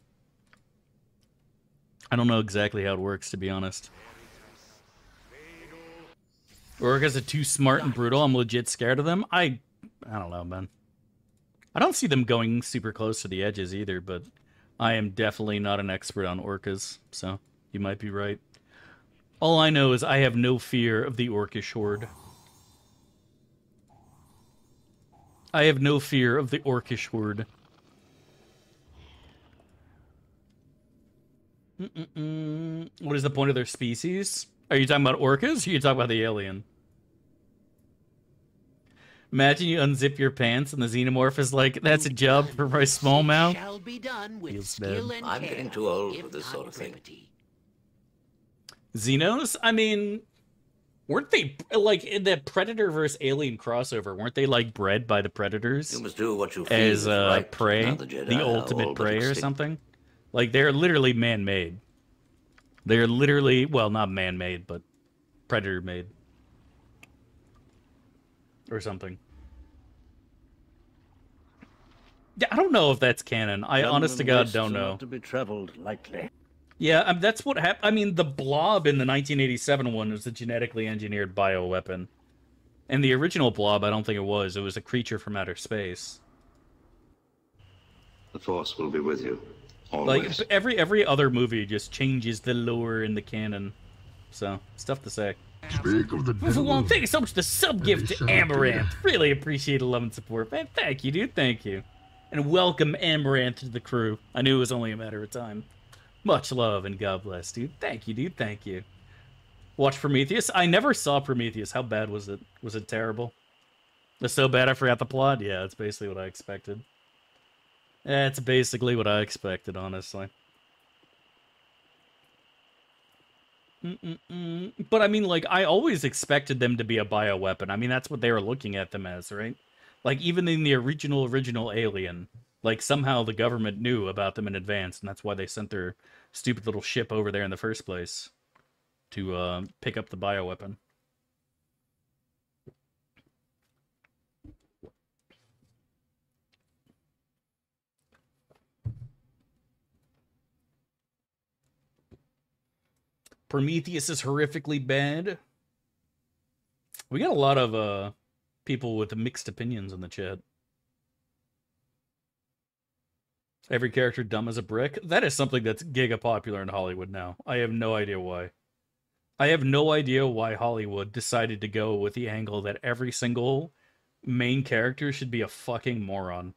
I don't know exactly how it works, to be honest. Or because they're too smart and brutal, I'm legit scared of them. I don't know, man. I don't see them going super close to the edges either, but... I am definitely not an expert on orcas, so you might be right. All I know is I have no fear of the orcish horde. I have no fear of the orcish horde. What is the point of their species? Are you talking about orcas, or are you talking about the alien? Imagine you unzip your pants and the xenomorph is like, that's a job for my small mouth. Shall be done with skill and I'm getting too old for this sort of thing. Xenos? I mean, weren't they, like, in the Predator versus Alien crossover, weren't they, like, bred by the Predators? You must do what you feel as right, prey? The ultimate prey or something? Like, they're literally man-made. They're literally, well, not man-made, but Predator-made. Or something. Yeah, I don't know if that's canon. I, honest to God, don't know. To be traveled lightly. Yeah, that's what happened. I mean, the Blob in the 1987 one was a genetically engineered bioweapon. And the original Blob, I don't think it was. It was a creature from outer space. The Force will be with you. Always. Like, every other movie just changes the lore in the canon. So, it's tough to say. Speak of the devil. Well, thank you so much for the sub-gift to Amaranth. Really appreciate the love and support, man. Thank you, dude. Thank you. And welcome Amaranth to the crew. I knew it was only a matter of time. Much love and God bless, dude. Thank you, dude. Thank you. Watch Prometheus? I never saw Prometheus. How bad was it? Was it terrible? It's so bad I forgot the plot? Yeah, it's basically what I expected. That's basically what I expected, honestly. But I mean, like, I always expected them to be a bioweapon. I mean, that's what they were looking at them as, right? Like, even in the original Alien, like, somehow the government knew about them in advance, and that's why they sent their stupid little ship over there in the first place to pick up the bioweapon. Prometheus is horrifically bad. We got a lot of people with mixed opinions in the chat. Every character dumb as a brick. That is something that's giga popular in Hollywood now. I have no idea why. I have no idea why Hollywood decided to go with the angle that every single main character should be a fucking moron.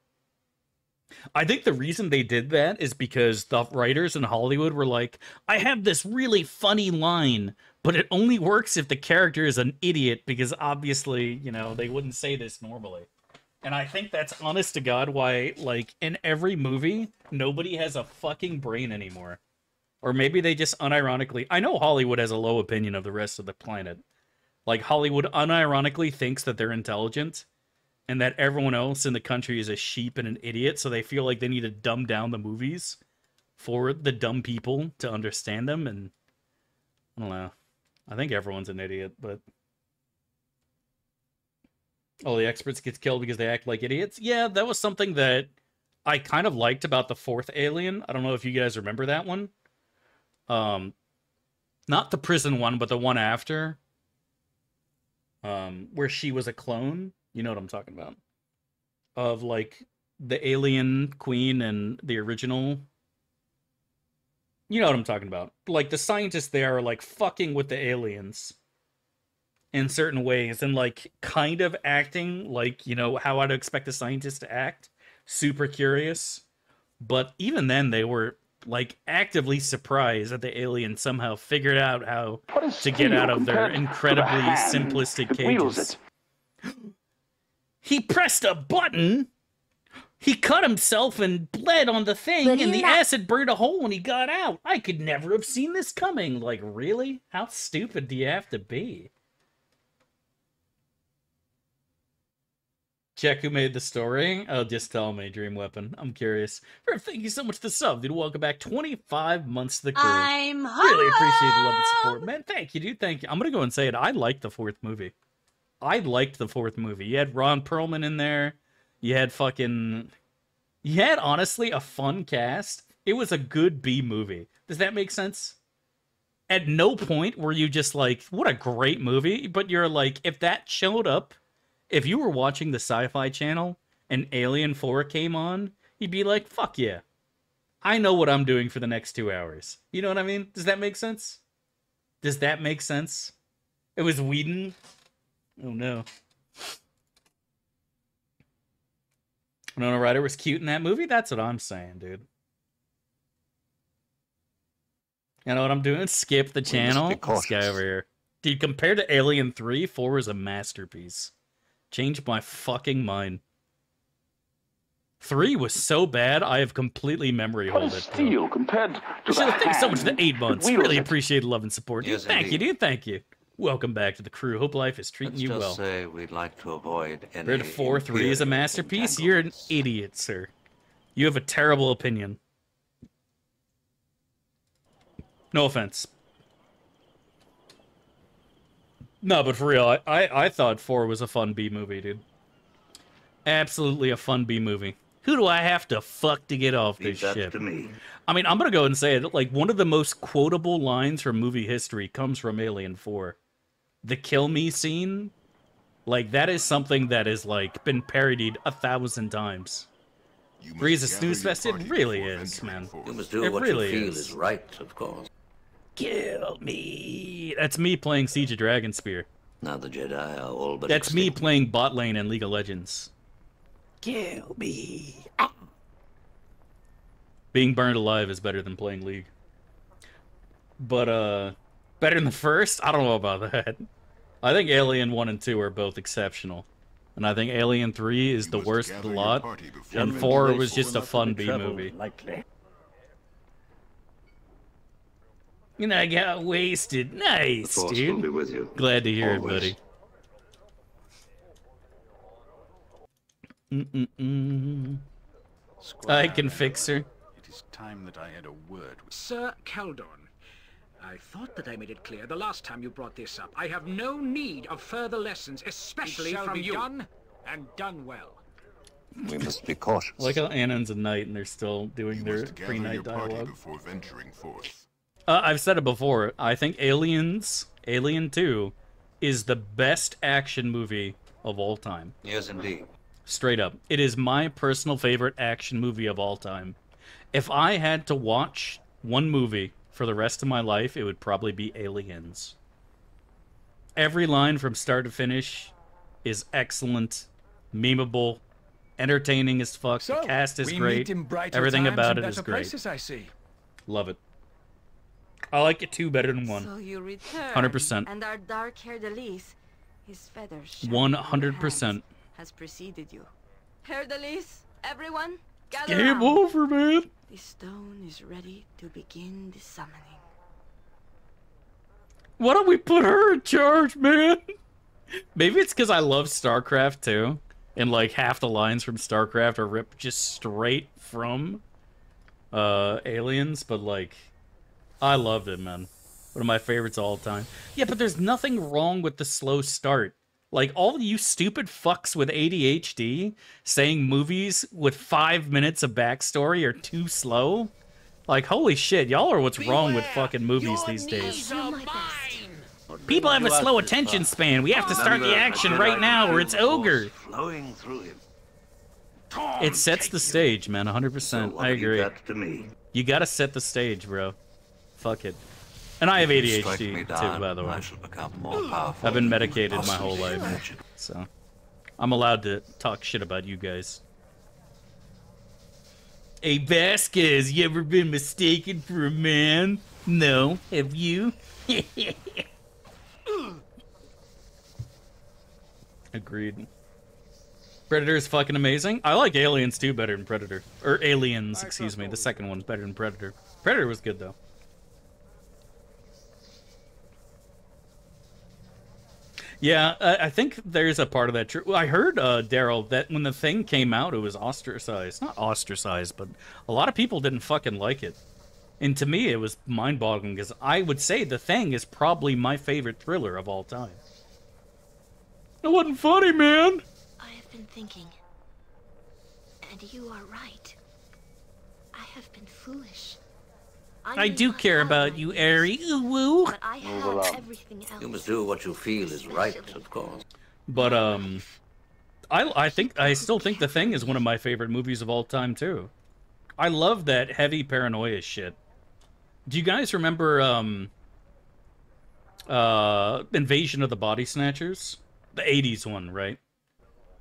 I think the reason they did that is because the writers in Hollywood were like, I have this really funny line, but it only works if the character is an idiot, because obviously, you know, they wouldn't say this normally. And I think that's honest to God why, like, in every movie, nobody has a fucking brain anymore. Or maybe they just unironically... I know Hollywood has a low opinion of the rest of the planet. Like, Hollywood unironically thinks that they're intelligent, and that everyone else in the country is a sheep and an idiot, so they feel like they need to dumb down the movies for the dumb people to understand them, and... I don't know. I think everyone's an idiot, but... Oh, the experts get killed because they act like idiots? Yeah, that was something that I kind of liked about the fourth Alien. I don't know if you guys remember that one. Not the prison one, but the one after. Where she was a clone. You know what I'm talking about. Of, like, the alien queen and the original. You know what I'm talking about. Like, the scientists there are, like, fucking with the aliens in certain ways, and, like, kind of acting like, you know, how I'd expect a scientist to act. Super curious. But even then, they were, like, actively surprised that the aliens somehow figured out how to get out of their incredibly simplistic cages. He pressed a button! He cut himself and bled on the thing, and the acid burned a hole when he got out. I could never have seen this coming. Like, really? How stupid do you have to be? Check who made the story. Oh, just tell me, Dream Weapon. I'm curious. Rev, thank you so much for the sub, dude. Welcome back. 25 months to the crew. I'm really appreciate the love and support, man. Thank you, dude. Thank you. I'm gonna go and say it. I liked the fourth movie. I liked the fourth movie. You had Ron Perlman in there. You had fucking... You had, honestly, a fun cast. It was a good B movie. Does that make sense? At no point were you just like, what a great movie. But you're like, if that showed up, if you were watching the Sci-Fi Channel and Alien 4 came on, you'd be like, fuck yeah. I know what I'm doing for the next 2 hours. You know what I mean? Does that make sense? Does that make sense? It was Whedon. Oh no. Winona Ryder was cute in that movie? That's what I'm saying, dude. You know what I'm doing? Skip the channel. This guy over here. Dude, compared to Alien 3, 4 is a masterpiece. Changed my fucking mind. 3 was so bad, I have completely memory hold it. Steel compared to thanks so much for the 8 months. Really appreciate the love and support. Yes, thank you, dude. Thank you. Welcome back to the crew. Hope life is treating you well. Let's just say we'd like to avoid any... Compared to 4, 3 is a masterpiece? You're an idiot, sir. You have a terrible opinion. No offense. No, but for real, I thought 4 was a fun B movie, dude. Absolutely a fun B movie. Who do I have to fuck to get off this ship? To me. I mean, I'm gonna go and say it. Like, one of the most quotable lines from movie history comes from Alien 4. The kill me scene, like, that is something that is, like, been parodied 1,000 times. Breeze a snooze fest? It really is, man. You must do what really you feel is right, of course. Kill me. That's me playing Siege of Dragonspear. Now the Jedi are all but That's me playing bot lane in League of Legends. Kill me. Being burned alive is better than playing League. But, better than the first? I don't know about that. I think Alien 1 and 2 are both exceptional. And I think Alien 3 is the worst of the lot. And 4 was just a fun B movie. And I got wasted. Nice, dude. Be with you. Glad to hear Always. It, buddy. I can fix her. It is time that I had a word with Sir Keldon. I thought that I made it clear the last time you brought this up. I have no need of further lessons, especially from you. Done and done well. We must be cautious. I like how Annon's a knight and they're still doing their pre-night dialogue. Before venturing forth. I've said it before. I think Alien 2 is the best action movie of all time. Yes, indeed. Straight up. It is my personal favorite action movie of all time. If I had to watch one movie for the rest of my life, it would probably be Aliens. Every line from start to finish is excellent, memeable, entertaining as fuck. So, the cast is great. Everything about it is great. Places, I see. Love it. I like it 2 better than 1. So you return, 100%. And our dark-haired Elise, his feathers 100% has preceded you. Haired Elise, everyone, Game over, man. The stone is ready to begin the summoning. Why don't we put her in charge, man? Maybe it's because I love StarCraft too, and like half the lines from StarCraft are ripped just straight from Aliens, but like I loved it, man. One of my favorites of all time. Yeah, but there's nothing wrong with the slow start. Like, all you stupid fucks with ADHD saying movies with 5 minutes of backstory are too slow. Like, holy shit, y'all are what's wrong with fucking movies these days. People have a slow attention span. We have to start the action right now or it's ogre. Flowing through him. It sets the stage, man, 100%. I agree. You gotta set the stage, bro. Fuck it. And I have ADHD too, by the way. I've been medicated my whole life, so I'm allowed to talk shit about you guys. Hey Vasquez, you ever been mistaken for a man? No, have you? Agreed. Predator is fucking amazing. I like Aliens too better than Predator. Or Aliens, excuse me. The second one's better than Predator. Predator was good though. Yeah, I think there's a part of that true. I heard, Daryl, that when the thing came out, it was ostracized. Not ostracized, but a lot of people didn't fucking like it. And to me, it was mind-boggling, because I would say The Thing is probably my favorite thriller of all time. It wasn't funny, man! I have been thinking, and you are right. I have been foolish. I do care about you, Ari. Ooh, woo. But I have everything else. You must do what you feel is right, of course. But I still think The Thing is one of my favorite movies of all time too. I love that heavy paranoia shit. Do you guys remember Invasion of the Body Snatchers? The 80s one, right?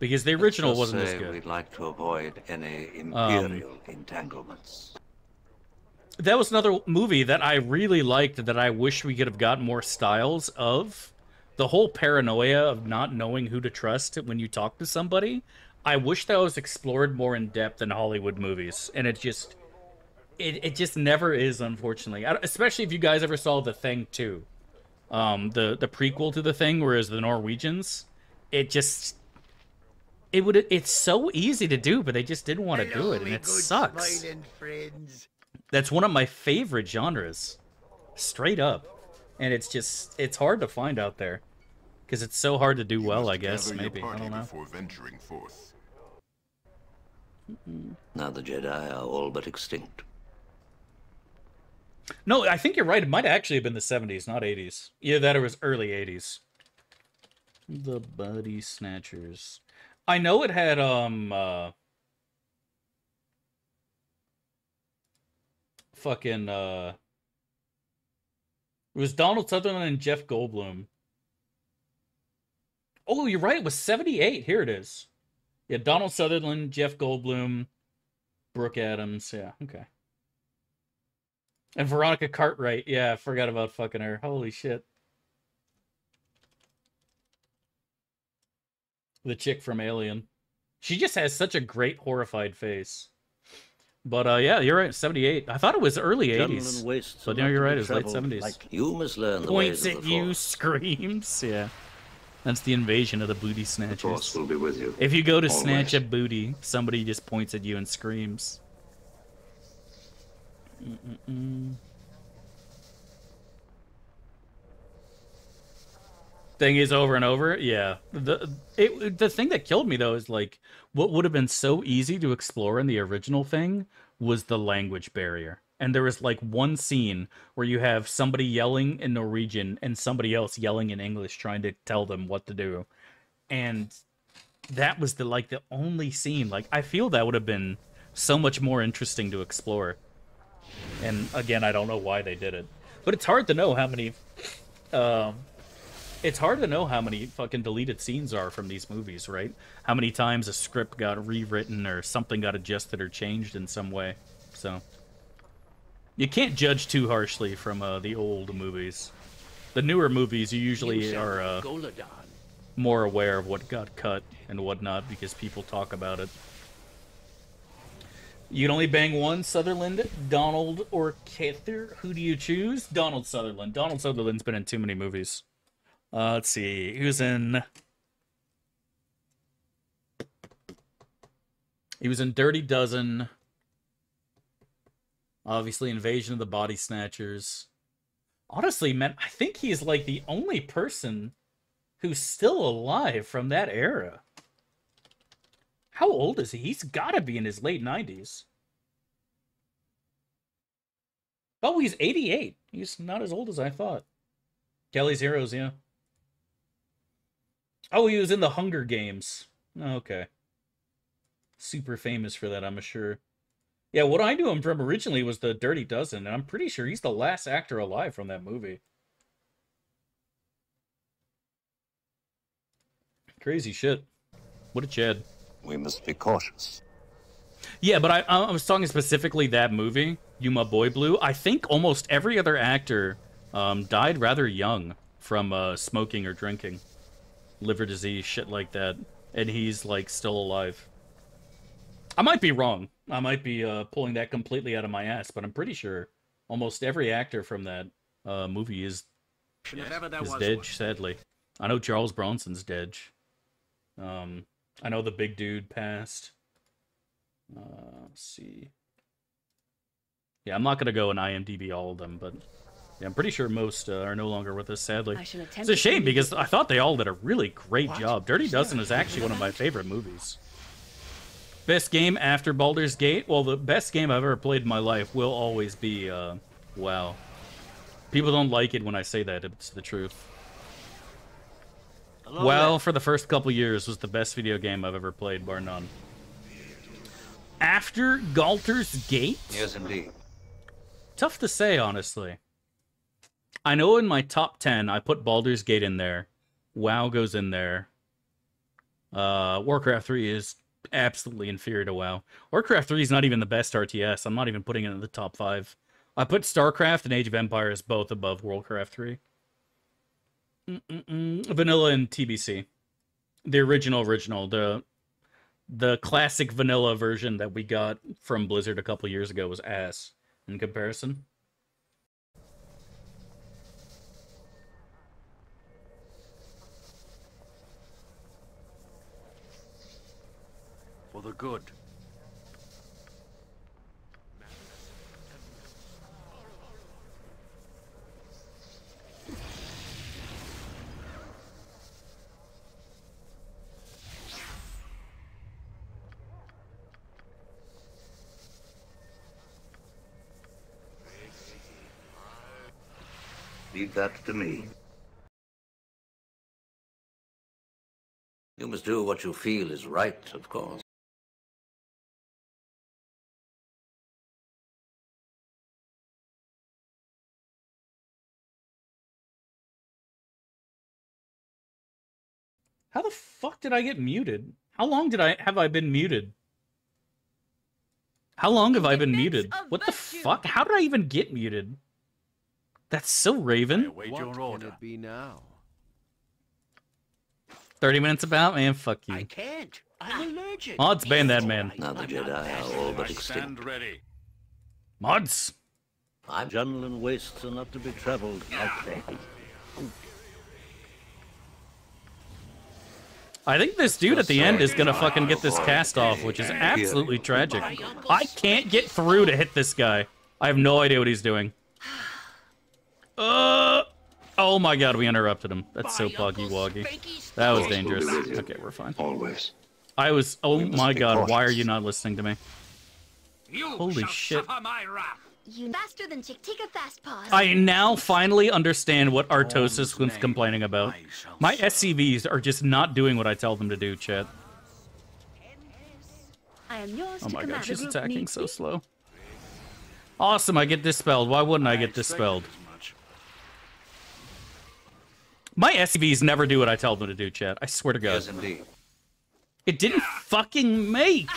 Because the original wasn't as good. We'd like to avoid any imperial entanglements. That was another movie that I really liked that I wish we could have got more styles of. The whole paranoia of not knowing who to trust when you talk to somebody. I wish that was explored more in depth in Hollywood movies. And it just never is, unfortunately. Especially if you guys ever saw The Thing 2. The prequel to The Thing, whereas the Norwegians. It's so easy to do, but they just didn't want to do it. And it sucks. That's one of my favorite genres, straight up, and it's hard to find out there, because it's so hard to do well. I guess maybe I don't know. Venturing forth. Now the Jedi are all but extinct. No, I think you're right. It might actually have been the 70s, not 80s. Either that or it was early 80s. The Body Snatchers. I know it had fucking it was Donald Sutherland and Jeff Goldblum. Oh, you're right, it was 78. Here it is. Yeah, Donald Sutherland, Jeff Goldblum, Brooke Adams. Yeah, okay. And Veronica Cartwright. Yeah, I forgot about fucking her. Holy shit. The chick from Alien. She just has such a great horrified face. But yeah, you're right. 78. I thought it was early 80s. But no, you're right. It was late 70s. Like you must learn the Points ways at of the you, Force. screams. Yeah, that's the invasion of the booty snatchers. The Force will be with you. If you go to Always. snatch a booty, somebody just points at you and screams. Thing is over and over. Yeah, the thing that killed me though is like what would have been so easy to explore in the original thing was the language barrier. And there was like one scene where you have somebody yelling in Norwegian and somebody else yelling in English trying to tell them what to do. And that was the only scene. Like I feel that would have been so much more interesting to explore. And again, I don't know why they did it. But it's hard to know how many fucking deleted scenes are from these movies, right? How many times a script got rewritten or something got adjusted or changed in some way. So you can't judge too harshly from the old movies. The newer movies, you usually are more aware of what got cut and whatnot because people talk about it. You can only bang one, Sutherland, Donald, or Cather. Who do you choose? Donald Sutherland. Donald Sutherland's been in too many movies. Let's see. He was in Dirty Dozen. Obviously, Invasion of the Body Snatchers. Honestly, man, I think he's like the only person who's still alive from that era. How old is he? He's got to be in his late 90s. Oh, he's 88. He's not as old as I thought. Kelly's Heroes, yeah. Oh, he was in the Hunger Games. Okay. Super famous for that, I'm sure. Yeah, what I knew him from originally was the Dirty Dozen, and I'm pretty sure he's the last actor alive from that movie. Crazy shit. What a Chad. We must be cautious. Yeah, but I was talking specifically that movie, You My Boy Blue. I think almost every other actor died rather young from smoking or drinking. Liver disease, shit like that. And he's, like, still alive. I might be wrong. I might be pulling that completely out of my ass, but I'm pretty sure almost every actor from that movie is dead, sadly. I know Charles Bronson's dead. I know the big dude passed. Let's see. Yeah, I'm not going to go and IMDb all of them, but yeah, I'm pretty sure most are no longer with us, sadly. It's a shame because I thought they all did a really great job. Dirty Dozen is actually one of my favorite movies. Best game after Baldur's Gate? Well, the best game I've ever played in my life will always be, WoW. People don't like it when I say that, it's the truth. WoW, for the first couple years, was the best video game I've ever played, bar none. After Baldur's Gate? Yes, indeed. Tough to say, honestly. I know in my top 10, I put Baldur's Gate in there. WoW goes in there. Warcraft 3 is absolutely inferior to WoW. Warcraft 3 is not even the best RTS. I'm not even putting it in the top 5. I put StarCraft and Age of Empires both above Warcraft 3. Vanilla and TBC. The original. The classic vanilla version that we got from Blizzard a couple years ago was ass in comparison. For the good. Leave that to me. You must do what you feel is right, of course. How the fuck did I get muted? How long have I been muted? How long have I been muted? What the fuck? How did I even get muted? That's so Raven. What can it be now? 30 minutes about? Man, fuck you. I can't. I'm allergic. Mods, ban that man. Now the Jedi are all but extinct. Ready. Mods. I'm jungle and wastes are not to be traveled, I say. I think this dude at the end is gonna fucking get this cast off, which is absolutely tragic. I can't get through to hit this guy. I have no idea what he's doing. Oh my god, we interrupted him. That's so buggy-woggy. That was dangerous. Okay, we're fine. Always. Oh my god, why are you not listening to me? Holy shit. You faster than Chick-Tika Fast Paws. I now finally understand what Artosis was complaining about. My SCVs are just not doing what I tell them to do, chat. I am yours Oh to my god, command. she's The group attacking needs so me. slow. Awesome, I get dispelled. Why wouldn't I get dispelled? My SCVs never do what I tell them to do, chat. I swear to God. Yes, indeed. It didn't fucking make!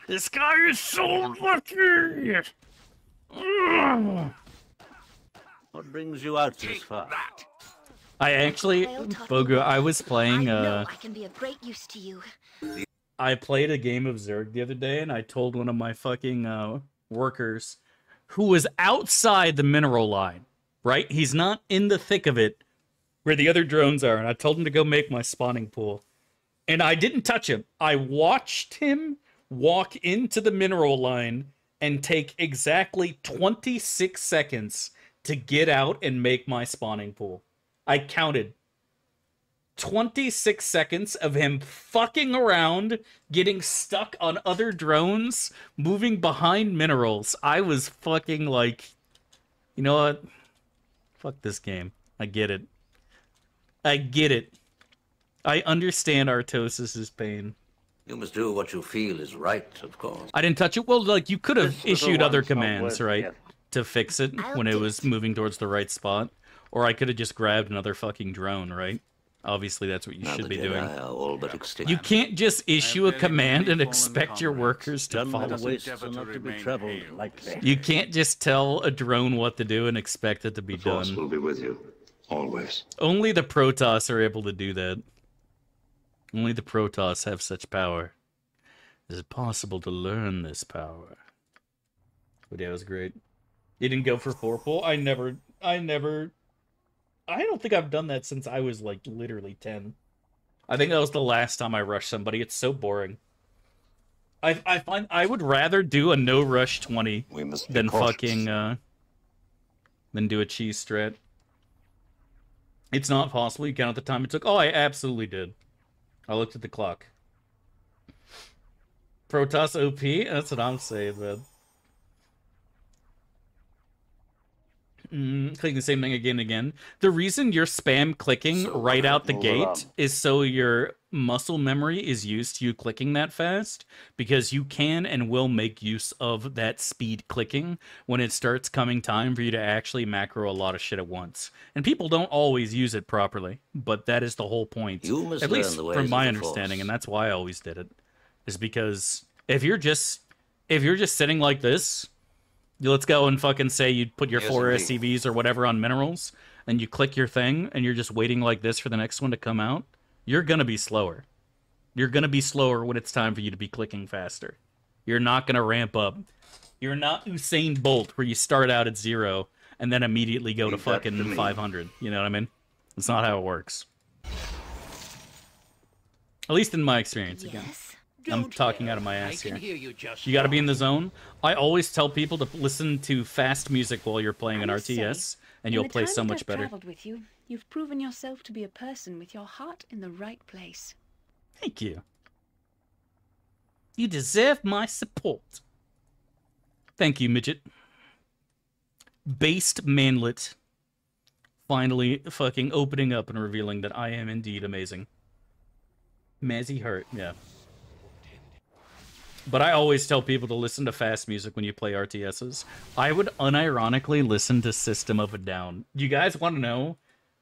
This guy is so lucky! Ugh. What brings you out this far? I actually, Bogu, I was playing, I know I can be of great use to you. I played a game of Zerg the other day, and I told one of my fucking workers who was outside the mineral line, right? He's not in the thick of it where the other drones are, and I told him to go make my spawning pool. And I didn't touch him. I watched him walk into the mineral line and take exactly 26 seconds to get out and make my spawning pool. I counted 26 seconds of him fucking around, getting stuck on other drones, moving behind minerals. I was fucking like, you know what? Fuck this game. I get it. I get it. I understand Artosis's pain. You must do what you feel is right, of course. I didn't touch it. Well, like, you could have issued other commands, right? To fix it when it was moving towards the right spot. Or I could have just grabbed another fucking drone, right? Obviously, that's what you should be doing. You can't just issue a command and expect your workers to follow it. You can't just tell a drone what to do and expect it to be done. The Force will be with you, always. Only the Protoss are able to do that. Only the Protoss have such power. Is it possible to learn this power? But yeah, it was great. You didn't go for 4-pull? I don't think I've done that since I was, like, literally 10. I think that was the last time I rushed somebody. It's so boring. I find I would rather do a no-rush 20 than fucking, than do a cheese strat. It's not possible. You count the time it took. Oh, I absolutely did. I looked at the clock. Protoss OP? That's what I'm saying, man. Clicking the same thing again and again. The reason you're spam clicking right out the gate is so your muscle memory is used to you clicking that fast, because you can and will make use of that speed clicking when it starts coming time for you to actually macro a lot of shit at once. And people don't always use it properly, but that is the whole point. At least from my understanding, and that's why I always did it. Is because if you're just sitting like this, let's go and fucking say you put your 4 SCVs or whatever on minerals, and you click your thing, and you're just waiting like this for the next one to come out, you're gonna be slower. You're gonna be slower when it's time for you to be clicking faster. You're not gonna ramp up. You're not Usain Bolt, where you start out at 0, and then immediately go to fucking 500. You know what I mean? That's not how it works. At least in my experience, again. I'm talking out of my ass here. You gotta be in the zone. I always tell people to listen to fast music while you're playing an RTS, and you'll play so much better. With you, you've proven yourself to be a person with your heart in the right place. Thank you. You deserve my support. Thank you, midget. Based manlet. Finally fucking opening up and revealing that I am indeed amazing. Mazzy Hurt, yeah. But I always tell people to listen to fast music when you play RTSs. I would unironically listen to System of a Down. You guys want to know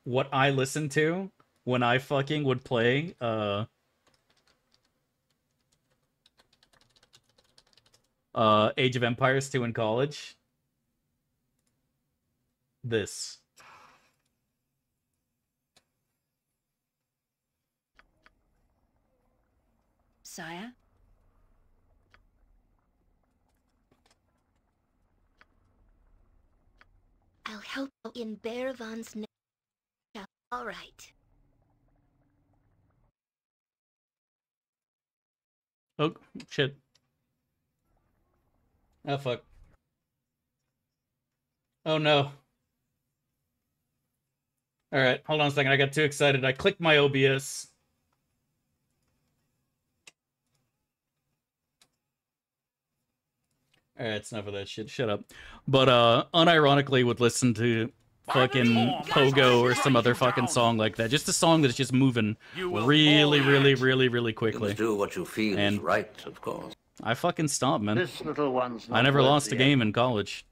what I listened to when I fucking would play Age of Empires 2 in college? This. Sire? I'll help in Bearvan's name. All right. Oh, shit. Oh, fuck. Oh, no. Alright, hold on a second. I got too excited. I clicked my OBS. Alright, it's enough of that shit. Shut up. But, unironically would listen to fucking Pogo or some other fucking song like that. Just a song that's just moving really, really quickly. You must do what you feel is right, of course. I fucking stomped, man. This little one's I never lost a game in college.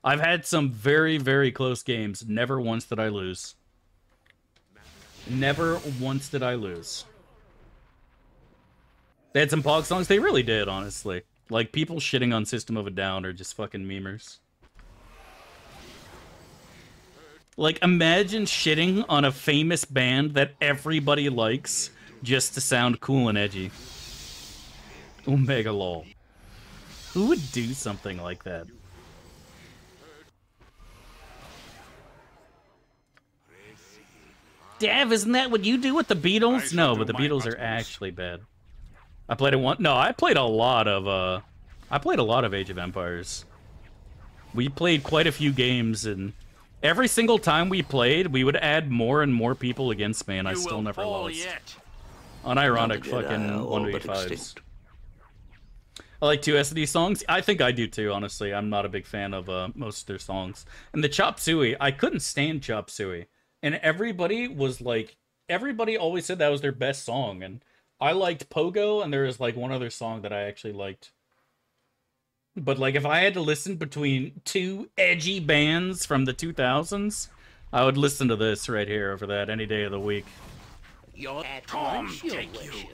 I've had some very, very close games. Never once did I lose. Never once did I lose. They had some Pog songs. They really did, honestly. Like, people shitting on System of a Down are just fucking memers. Like, imagine shitting on a famous band that everybody likes just to sound cool and edgy. Omega lol. Who would do something like that? Dav, isn't that what you do with the Beatles? No, but the Beatles are actually bad. I played it one. No, I played a lot of Age of Empires. We played quite a few games, and every single time we played, we would add more and more people against me, and I still never lost. Unironic fucking 1v5s. I like 2SD songs. I think I do too, honestly. I'm not a big fan of most of their songs. And the Chop Suey, I couldn't stand Chop Suey. And everybody was like, everybody always said that was their best song. And I liked Pogo, and there was like one other song that I actually liked. But like, if I had to listen between two edgy bands from the 2000s, I would listen to this right here over that any day of the week. You're at once, your worship.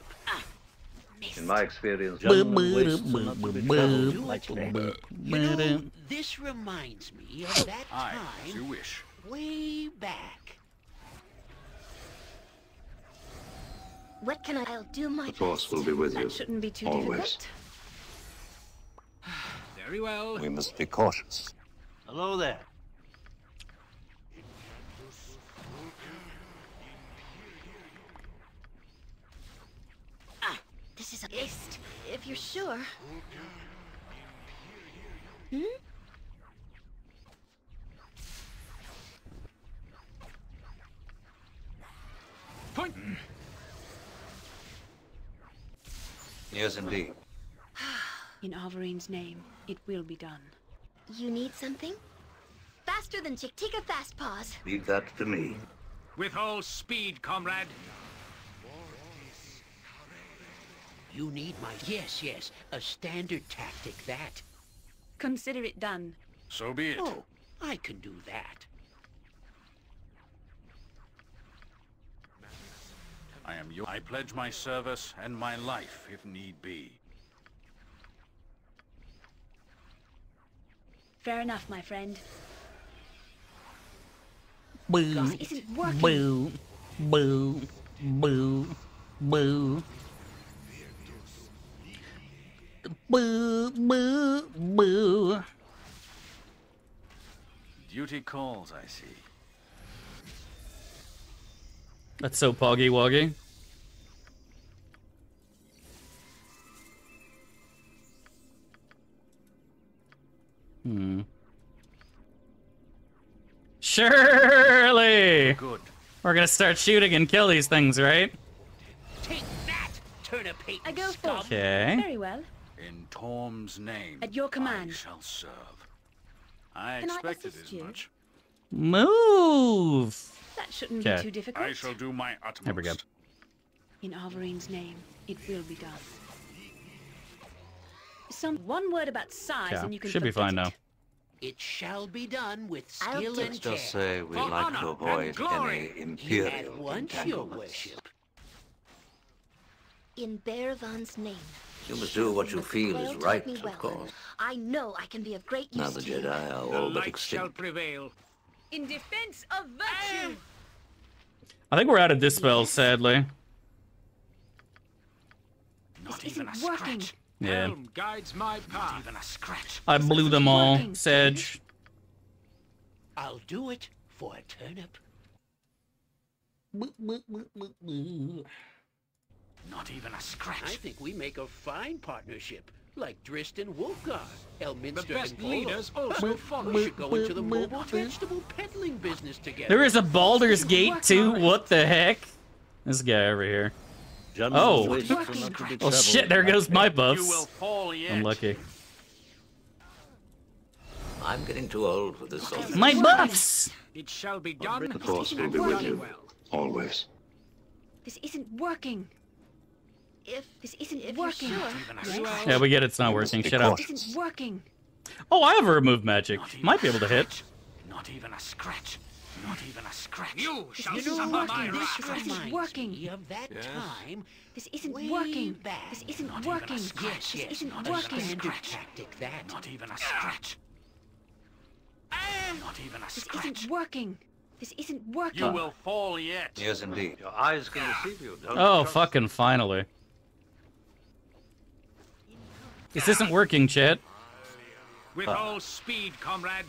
In my experience, gentlemen wastes are not to be traveled like leather. You know, this reminds me of that time as you wish. Way back. What can I'll do my best. The Force will be with you. That shouldn't be too always. difficult. Very well. We must be cautious. Hello there. This is a waste, if you're sure. Hmm? Point. Yes, indeed. In Avarine's name, it will be done. You need something? Faster than Chick. Take a fast pause. Leave that to me. With all speed, comrade. You need my... Yes, a standard tactic, that. Consider it done. So be it. Oh, I can do that. I am your... I pledge my service and my life, if need be. Fair enough, my friend. Boo. This isn't working. Boo. Boo. Boo. Boo. Boo. Boo. Boo. Duty calls, I see. That's so poggy woggy. Surely! Good. We're gonna start shooting and kill these things, right? Take that, turnip hate. I go for it. Okay. Very well. In Torm's name, At your command. I shall serve. I Can I expected assist as you? much. Move! That shouldn't be Okay. too difficult. I shall do my utmost. There we go. In Avarine's name, it will be done. One word about size Yeah, and you can should be forget fine it. now. It shall be done with I'll skill do and Let's care. just say we'd For like honor to and avoid glory. any imperial At once, your entanglements. worship. In Bearvan's name. You must do what you feel is Well, right, take me well. of course. I know I can be of great use Now the to you. Jedi are The all but light shall extinct. prevail. In defense of virtue. I think we're out of dispels, sadly. Not This even a isn't working. scratch. Yeah. Helm guides my Not path. even a scratch. I blew them all, working. Sedge. I'll do it for a turnip. Not even a I scratch. think we make a fine partnership, like Drist and Wolfgar, The Elminster best and Polo. leaders also follow. We should go into the mobile vegetable peddling business together. There is a Baldur's Gate too. What the heck? This guy over here. Oh. Wastes are not to be Oh traveled shit, there like goes my You will buffs. fall yet. Unlucky. I'm getting too old for this sort of My thing. buffs! It shall be done. The Force will and be with done you. well. always. This isn't working. This isn't working. Not even a scratch. Yeah, we get it's not working. Shut up. This isn't working. Oh, I have a remove magic. Not even Might be a able to hit. scratch. Not even a scratch. Not even a scratch. You shall This suffer isn't my working. wrath. This isn't reminds working. me of that time. This isn't Way working. back. This isn't Not even a working. scratch. This Yes, isn't not a working. standard Scratch. tactic, that. Not even a scratch. Not even a This scratch. isn't working. This isn't working. You will fall yet. Yes, indeed. Your eyes can deceive you. Don't Oh, trust. fucking finally. This isn't working, chat. With all speed, comrade.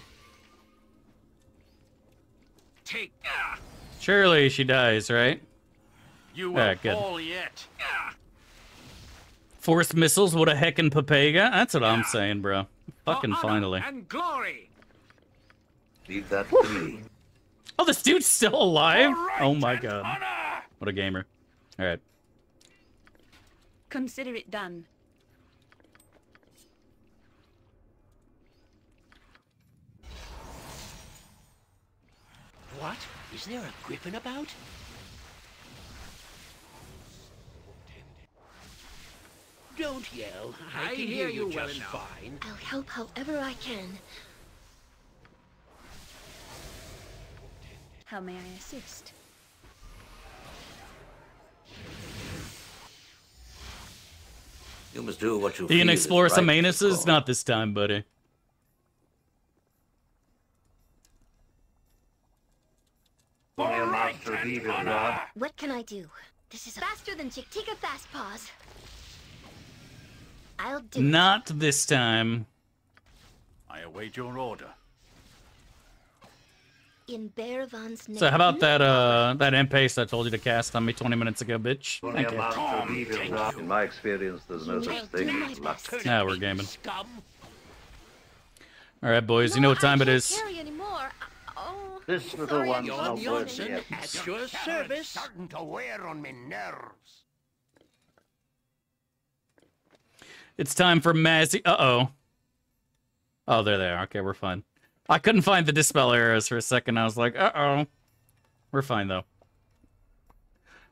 Take. Surely she dies, right? You will fall yet. Force missiles, what a heckin' Papega. That's what I'm saying, bro. Fucking finally. And glory. Leave that to me. Oh, this dude's still alive? Right, oh my god. What a gamer. Alright. Consider it done. What? Is there a griffin about? Don't yell. I can hear you well just enough. fine. I'll help however I can. How may I assist? You must do what you You feel can explore is some right, anuses? Scott. Not this time, buddy. What can I do? This is faster than Chick-Tika Fast Paws. I'll do Not this time. I await your order. in Bearvan's name. So how about that imp paste I told you to cast on me 20 minutes ago, bitch? Thank you. In my experience, there's no such thing as luck. Now we're gaming. Alright, boys, you know what time it is. Carry anymore. Oh, This little sorry, one's I'm not not worth using the it. effort. At your service. Starting to wear on me nerves. It's time for Mazzy. Uh-oh. Oh, they're there. Okay, we're fine. I couldn't find the dispel arrows for a second. I was like, uh-oh. We're fine, though.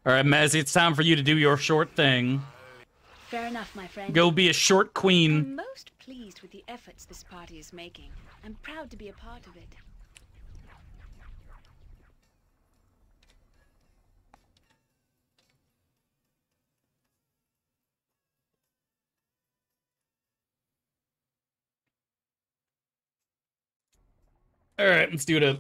Alright, Mazzy, it's time for you to do your short thing. Fair enough, my friend. Go be a short queen. I'm most pleased with the efforts this party is making. I'm proud to be a part of it. Alright, let's do it up.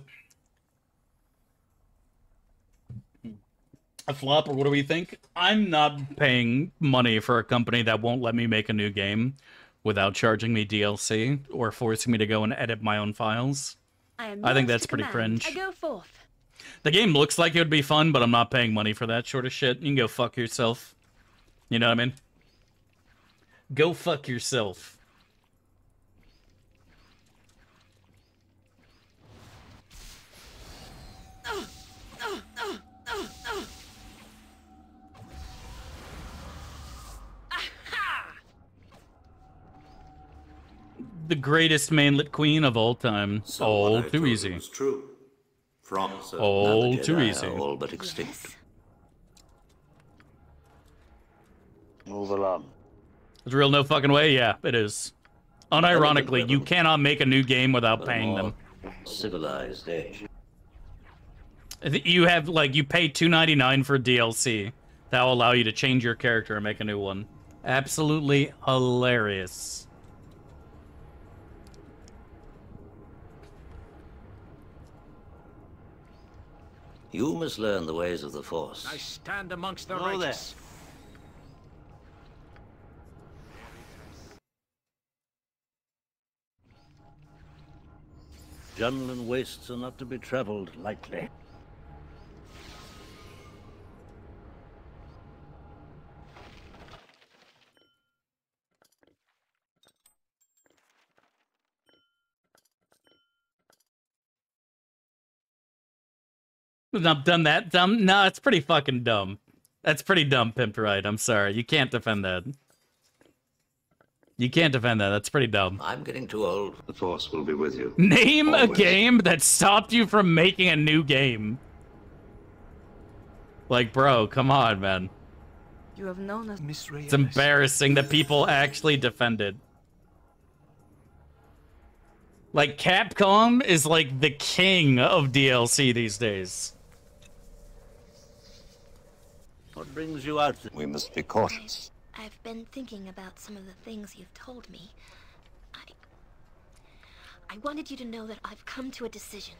A flop, or what do we think? I'm not paying money for a company that won't let me make a new game without charging me DLC or forcing me to go and edit my own files. I think that's pretty cringe. I go forth. The game looks like it would be fun, but I'm not paying money for that sort of shit. You can go fuck yourself. You know what I mean? Go fuck yourself. The greatest mainlet queen of all time. So all what I too told you easy. was true. From a certain All other too Jedi easy. are all but extinct. Move along. There's real no fucking way? Yeah, it is. Unironically, you cannot make a new game without paying them. Civilized age. You have, like, you pay $2.99 for DLC. That will allow you to change your character and make a new one. Absolutely hilarious. You must learn the ways of the Force. I stand amongst the Hello righteous. Junlan wastes are not to be traveled lightly. I've done that dumb. No, it's pretty fucking dumb. That's pretty dumb, Pimped Right. I'm sorry. You can't defend that. You can't defend that. That's pretty dumb. I'm getting too old. The Force will be with you. Name Always. a game that stopped you from making a new game. Like, bro, come on, man. You have known us. It's embarrassing that people actually defended. Like, Capcom is like the king of DLC these days. What brings you out? We must be cautious. I've been thinking about some of the things you've told me. I wanted you to know that I've come to a decision.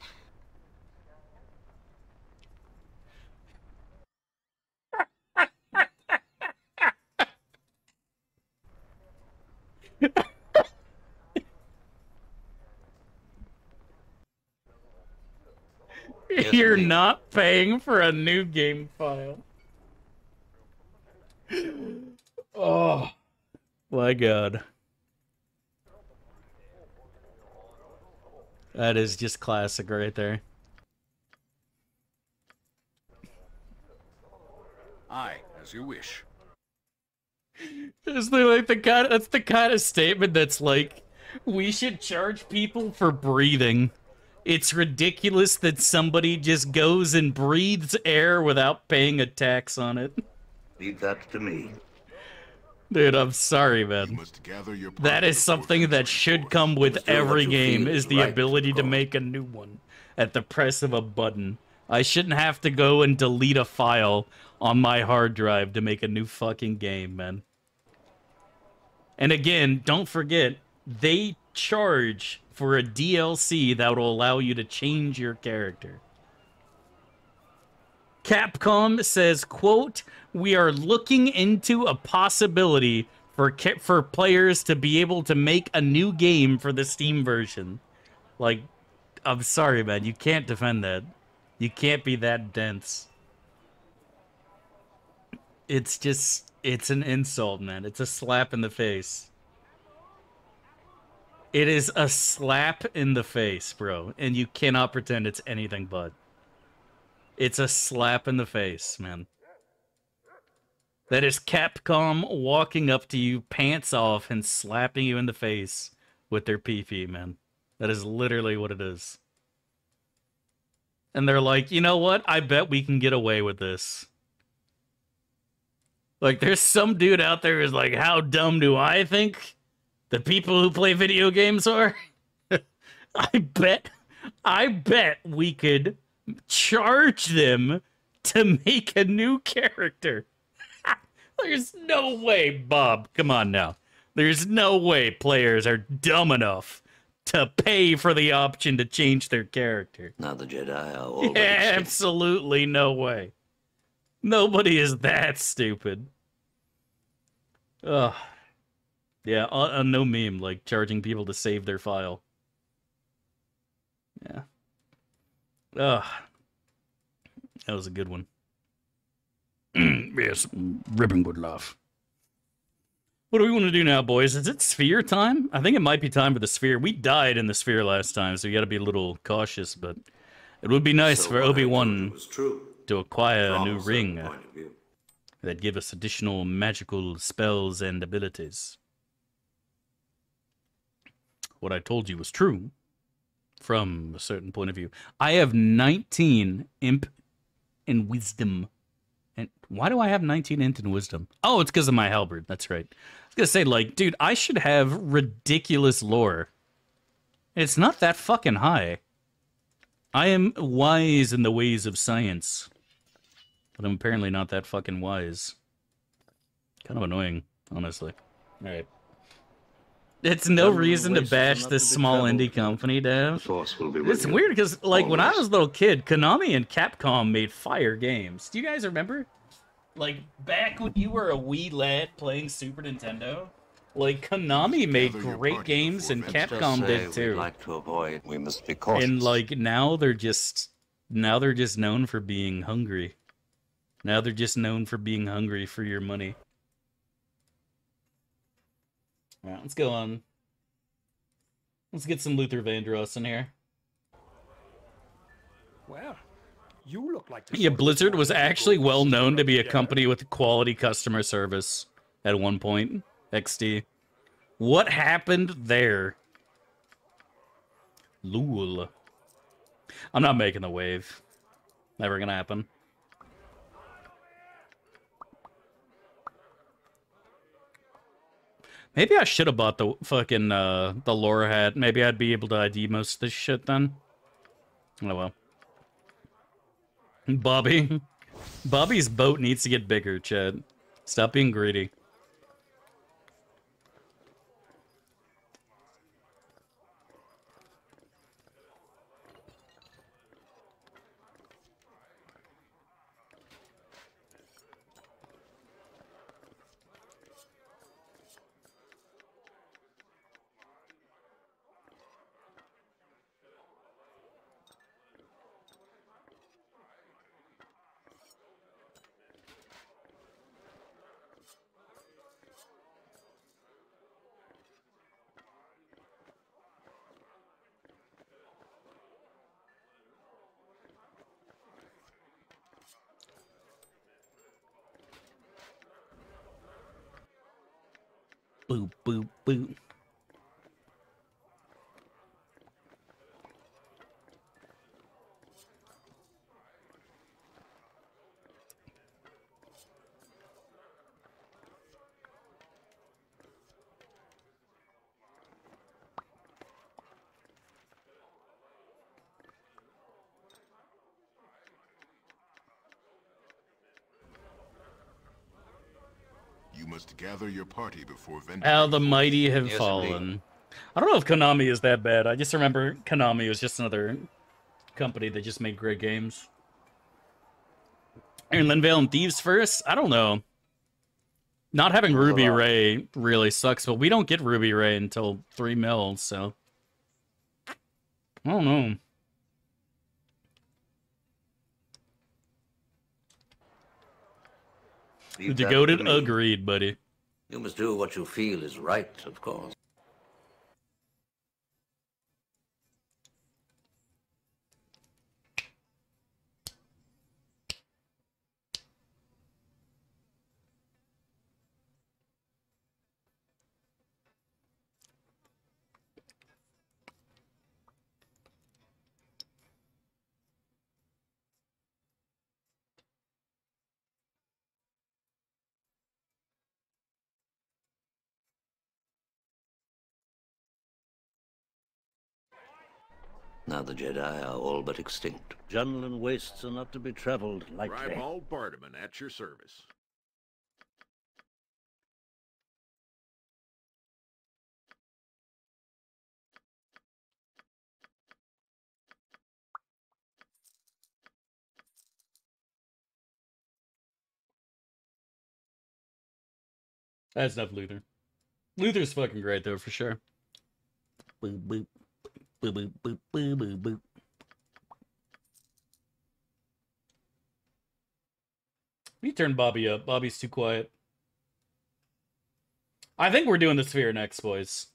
You're not paying for a new game file. Oh, my God. That is just classic right there. Aye, as you wish. It's like that's the kind of statement that's like, we should charge people for breathing. It's ridiculous that somebody just goes and breathes air without paying a tax on it. Leave that to me. Dude, I'm sorry, man. That is something that should come with every game, is the ability to make a new one at the press of a button. I shouldn't have to go and delete a file on my hard drive to make a new fucking game, man. And again, don't forget, they charge for a DLC that will allow you to change your character. Capcom says, quote, "We are looking into a possibility for players to be able to make a new game for the Steam version." Like, I'm sorry, man. You can't defend that. You can't be that dense. It's just, it's an insult, man. It's a slap in the face. It is a slap in the face, bro. And you cannot pretend it's anything but. It's a slap in the face, man. That is Capcom walking up to you, pants off, and slapping you in the face with their PP, man. That is literally what it is. And they're like, you know what? I bet we can get away with this. Like, there's some dude out there who's like, how dumb do I think the people who play video games are? I bet we could charge them to make a new character. There's no way, Bob. Come on now. There's no way players are dumb enough to pay for the option to change their character. Now the Jedi are already Absolutely no way. Nobody is that stupid. Ugh. Yeah, no meme, like charging people to save their file. Yeah. Ugh. That was a good one. Yes, ribbon good laugh. What do we want to do now, boys? Is it sphere time? I think it might be time for the sphere. We died in the sphere last time, so you gotta be a little cautious, but it would be nice for Obi-Wan to acquire a new ring that give us additional magical spells and abilities. What I told you was true from a certain point of view. I have 19 imp and wisdom. And why do I have 19 int and wisdom? Oh, it's because of my halberd. That's right. I was gonna say, like, dude, I should have ridiculous lore. It's not that fucking high. I am wise in the ways of science. But I'm apparently not that fucking wise. Kind of annoying, honestly. Alright. It's no reason to bash this small indie company, Dev. It's weird because, like, when I was a little kid, Konami and Capcom made fire games. Do you guys remember? Like, back when you were a wee lad playing Super Nintendo? Like, Konami made great games and Capcom did too. We must be cautious. And, like, now they're just known for being hungry. Now they're just known for being hungry for your money. Alright, let's go on. Let's get some Luther Vandross in here. Well, you look like yeah, Blizzard was actually well known to be a company with quality customer service at one point. XD. What happened there? Lul. I'm not making the wave. Never gonna happen. Maybe I should have bought the fucking, the lore hat. Maybe I'd be able to ID most of this shit then. Oh well. Bobby. Bobby's boat needs to get bigger, Chad. Stop being greedy. Boop, boop, boop. You must gather your party before venturing. How the mighty have Yes, fallen. indeed. I don't know if Konami is that bad. I just remember Konami was just another company that just made great games. Iron Linvale and Thieves first? I don't know. Not having Ruby Ray really sucks, but we don't get Ruby Ray until 3 mils, so... I don't know. Leave The that goated to me. agreed, buddy. You must do what you feel is right, of course. Now the Jedi are all but extinct. Jungle and wastes are not to be traveled lightly. Ribald Bardaman at your service. That's enough Luther. Luther's fucking great, though, for sure. Boop, boop. Boop, boop, boop, boop, boop, boop. We turn Bobby up. Bobby's too quiet. I think we're doing the Sphere next, boys.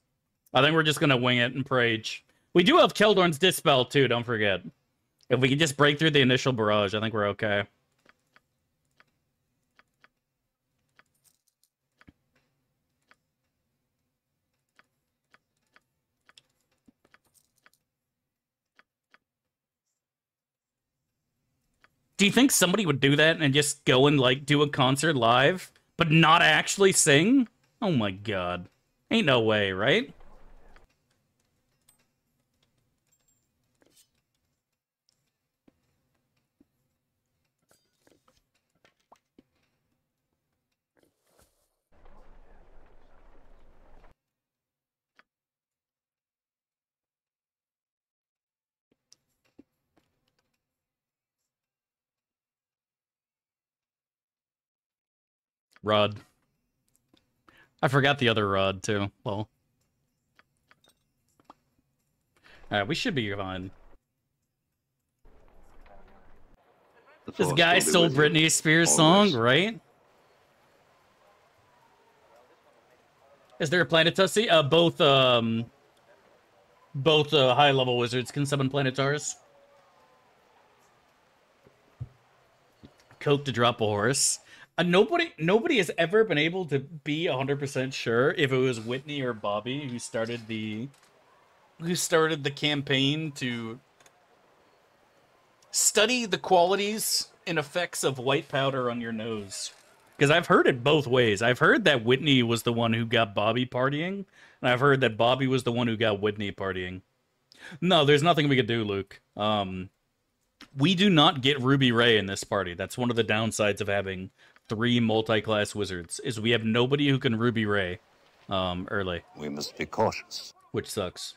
I think we're just gonna wing it and Prage. We do have Keldorn's Dispel, too, don't forget. If we can just break through the initial barrage, I think we're okay. Do you think somebody would do that and just go and, like, do a concert live, but not actually sing? Oh my god. Ain't no way, right? Rod. I forgot the other Rod, too. Well. Alright, we should be fine. This guy stole Britney Spears' song, right? Is there a Planetussi? Both high-level wizards can summon Planetars. Coke to drop a horse. Nobody has ever been able to be 100% sure if it was Whitney or Bobby who started the campaign to study the qualities and effects of white powder on your nose. Because I've heard it both ways. I've heard that Whitney was the one who got Bobby partying, and I've heard that Bobby was the one who got Whitney partying. No, there's nothing we could do, Luke. We do not get Ruby Ray in this party. That's one of the downsides of having 3 multi-class wizards, is we have nobody who can Ruby Ray early. We must be cautious. Which sucks.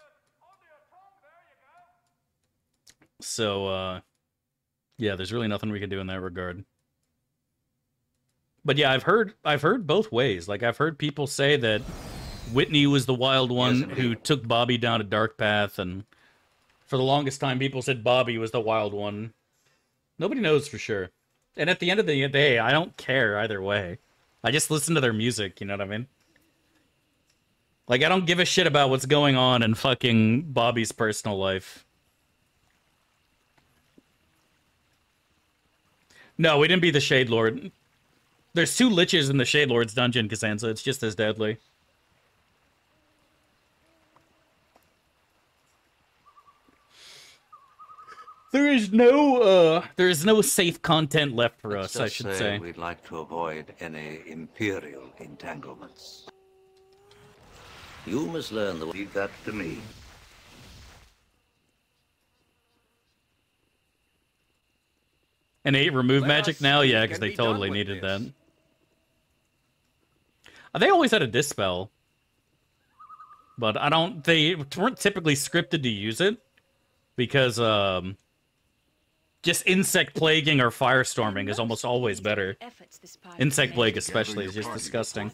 So, yeah, there's really nothing we can do in that regard. But yeah, I've heard both ways. Like, I've heard people say that Whitney was the wild one who took Bobby down a dark path, and for the longest time, people said Bobby was the wild one. Nobody knows for sure. And at the end of the day, I don't care either way. I just listen to their music, you know what I mean? Like, I don't give a shit about what's going on in fucking Bobby's personal life. No, we didn't be the Shade Lord. There's 2 liches in the Shade Lord's dungeon, Cassandra. It's just as deadly. There is no safe content left for us, I should say. We'd like to avoid any imperial entanglements. You must learn the leave that to me. And 8 remove magic now? Yeah, because they totally needed that. They always had a dispel. But they weren't typically scripted to use it. Because, just insect plaguing or firestorming is almost always better. Insect plague especially is just disgusting.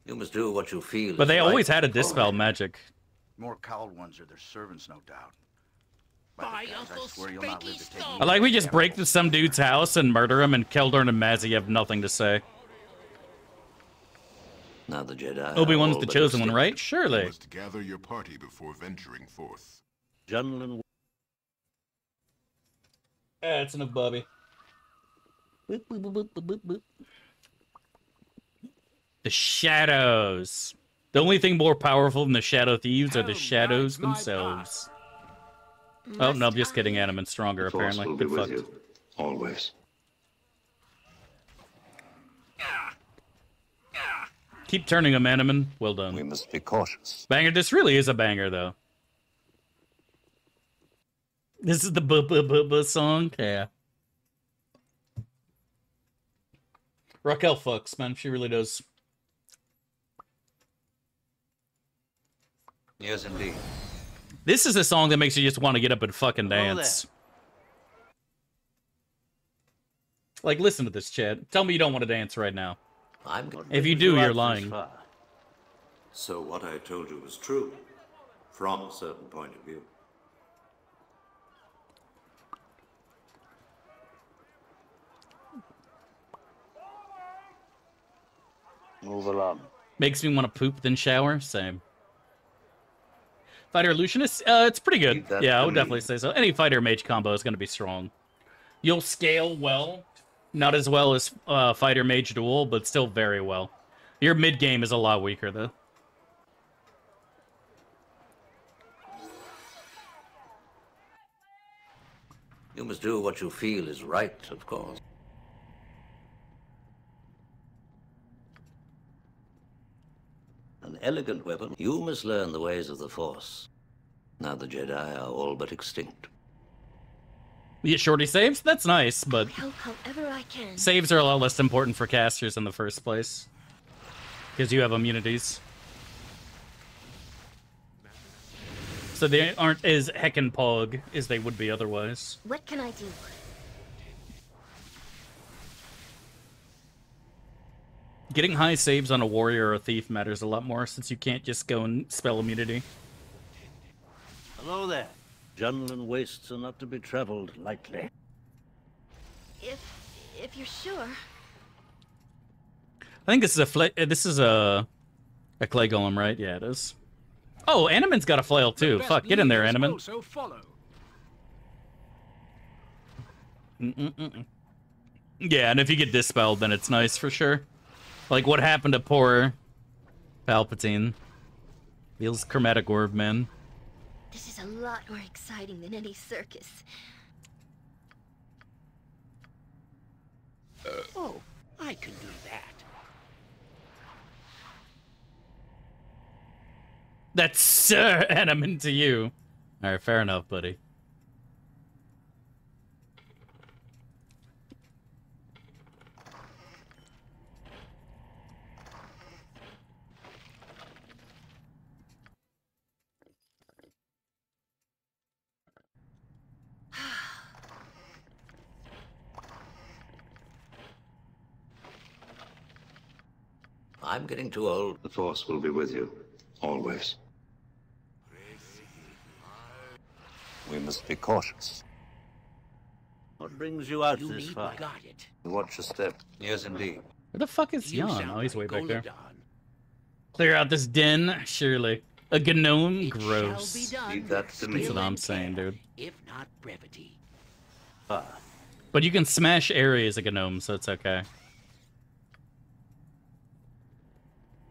You must do what you feel. But they always had a dispel magic. More cowled ones are their servants, no doubt. I swear you'll not live to take I like we just break to some dude's house and murder him, and Keldorn and Mazzy have nothing to say. Now the Jedi. Obi-Wan's the chosen one, right? Surely. You must gather your party before venturing forth. Gentlemen. That's enough, Bobby. The shadows. The only thing more powerful than the Shadow Thieves are the shadows themselves. Oh, no, I'm just kidding. Animan's stronger, apparently. Get fucked. Always. Keep turning him, Animan. Well done. We must be cautious. Banger. This really is a banger, though. This is the b song? Yeah. Raquel fucks, man. She really does. Yes, indeed. This is a song that makes you just want to get up and fucking dance. Like, listen to this, Chad. Tell me you don't want to dance right now. If you do, you're lying. So what I told you was true, from a certain point of view. Move along. Makes me want to poop, then shower. Same. Fighter Illusionist? It's pretty good. Yeah, I would definitely say so. Any fighter mage combo is going to be strong. You'll scale well. Not as well as fighter mage duel, but still very well. Your mid game is a lot weaker, though. You must do what you feel is right, of course. An elegant weapon. You must learn the ways of the Force. Now the Jedi are all but extinct. You get shorty saves? That's nice, but Help however I can. Saves are a lot less important for casters in the first place. Because you have immunities. So they aren't as heckin' pog as they would be otherwise. What can I do? Getting high saves on a warrior or a thief matters a lot more, since you can't just go and spell immunity. Hello there. Junlan wastes are not to be traveled lightly. If you're sure. I think this is a clay golem, right? Yeah, it is. Oh, Animan's got a flail too. Fuck, get in there, Animan. Yeah, and if you get dispelled, then it's nice for sure. Like what happened to poor Palpatine. Feels chromatic orb, man. This is a lot more exciting than any circus. Oh, I can do that. That's Sir Animan to you. Alright, fair enough, buddy. I'm getting too old. The Force will be with you, always. We must be cautious. What brings you out You this need far? got it. Watch your step. Yes, indeed. Where the fuck is You Jan? sound Oh, he's way like back there. Goladon. Clear out this den, surely. A gnome? It Gross. shall be done. Leave that to me. That's what I'm saying, dude. If not brevity. But you can smash areas like a gnome, so it's okay.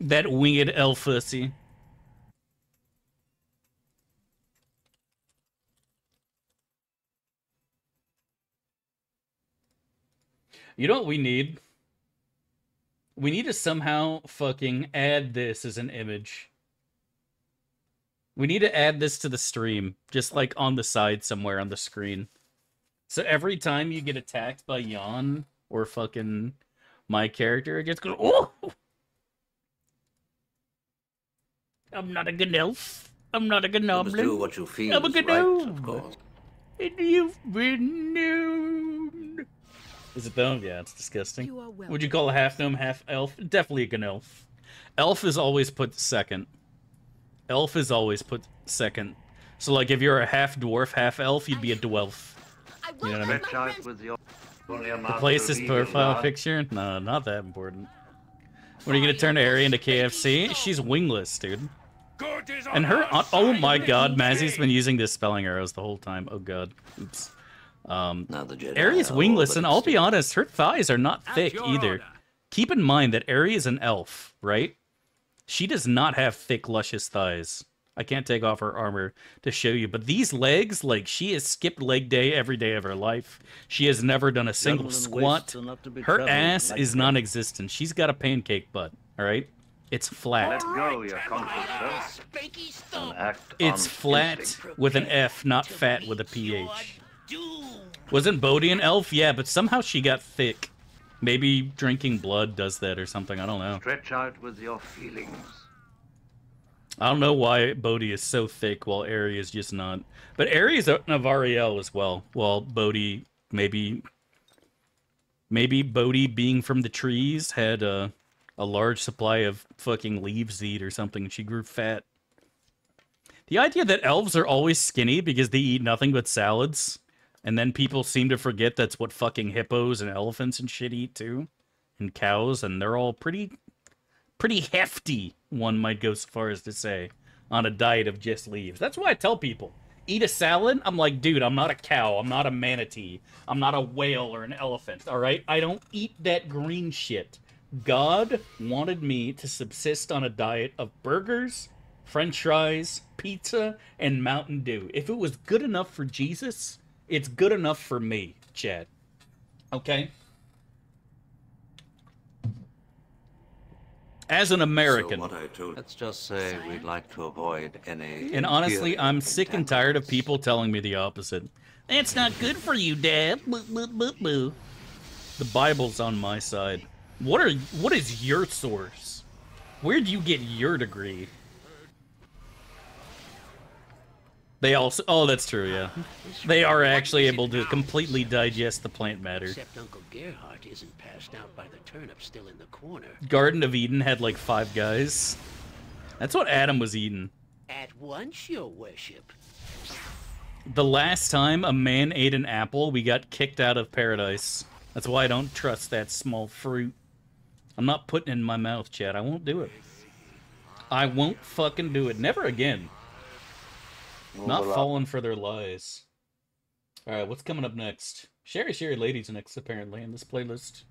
That winged elf pussy. You know what we need? We need to somehow fucking add this as an image. We need to add this to the stream, just like on the side somewhere on the screen. So every time you get attacked by Jan or fucking my character, it just goes, oh! I'm not a good elf. I'm not a good You must goblin. do what you feel I'm a is good right, gnome. of course. And you've been known. Is it though? Yeah, it's disgusting. Would you call a half gnome, half elf? Definitely a good elf. Elf is always put second. Elf is always put second. So, like, if you're a half dwarf, half elf, you'd be a dwarf. You know what I mean? The place is profile picture? No, not that important. When are you gonna turn Ari into KFC? She's wingless, dude. And her, oh my god, Mazzy's been using this spelling arrows the whole time. Oh god, oops. Ari's wingless, and I'll be honest, her thighs are not thick either. Keep in mind that Ari is an elf, right? She does not have thick, luscious thighs. I can't take off her armor to show you, but these legs, like, she has skipped leg day every day of her life. She has never done a single squat. Her ass is non-existent. She's got a pancake butt, all right? It's flat. Let go your comfort, sir. It's flat with an F, not fat with a PH. Wasn't Bodhi an elf? Yeah, but somehow she got thick. Maybe drinking blood does that or something. I don't know. Stretch out with your feelings. I don't know why Bodhi is so thick while Ari is just not. But Ari is of Ariel as well. While Bodhi, maybe Bodhi, being from the trees, had a large supply of fucking leaves to eat or something, and she grew fat. The idea that elves are always skinny because they eat nothing but salads, and then people seem to forget that's what fucking hippos and elephants and shit eat too, and cows, and they're all pretty hefty, one might go so far as to say, on a diet of just leaves. That's why I tell people, eat a salad. I'm like, dude, I'm not a cow. I'm not a manatee. I'm not a whale or an elephant, all right? I don't eat that green shit. God wanted me to subsist on a diet of burgers, french fries, pizza, and Mountain Dew. If it was good enough for Jesus, it's good enough for me, Chad. Okay? As an American. So what I told, let's just say we'd like to avoid any... And honestly, I'm sick and tired of people telling me the opposite. That's not good for you, Dad. Boo, boo, boo, boo. The Bible's on my side. What is your source? Where do you get your degree? They also... Oh, that's true, yeah. They are actually able to completely digest the plant matter. Except Uncle Gerhardt isn't passed out by the turnip still in the corner. Garden of Eden had like 5 guys. That's what Adam was eating. At once, your worship. The last time a man ate an apple, we got kicked out of paradise. That's why I don't trust that small fruit. I'm not putting it in my mouth, Chad. I won't do it. I won't fucking do it. Never again. Not falling for their lies. Alright, what's coming up next? Sherry Lady's next, apparently, in this playlist.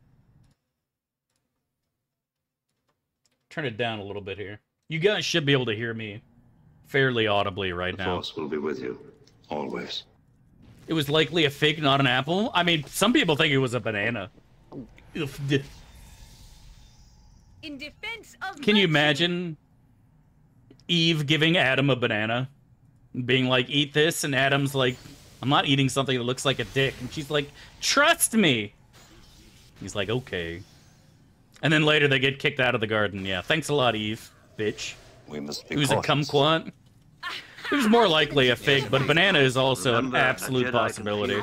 Turn it down a little bit here. You guys should be able to hear me fairly audibly right now. The Force will be with you, always. It was likely a fig, not an apple. I mean, some people think it was a banana. In defense of Can you imagine Eve giving Adam a banana? Being like, eat this, and Adam's like, I'm not eating something that looks like a dick. And she's like, trust me! He's like, okay. And then later they get kicked out of the garden. Yeah, thanks a lot, Eve, bitch. We must be Who's a kumquat? It was more likely a fig, but banana is also an absolute possibility.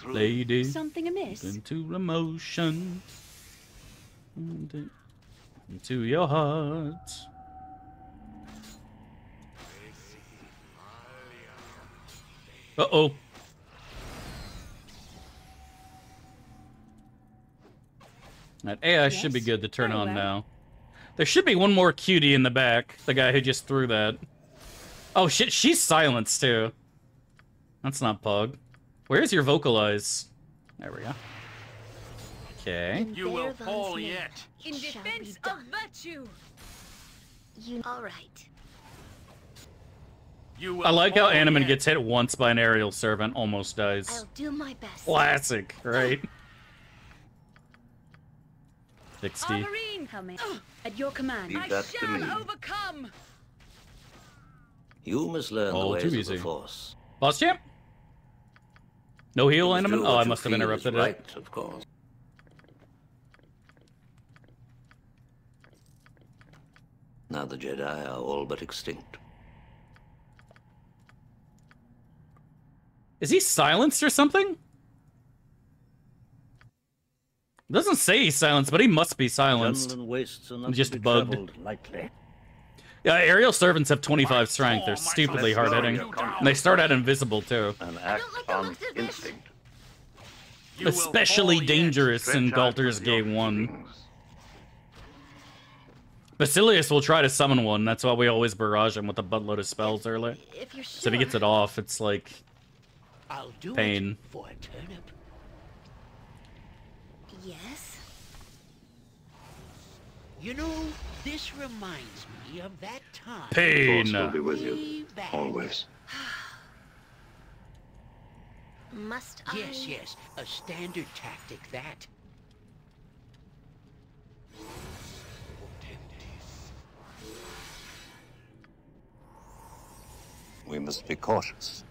Lady, something amiss? into emotion, into your heart. Uh-oh. That AI should be good to turn on now. There should be one more cutie in the back. The guy who just threw that. Oh shit, she's silenced too. That's not Pug. Where's your vocalize? There we go. Okay. You will fall yet. In defense of virtue. All right. I like how Animan gets hit once by an aerial servant, almost dies. I'll do my best. Classic, right? XD. Arbarine coming. At your command. Leave that to me. Overcome. You must learn the Oh, ways too of easy. the Force. Boss champ? No heal, You must Animan? do Oh, what I you must have feel is interrupted it. right, of course. Now the Jedi are all but extinct. Is he silenced or something? It doesn't say he's silenced, but he must be silenced. Jungle and wastes are not Just to be bugged. traveled lightly. Yeah, aerial servants have 25 strength. They're stupidly hard hitting. And they start out invisible too. And act on instinct. Especially dangerous in Galter's Gate 1. Basilius will try to summon one. That's why we always barrage him with a buttload of spells early. So if he gets it off, it's like I'll do pain. it for a turnip. Yes? You know, this reminds me of that time. Pain. Force will be with you, Way back. always. Must I? Yes, yes, a standard tactic, that. We must be cautious.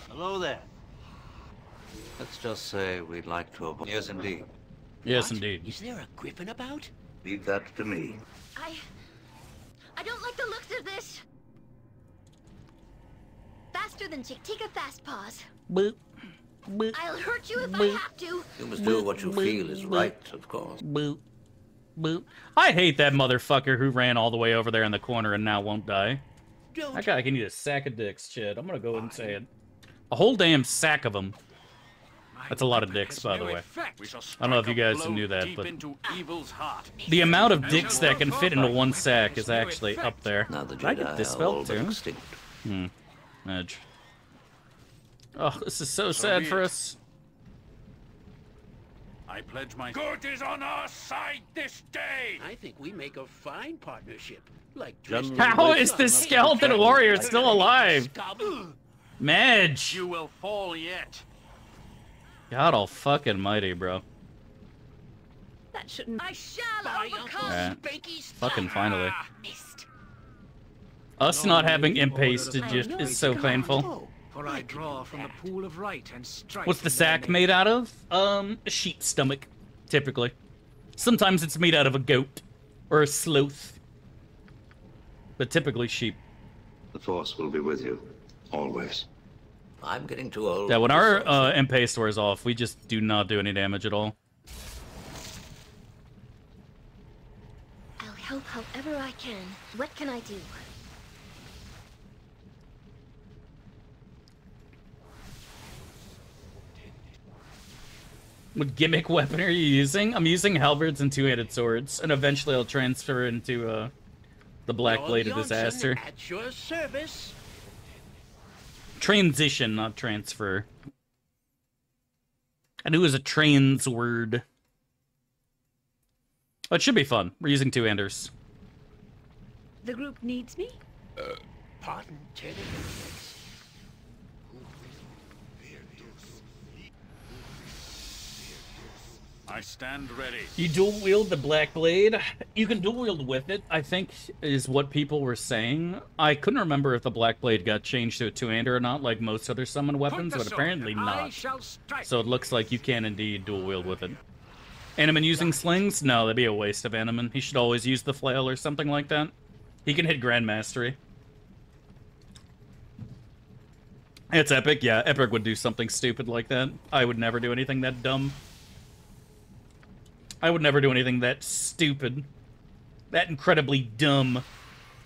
Hello there. Let's just say we'd like to avoid... Yes, indeed. Yes, What? indeed. Is there a griffin about? Leave that to me. I don't like the looks of this. Faster than Chick. Take a fast pause. Boop. Boop. I'll hurt you if I have to. You must do what you feel is right, of course. Boop. Boop. I hate that motherfucker who ran all the way over there in the corner and now won't die. Don't. That guy can eat a sack of dicks, shit. I'm gonna go and say it. A whole damn sack of them. That's a lot of dicks, by the way. I don't know if you guys knew that, but the amount of dicks that can fit into one sack is actually up there. Now the Did I get Jedi this are all spell but too? extinct. Edge. Oh, this is so sad for us. I pledge my... Good is on our side this day! I think we make a fine partnership. Like General How is this skeleton warrior still alive? Madge! You will fall yet. God all fucking mighty, bro. That shouldn't. I shall overcome. Alright. Spanky Fucking finally. Missed. Us not having imp haste is so painful. For I draw from the pool of right and strike. What's the sack made out of? A sheep's stomach, typically. Sometimes it's made out of a goat or a sloth, but typically sheep. The Force will be with you, always. I'm getting too old. Yeah, when our imp haste wears off, we just do not do any damage at all. I'll help however I can. What can I do? What gimmick weapon are you using? I'm using halberds and two-handed swords, and eventually I'll transfer into the Black Blade of Disaster. At your service. Transition, not transfer. I knew it was a trans word. Oh, it should be fun. We're using two-handers. The group needs me? Pardon, turning. I stand ready. You dual wield the Black Blade. You can dual wield with it, I think, is what people were saying. I couldn't remember if the Black Blade got changed to a two-hander or not, like most other summon weapons, but apparently not. So it looks like you can indeed dual wield with it. Animan using slings? No, that'd be a waste of Animan. He should always use the flail or something like that. He can hit Grand Mastery. It's Epic, yeah. Epic would do something stupid like that. I would never do anything that dumb. I would never do anything that stupid. That incredibly dumb.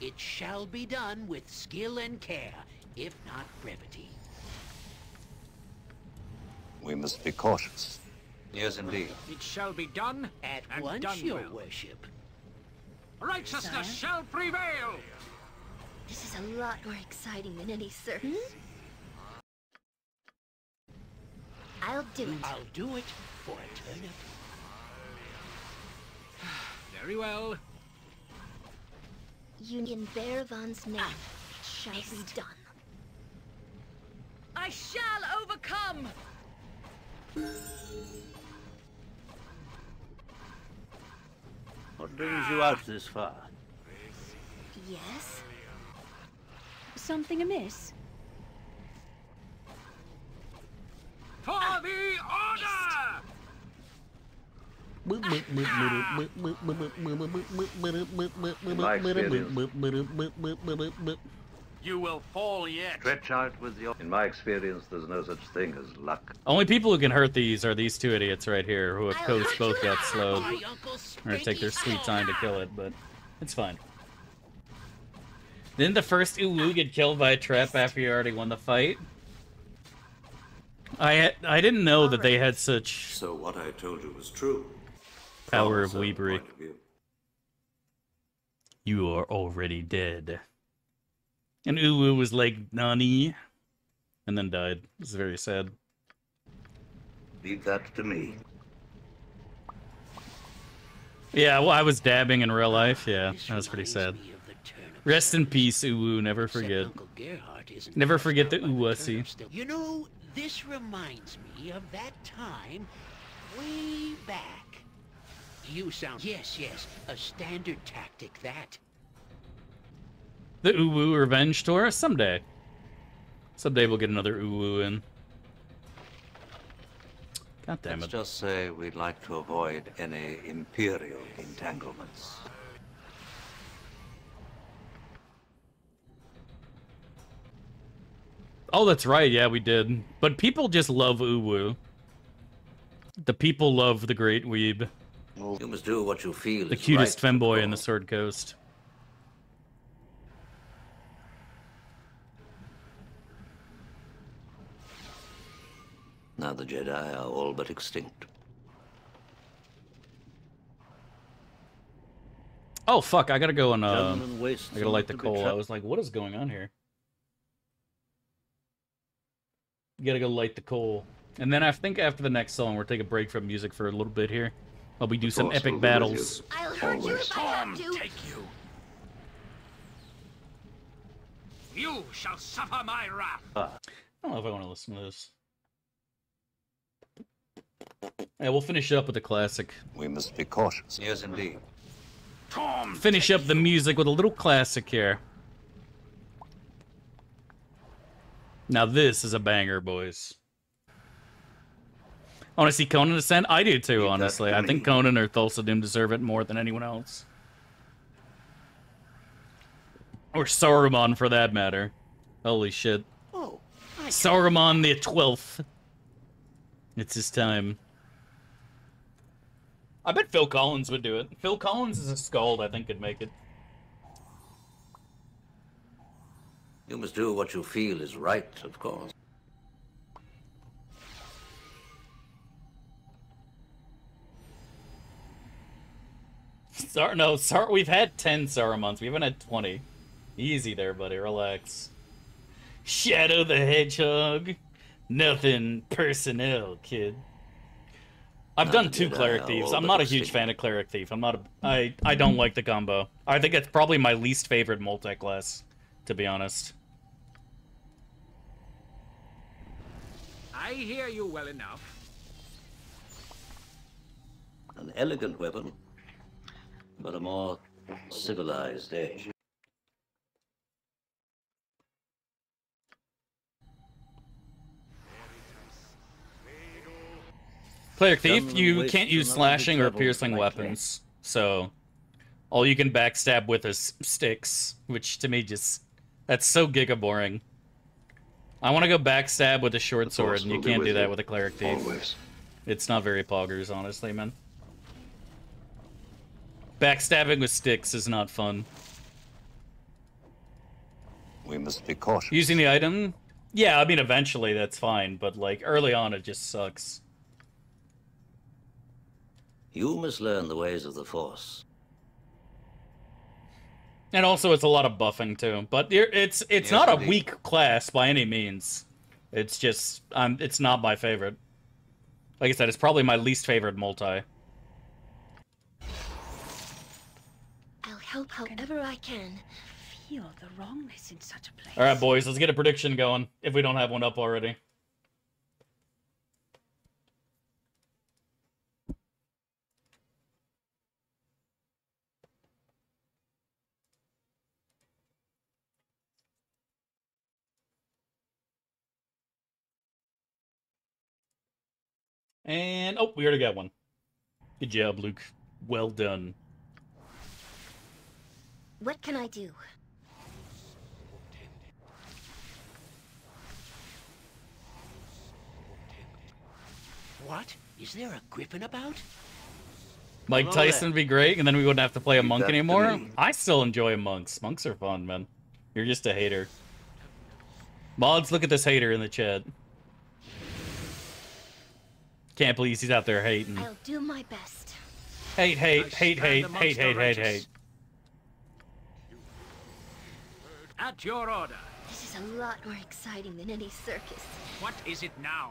It shall be done with skill and care, if not brevity. We must be cautious. Yes, indeed. It shall be done at and once, done your well. worship. Righteousness shall prevail. This is a lot more exciting than any service. do it. I'll do it for a turnip. Very well. Union Bearvan's name shall be done. I shall overcome! What brings you out this far? Yes? Something amiss? For the order! You will fall yet. Stretch out with your... In my experience, there's no such thing as luck. Only people who can hurt these are these two idiots right here, who of course both got slowed. Or take their sweet time to kill it, but it's fine. Didn't the first Uwu get killed by a trap after you already won the fight? I didn't know that they had such... So what I told you was true. Power of Weebery. You are already dead. And Uwu was like, Nani? And then died. It was very sad. Leave that to me. Yeah, well, I was dabbing in real life. Yeah, that was pretty sad. Rest in peace, Uwu. Never forget. Never forget the Uwussy. You know, this reminds me of that time way back. You sound... Yes, a standard tactic, that. The Uwu Revenge Tour? Someday. Someday we'll get another Uwu in. God damn it. Let's just say we'd like to avoid any Imperial entanglements. Oh, that's right. Yeah, we did. But people just love Uwu. The people love the Great Weeb. You must do what you feel The is cutest right, femboy in the Sword Coast. Now the Jedi are all but extinct. Oh, fuck. I gotta go and, I waste gotta light the coal. I was like, what is going on here? You gotta go light the coal. And then I think after the next song, we'll take a break from music for a little bit here. While we do some epic battles. I'll hurt you if I have to. Take you. You shall suffer my wrath. I don't know if I want to listen to this. Yeah, we'll finish up with the classic. We must be cautious. Yes, indeed. Finish up the music with a little classic here. Now this is a banger, boys. I want to see Conan ascend? I do too, honestly. I think Conan or Thulsa deserve it more than anyone else. Or Saruman, for that matter. Holy shit. Oh, Saruman the 12th. It's his time. I bet Phil Collins would do it. Phil Collins is a Skald, I think could make it. You must do what you feel is right, of course. We've had 10 Sarumans. We haven't had 20. Easy there, buddy. Relax. Shadow the Hedgehog. Nothing personnel, kid. I've done 2 Cleric Thieves. I'm not a huge fan of Cleric Thief. I don't like the combo. I think it's probably my least favorite multi-class, to be honest. I hear you well enough. An elegant weapon, but a more civilized age. Cleric Thief, you can't use slashing or piercing weapons, so all you can backstab with is sticks, which to me just, that's so giga boring. I want to go backstab with a short sword, and you can't do that with a Cleric Thief. It's not very poggers, honestly, man. Backstabbing with sticks is not fun. We must be cautious. Using the item? Yeah, I mean, eventually that's fine, but, like, early on it just sucks. You must learn the ways of the Force. And also, it's a lot of buffing, too. But it's yes, not a weak class by any means. It's just, it's not my favorite. Like I said, it's probably my least favorite multi. I'll help however I can. Feel the wrongness in such a place. All right, boys, let's get a prediction going, if we don't have one up already. And, oh, we already got one. Good job, Luke. Well done. What can I do? What? Is there a griffin about? Mike Tyson would be great, and then we wouldn't have to play a monk anymore. I still enjoy monks. Monks are fun, man. You're just a hater. Mods, look at this hater in the chat. Can't believe he's out there hating. I'll do my best. Hate. At your order. This is a lot more exciting than any circus. What is it now?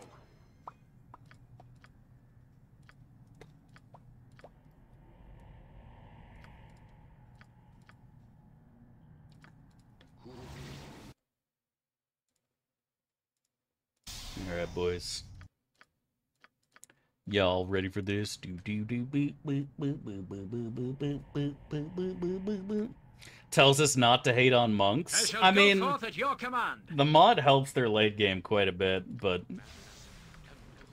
Alright, boys. Y'all ready for this? Tells us not to hate on monks. I mean, the mod helps their late game quite a bit, but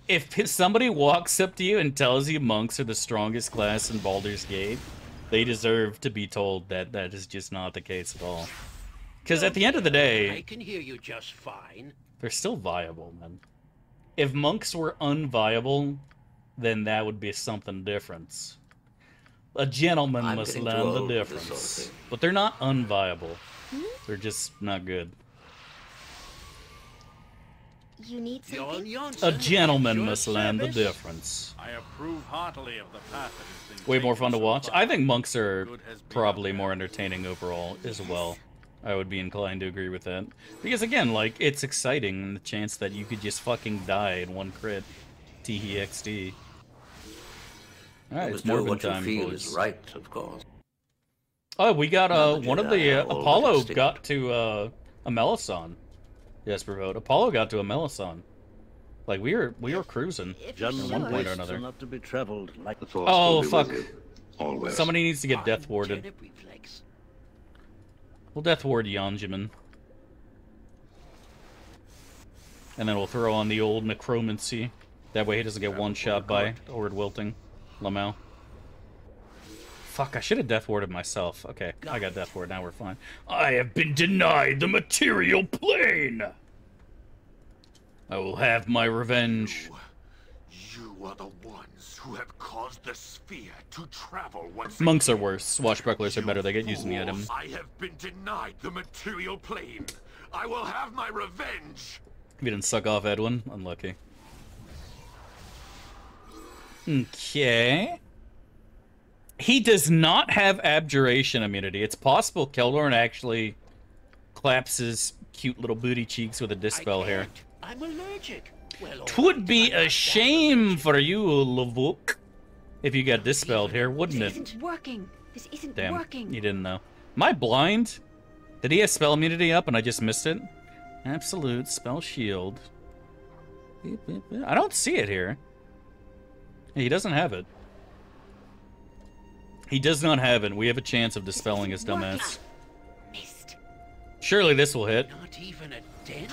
if somebody walks up to you and tells you monks are the strongest class in Baldur's Gate, they deserve to be told that that is just not the case at all. Because at the end of the day, I can hear you just fine. They're still viable, man. If monks were unviable, then that would be something different. A gentleman must learn the difference. But they're not unviable. They're just not good. You need something? A gentleman must learn the difference. I approve heartily of the path that has been Way more fun to watch. I think monks are probably more entertaining overall as well. I would be inclined to agree with that. Because again, like, it's exciting, and the chance that you could just fucking die in one crit. TEXT. Alright, it's Morbin time, boys. Is right, of course. Oh, we got, one of the, Apollo got to, a Melisson. Yes, Vote. Apollo got to a Melisson. Like, we were cruising at one point or another. Not to be traveled like the Force Oh, will be fuck. with you, Somebody needs to get death warded. We'll death ward Yanjiman. And then we'll throw on the old necromancy. That way he doesn't get one shot by Lord Wilting. Lamau. Fuck, I should have death warded myself. Okay, I got death ward, now we're fine. I have been denied the material plane! I will have my revenge. You are the ones who have caused the sphere to travel once Monks are worse. Swashbucklers are better, they get used in the item. I have been denied the material plane. I will have my revenge. You didn't suck off Edwin? Unlucky. Okay. He does not have abjuration immunity. It's possible Keldorn actually claps his cute little booty cheeks with a dispel here. I'm allergic. Well, Twould be a shame for you, Lavuk, if you got dispelled here, wouldn't it? This isn't working. This isn't Damn, working. you didn't know. Am I blind? Did he have spell immunity up and I just missed it? Absolute spell shield. I don't see it here. He doesn't have it. He does not have it. We have a chance of dispelling his dumbass. Missed. Surely this will hit. Not even a dent.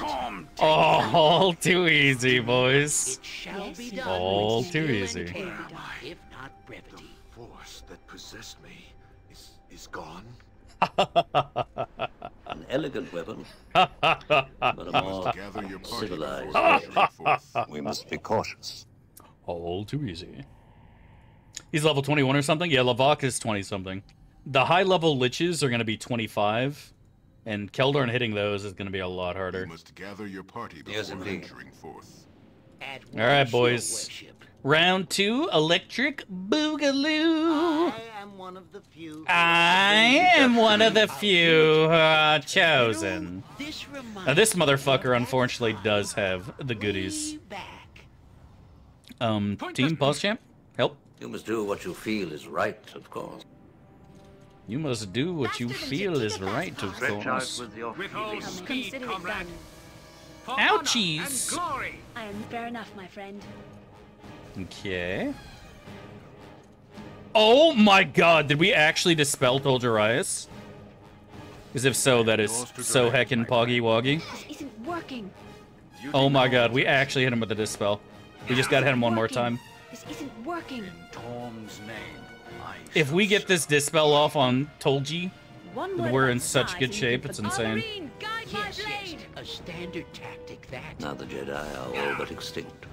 Oh, all too easy, boys. It shall be done. All with too skill easy. and care, if not brevity. The force that possessed me is gone. An elegant weapon, but a more civilized version. We must be cautious. All too easy. He's level 21 or something? Yeah, Lavok is 20-something. The high-level liches are going to be 25, and Keldorn hitting those is going to be a lot harder. You must gather your party before venturing forth. Alright, boys. Round 2, Electric Boogaloo. I am one of the few. I am one of the few who are chosen. Now, this motherfucker, unfortunately, does have the goodies. Team Boss Champ, help. You must do what you feel is right, of course. You must do what you feel is right, of course. With all speed, comrade. Ouchies! I am fair enough, my friend. Okay. Oh my god, did we actually dispel Toldarius? Because if so, that is so heckin' poggy-woggy. This isn't working. Oh my god, we actually hit him with a dispel. We just gotta hit him one more time. This isn't working. Tom's name. If we get this dispel off on Tolji, One we're in such good shape, it's insane. Yes, a standard tactic that. Now the Jedi are all but extinct.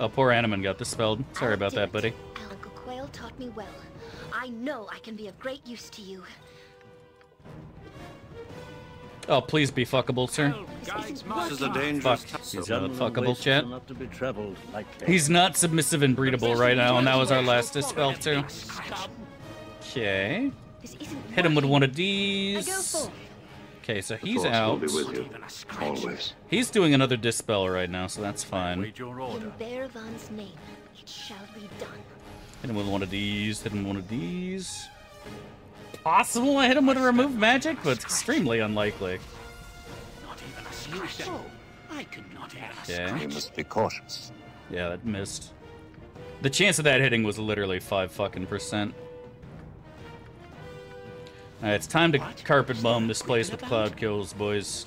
Oh, poor Animan got dispelled. Sorry about that, buddy. Uncle Quail taught me well. I know I can be of great use to you. Oh, please be fuckable, sir. This is a dangerous Fuck. He's not fuckable, chat. He's not submissive and breedable right now, and that was our last dispel, too. Okay. Hit him with one of these. Okay, so he's out. He's doing another dispel right now, so that's fine. In Bearvan's name, it shall be done. Hit him with one of these. Hit him with one of these. Possible I hit him with a remove magic, but it's extremely unlikely. I could not ask. Okay. You must be cautious. Yeah, that missed. The chance of that hitting was literally 5%. Alright, it's time to carpet bomb this place with cloud kills, boys.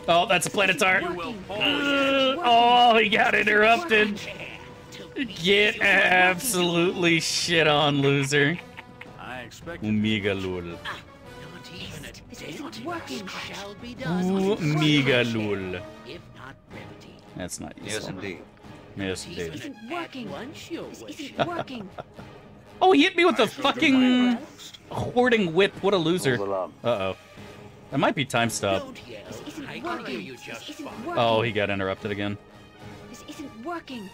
Oh, that's a Planetar. Oh, he got interrupted. Get absolutely shit on, loser. Omega lul. Omega lul. That's not useful. Yes, indeed. Yes, indeed. This isn't working. This isn't working. Oh, he hit me with the fucking hoarding whip. What a loser. Uh-oh. That might be time stop. This isn't working. This isn't working. Oh, he got interrupted again. This isn't working.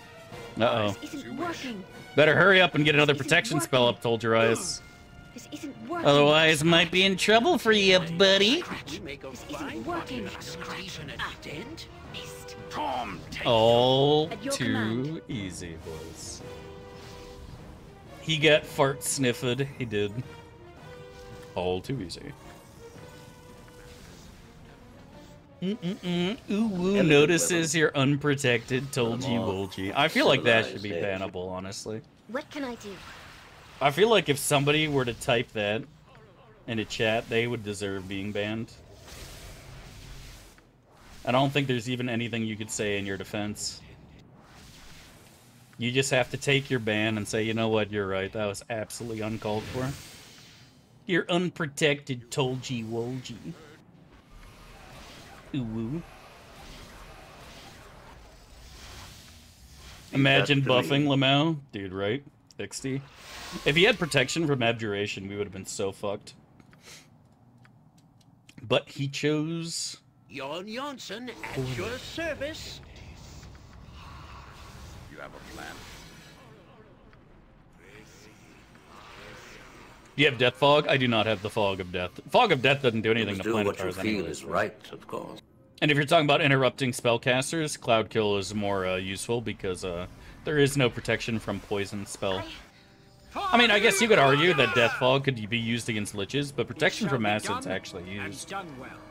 Uh-oh. This isn't working. Better hurry up and get another protection spell up, told your eyes. This isn't working. Otherwise, might be in trouble for you, buddy. This isn't working. All At your too command. easy, boys. He got fart sniffed. He did. All too easy. Ooh, notices you're unprotected. Told you, Wolgy. I feel like that should be bannable, honestly. What can I do? I feel like if somebody were to type that in a chat, they would deserve being banned. I don't think there's even anything you could say in your defense. You just have to take your ban and say, you know what, you're right. That was absolutely uncalled for. You're unprotected, Tolji Wolji. Ooh. Imagine buffing Lamau. Dude, right? 60. If he had protection from abjuration, we would have been so fucked. But he chose... Jon Jonsson at your service. You have a plan? Do you have Death Fog? I do not have the Fog of Death. Fog of Death doesn't do anything to do what you Planetars feel anyway. is right, of course. And if you're talking about interrupting spellcasters, Cloud Kill is more useful because there is no protection from poison spell. I mean, I guess you could argue that Death Fog could be used against liches, but protection from acid's actually used.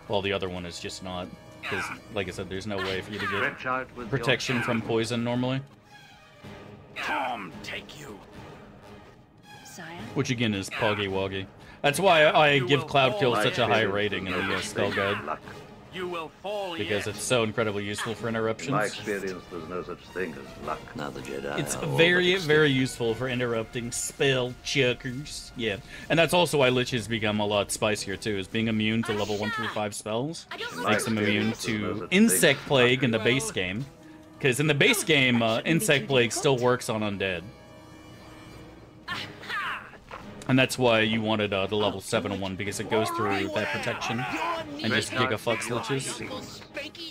While the other one is just not. Because, like I said, there's no way for you to get protection from poison normally. Tom, take you. Sire? Which again is Poggy Woggy. That's why I give Cloud Kill such a high rating in the spell guide. You will fall Because it's so incredibly useful for interruptions. In my experience, there's no such thing as luck. Now the Jedi It's are all very, but very useful for interrupting spell checkers. Yeah, and that's also why liches become a lot spicier too, is being immune to level 1 through 5 spells. Makes them immune to Insect Plague in the base game. Because in the base game, Insect Plague still works on undead. And that's why you wanted the level 7 one, because it goes through that protection and just gigafucks liches.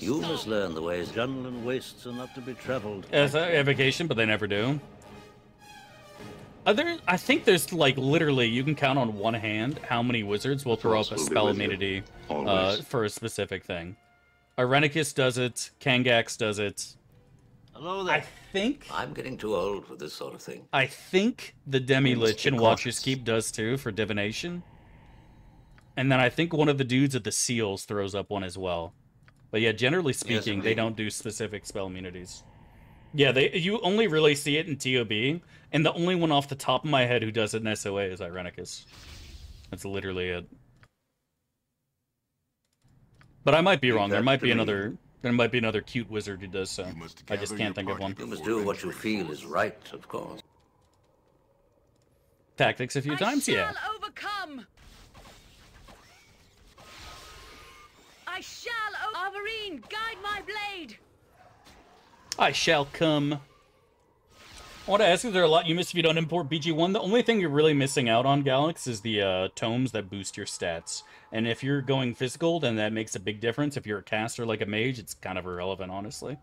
You must learn the ways jungle and wastes are not to be traveled. As an evocation, but they never do. I think there's, like, literally, you can count on one hand how many wizards will throw up a spell immunity for a specific thing. Irenicus does it, Kangax does it, Hello there. I think I'm getting too old for this sort of thing. I think the Demi-Lich in Watcher's Keep does too for divination. And then I think one of the dudes at the seals throws up one as well. But yeah, generally speaking, they don't do specific spell immunities. Yeah, you only really see it in TOB, and the only one off the top of my head who does it in SOA is Irenicus. That's literally it. But I might be wrong. There might be another cute wizard who does so. I just can't think of one. You must do what you feel is right, of course. Tactics a few times, yeah. Overcome. I shall. Arborine, guide my blade. I shall come. I want to ask, is there a lot you miss if you don't import BG1? The only thing you're really missing out on, Galax, is the tomes that boost your stats. And if you're going physical, then that makes a big difference. If you're a caster like a mage, it's kind of irrelevant, honestly.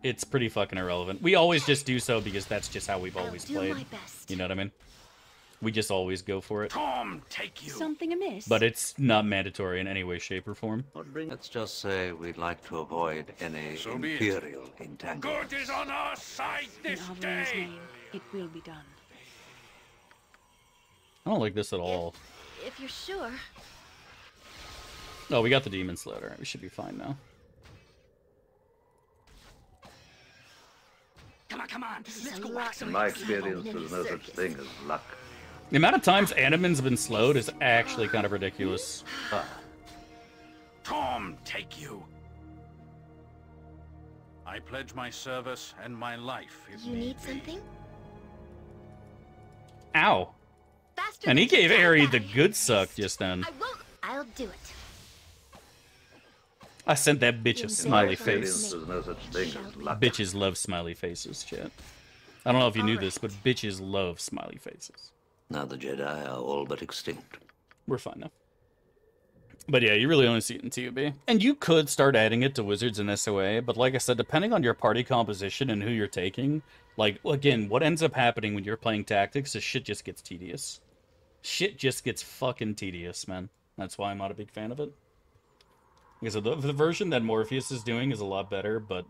It's pretty fucking irrelevant. We always just do so because that's just how we've always played. You know what I mean? We just always go for it. Tom, take you. Something amiss? But it's not mandatory in any way, shape, or form. Let's just say we'd like to avoid any imperial entanglement. Good is on our side this day. Name, it will be done. I don't like this at all. If you're sure. Oh, we got the demon sled. Alright, we should be fine now. Come on. Let's go whack some. In my experience, there's no such thing as luck. The amount of times Animan's been slowed is actually kind of ridiculous. Tom, take you. I pledge my service and my life. If you need something? Ow. And he gave Aerie the good suck just then. I'll do it. I sent that bitch a smiley face. There's no such thing as luck. Bitches love smiley faces, chat. I don't know if you knew this, but bitches love smiley faces. Now the Jedi are all but extinct. We're fine now. But yeah, you really only see it in TOB. And you could start adding it to Wizards and SOA, but like I said, depending on your party composition and who you're taking, like, again, what ends up happening when you're playing Tactics is shit just gets tedious. Shit just gets fucking tedious, man. That's why I'm not a big fan of it. Because the version that Morpheus is doing is a lot better, but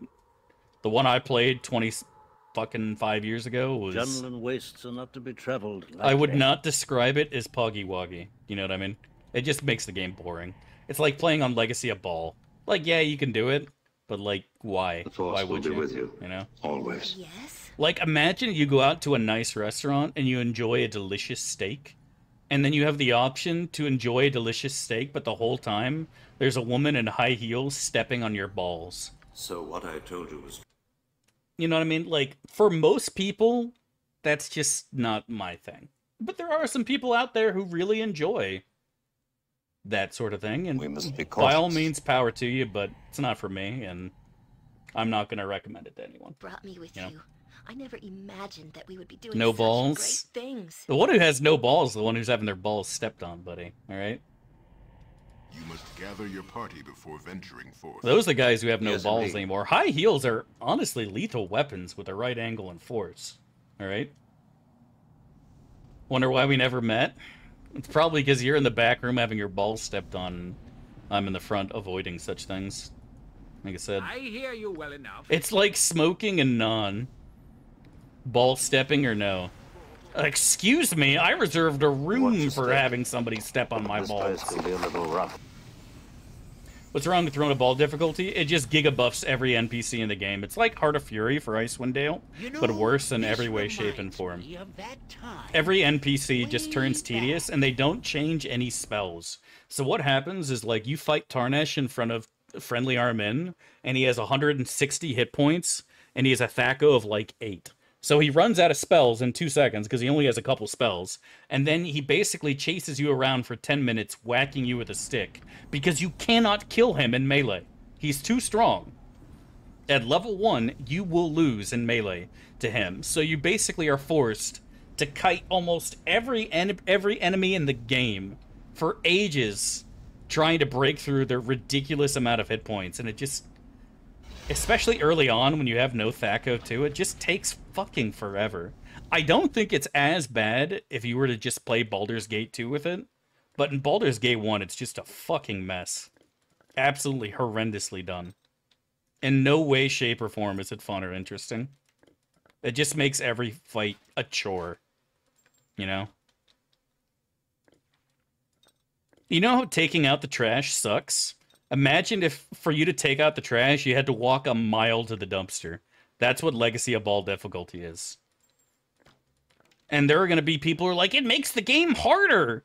the one I played 5 years ago was... Jungle and wastes are not to be traveled. I would not describe it as Poggy Woggy. You know what I mean? It just makes the game boring. It's like playing on Legacy of Ball. Like, yeah, you can do it, but like, why? Why would you? With you? You know? Always. Yes. Like, imagine you go out to a nice restaurant and you enjoy a delicious steak, and then you have the option to enjoy a delicious steak, but the whole time there's a woman in high heels stepping on your balls. So what I told you was... You know what I mean? Like, for most people, that's just not my thing. But there are some people out there who really enjoy that sort of thing, and we must be by all means, power to you, but it's not for me, and I'm not going to recommend it to anyone. Brought me with you know? I never imagined that we would be doing no such balls. great things. The one who has no balls is the one who's having their balls stepped on, buddy. All right? You must gather your party before venturing forth. Those are the guys who have no balls anymore. High heels are honestly lethal weapons with the right angle and force. All right? Wonder why we never met? It's probably because you're in the back room having your balls stepped on, and I'm in the front avoiding such things. Like I said. I hear you well enough. It's like smoking and non. Ball stepping or no. Excuse me, I reserved a room for having somebody step on my balls. What's wrong with throwing a ball difficulty? It just gigabuffs every NPC in the game. It's like Heart of Fury for Icewind Dale, but worse in every way, shape, and form. Every NPC just turns tedious, and they don't change any spells. So what happens is, like, you fight Tarnesh in front of friendly Armin, and he has 160 hit points, and he has a Thaco of, like, 8. So he runs out of spells in 2 seconds, because he only has a couple spells, and then he basically chases you around for 10 minutes, whacking you with a stick, because you cannot kill him in melee. He's too strong. At level 1, you will lose in melee to him, so you basically are forced to kite almost every enemy in the game for ages, trying to break through their ridiculous amount of hit points, and it just... Especially early on, when you have no Thaco too, it just takes fucking forever. I don't think it's as bad if you were to just play Baldur's Gate 2 with it, but in Baldur's Gate 1, it's just a fucking mess. Absolutely horrendously done. In no way, shape, or form is it fun or interesting. It just makes every fight a chore. You know? You know how taking out the trash sucks? Imagine if, for you to take out the trash, you had to walk a mile to the dumpster. That's what Legacy of Ball difficulty is. And there are going to be people who are like, it makes the game harder!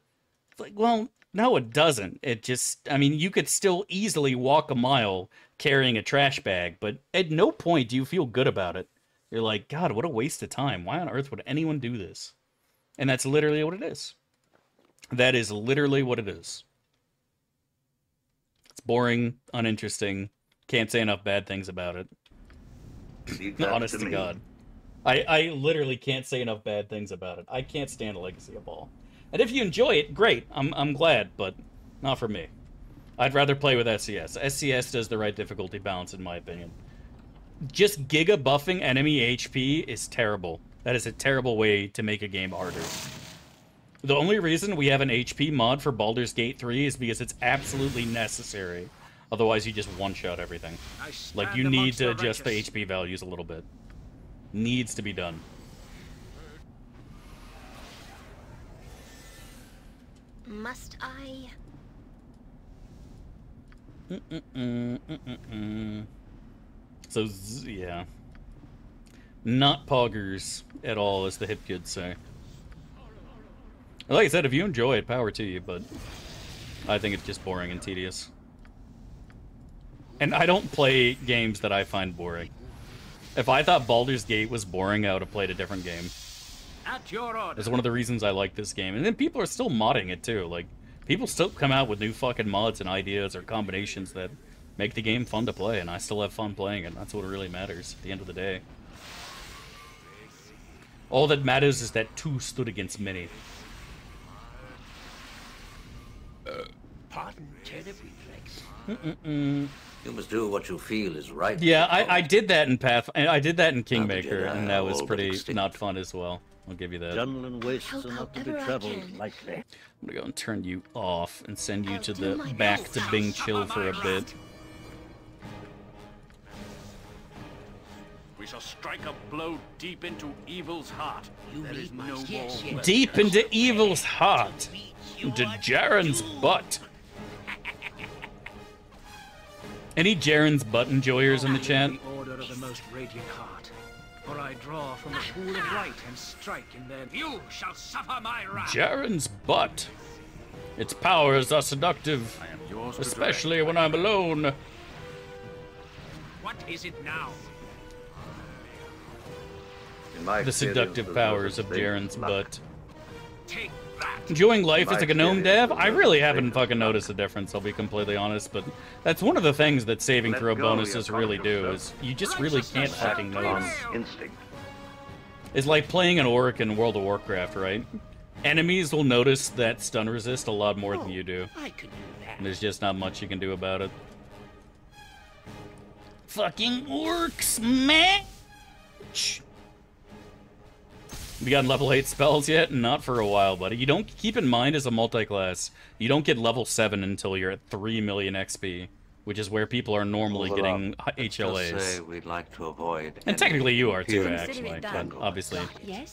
It's like, well, no, it doesn't. It just, I mean, you could still easily walk a mile carrying a trash bag, but at no point do you feel good about it. You're like, God, what a waste of time. Why on earth would anyone do this? And that's literally what it is. That is literally what it is. It's boring, uninteresting, can't say enough bad things about it. Honest to God. I literally can't say enough bad things about it. I can't stand a Legacy of Ball. And if you enjoy it, great. I'm glad, but not for me. I'd rather play with SCS. SCS does the right difficulty balance, in my opinion. Just giga buffing enemy HP is terrible. That is a terrible way to make a game harder. The only reason we have an HP mod for Baldur's Gate 3 is because it's absolutely necessary. Otherwise, you just one-shot everything. Like, you need to adjust the HP values a little bit. Needs to be done. Must I? So, yeah. Not poggers at all, as the hip kids say. Like I said, if you enjoy it, power to you, but I think it's just boring and tedious. And I don't play games that I find boring. If I thought Baldur's Gate was boring, I would have played a different game. At your order. That's one of the reasons I like this game. And then people are still modding it, too. Like, people still come out with new fucking mods and ideas or combinations that make the game fun to play, and I still have fun playing it. That's what really matters at the end of the day. All that matters is that two stood against many. Pardon, turnip reflex. You must do what you feel is right. Yeah, I did that in I did that in Kingmaker, and that was pretty not fun as well. I'll give you that. Jungle wastes are not to be traveled lightly. I'm gonna go and turn you off and send you to the back to Bing Chill for a bit. We shall strike a blow deep into evil's heart. There is no more. Deep into evil's heart. Into Jaren's butt. Any Jaren's butt enjoyers in the chat? The order of the most radiant heart. For I draw from the pool of light and strike in them. You shall suffer my wrath. Jaren's butt. Its powers are seductive, especially when I'm alone. What is it now? The seductive powers of Jaren's butt. Take that. Enjoying life as a GNOME dev? I really haven't fucking noticed a difference, I'll be completely honest, but that's one of the things that saving throw bonuses really do, is you just really can't fucking notice. It's like playing an orc in World of Warcraft, right? Enemies will notice that stun resist a lot more than you do. I could do that. And there's just not much you can do about it. Fucking orcs, man! We got level 8 spells yet? Not for a while, buddy. You don't keep in mind as a multi-class, you don't get level 7 until you're at 3 million XP, which is where people are normally getting HLAs. Say we'd like to avoid And technically you are too, actually, but obviously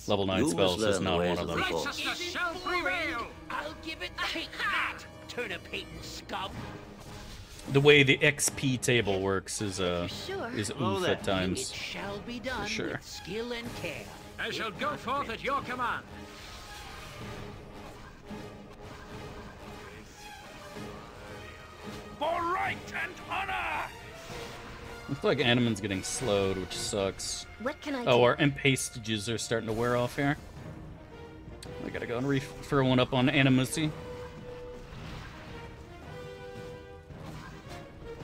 level 9 spells is not one of them. Righteousness shall prevail. I'll give it. Take that, turnip-hating scum. The way the XP table works is Oh, oof that at times. It shall be done For sure. with skill and care. I shall go forth at your command. For right and honor! Looks like Animan's getting slowed, which sucks. What can I do? Oh, our imp hastages are starting to wear off here. I gotta go and refill one up on Animacy.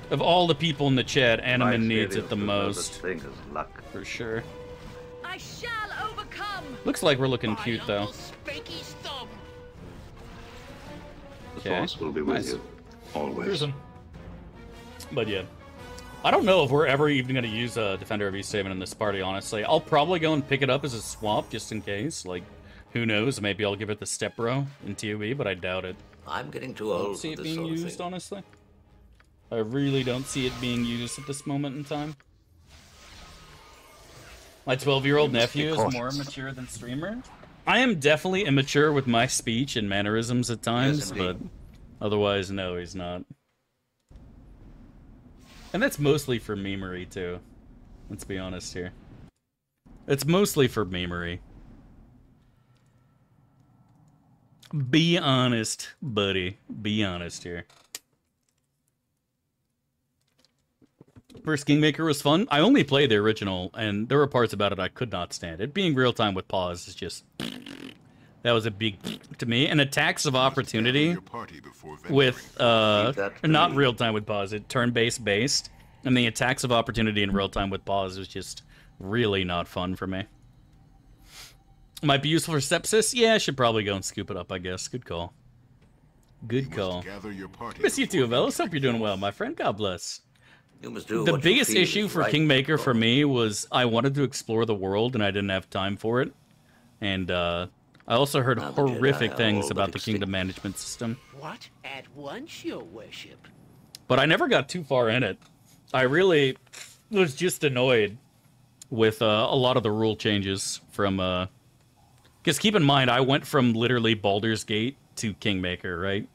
Of all the people in the chat, Animan needs it the most. For sure. I shall overcome. Looks like we're looking cute, though. The Force will be with you, always. But yeah. I don't know if we're ever even going to use Defender of East Haven in this party, honestly. I'll probably go and pick it up as a swap, just in case. Like, who knows? Maybe I'll give it the Step Bro in TOE, but I doubt it. I'm getting too I old don't see for it this being sort of used, thing. honestly. I really don't see it being used at this moment in time. My 12-year-old nephew is more immature than streamer. I am definitely immature with my speech and mannerisms at times, but otherwise, no, he's not. And that's mostly for memery, too. Let's be honest here. It's mostly for memery. Be honest, buddy. Be honest here. First Kingmaker was fun. I only played the original, and there were parts about it I could not stand. It being real-time with pause is just... That was a big to me. And attacks of opportunity with, not real-time with pause, it turn-based based. And the attacks of opportunity in real-time with pause was just really not fun for me. Might be useful for sepsis? Yeah, I should probably go and scoop it up, I guess. Good call. Good call. Miss you too, Velos. Hope you're doing well, my friend. God bless. The biggest issue for Kingmaker for me was I wanted to explore the world and I didn't have time for it. And I also heard horrific things about the kingdom management system. What? At once, your worship. But I never got too far in it. I really was just annoyed with a lot of the rule changes from... Because keep in mind, I went from literally Baldur's Gate to Kingmaker, right?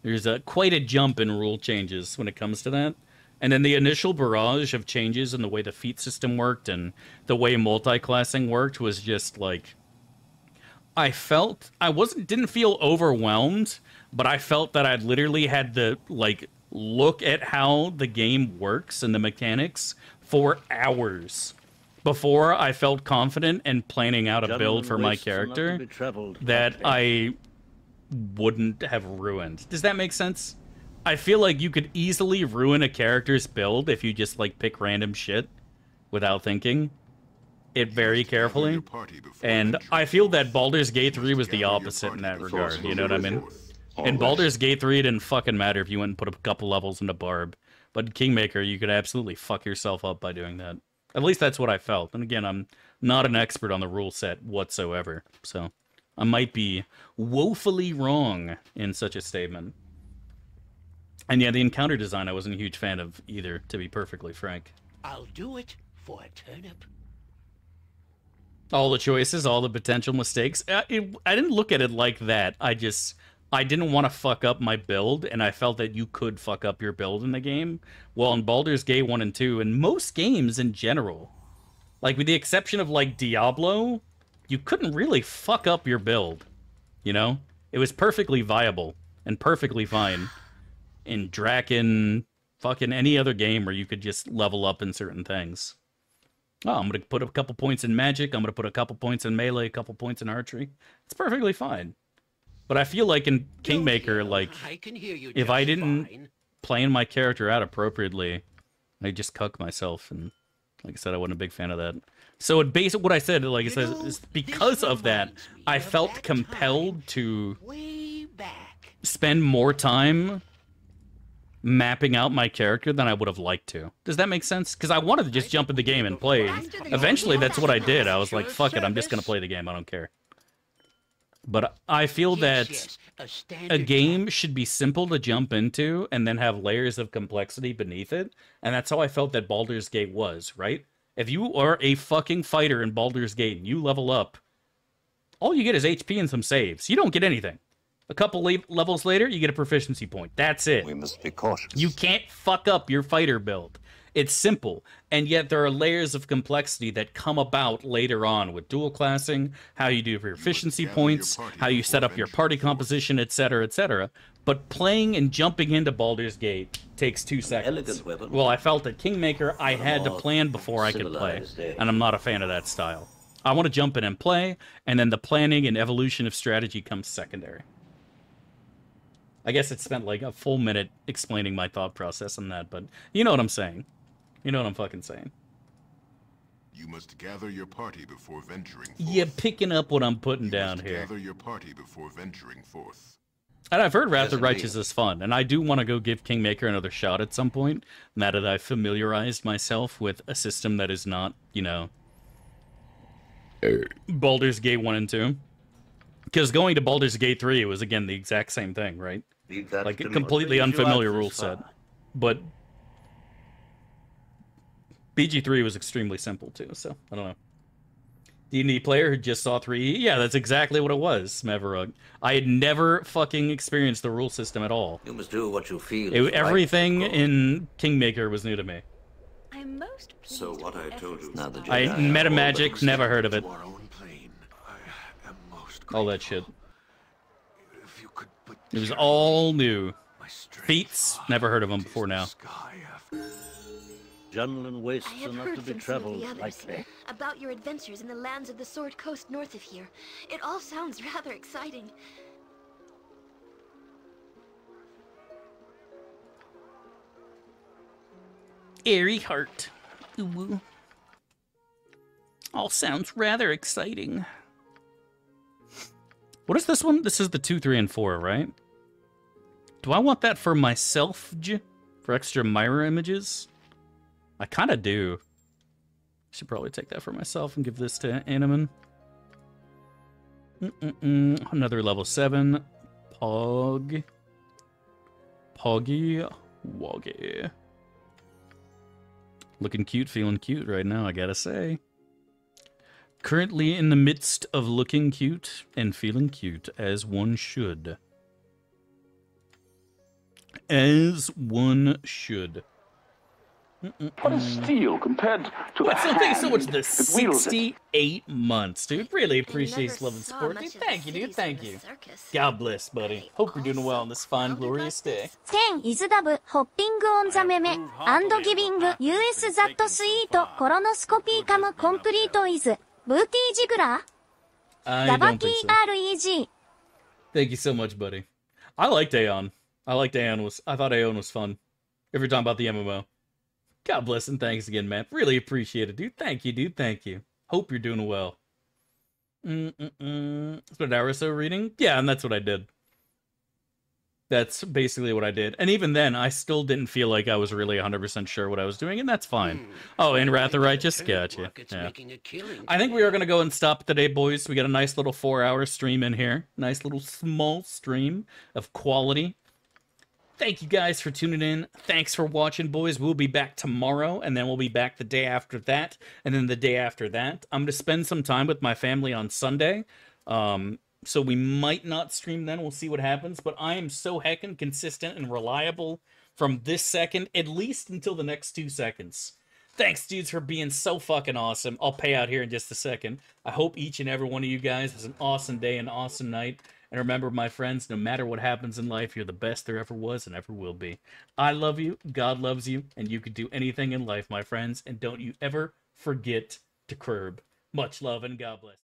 There's quite a jump in rule changes when it comes to that. And then the initial barrage of changes in the way the feat system worked and the way multi-classing worked was just like... I didn't feel overwhelmed, but I felt that I'd literally had to, like, look at how the game works and the mechanics for hours before I felt confident in planning out a build for my character that I wouldn't have ruined. Does that make sense? I feel like you could easily ruin a character's build if you just, like, pick random shit without thinking it very carefully. And I feel that Baldur's Gate 3 was the opposite in that regard, you know what I mean? In Baldur's Gate 3, it didn't fucking matter if you went and put a couple levels into Barb. But in Kingmaker, you could absolutely fuck yourself up by doing that. At least that's what I felt. And again, I'm not an expert on the rule set whatsoever, so I might be woefully wrong in such a statement. And yeah, the encounter design I wasn't a huge fan of either, to be perfectly frank. I'll do it for a turnip. All the choices, all the potential mistakes. I didn't look at it like that. I didn't want to fuck up my build, and I felt that you could fuck up your build in the game. Well, in Baldur's Gate 1 and 2, and most games in general, like with the exception of, like, Diablo, you couldn't really fuck up your build, you know? It was perfectly viable and perfectly fine. In Draken, fucking any other game where you could just level up in certain things. Oh, I'm going to put a couple points in magic, I'm going to put a couple points in melee, a couple points in archery. It's perfectly fine. But I feel like in Kingmaker, like, if I didn't plan my character out appropriately, I just cuck myself, and like I said, I wasn't a big fan of that. So what I said, like I said, is because of that, I felt compelled to spend more time mapping out my character than I would have liked to. Does that make sense? Because I wanted to just jump in the game and play. Eventually, that's what I did. I was like, fuck it, I'm just going to play the game, I don't care. But I feel that a game should be simple to jump into and then have layers of complexity beneath it. And that's how I felt that Baldur's Gate was, right? If you are a fucking fighter in Baldur's Gate and you level up, all you get is HP and some saves. You don't get anything. A couple levels later, you get a proficiency point. That's it. We must be cautious. You can't fuck up your fighter build. It's simple, and yet there are layers of complexity that come about later on with dual classing, how you do your efficiency points, how you set up your party composition, etc., etc. But playing and jumping into Baldur's Gate takes 2 seconds. Well, I felt at Kingmaker I had to plan before I could play, and I'm not a fan of that style. I want to jump in and play, and then the planning and evolution of strategy comes secondary. I guess it spent like a full minute explaining my thought process on that, but you know what I'm saying. You know what I'm fucking saying. You must gather your party before venturing forth. You're picking up what I'm putting down here. Gather your party before venturing forth. And I've heard Wrath of Righteous is fun, and I do want to go give Kingmaker another shot at some point, now that I've familiarized myself with a system that is not, you know, Baldur's Gate 1 and 2. Because going to Baldur's Gate 3 was, again, the exact same thing, right? Like a completely unfamiliar rule set. But BG3 was extremely simple too, so I don't know. D&D player who just saw 3E? Yeah, that's exactly what it was, Meverug. I had never fucking experienced the rule system at all. You must do what you feel. Everything in Kingmaker was new to me. I'm most pleased. So what I told you. Now the I Jedi meta are all magic, but never heard of it. Our own plane. I am most All that shit. If you could but It was all new. my strength Feats, never heard of them before now. sky after. Jungle wastes I have are not heard to be from some of traveled the others lightly. about your adventures in the lands of the Sword Coast north of here. It all sounds rather exciting. Airy heart. Ooh. All sounds rather exciting. What is this one? This is the 2, 3, and 4, right? Do I want that for myself, for extra mirror images? I kind of do. Should probably take that for myself and give this to Animan. Another level 7. Poggy. Woggy. Looking cute, feeling cute right now, I gotta say. Currently in the midst of looking cute and feeling cute, as one should. As one should. What is steel compared to the hand Thank you so much for the that wields it? 68 months, dude. Really appreciate never love and saw support, much dude. of the Thank you, dude. cities Thank from the you. circus. God bless, buddy. Hope you're doing well on this fine, glorious day. 10 イズダブホッピングオンザメメアンドギビング US ザットスイートコロノスコピーカムコンプリートイズブーティージグラ I ダバ don't キ think so. REG Thank you so much, buddy. I liked Aeon. I thought Aeon was fun. If you're talking about the MMO. God bless and thanks again, man. Really appreciate it, dude. Thank you, dude. Thank you. Hope you're doing well. It's been an hour or so reading? Yeah, and that's what I did. That's basically what I did. And even then, I still didn't feel like I was really 100% sure what I was doing, and that's fine. Oh, and Wrath the Righteous? Gotcha. Yeah. I think we are going to go and stop today, boys. We got a nice little 4-hour stream in here. Nice little small stream of quality. Thank you guys for tuning in. Thanks for watching, boys. We'll be back tomorrow, and then we'll be back the day after that, and then the day after that. I'm going to spend some time with my family on Sunday, so we might not stream then. We'll see what happens, but I am so heckin' consistent and reliable from this second, at least until the next 2 seconds. Thanks, dudes, for being so fucking awesome. I'll pay out here in just a second. I hope each and every one of you guys has an awesome day, an awesome night. And remember, my friends, no matter what happens in life, you're the best there ever was and ever will be. I love you, God loves you, and you can do anything in life, my friends. And don't you ever forget to curb. Much love and God bless.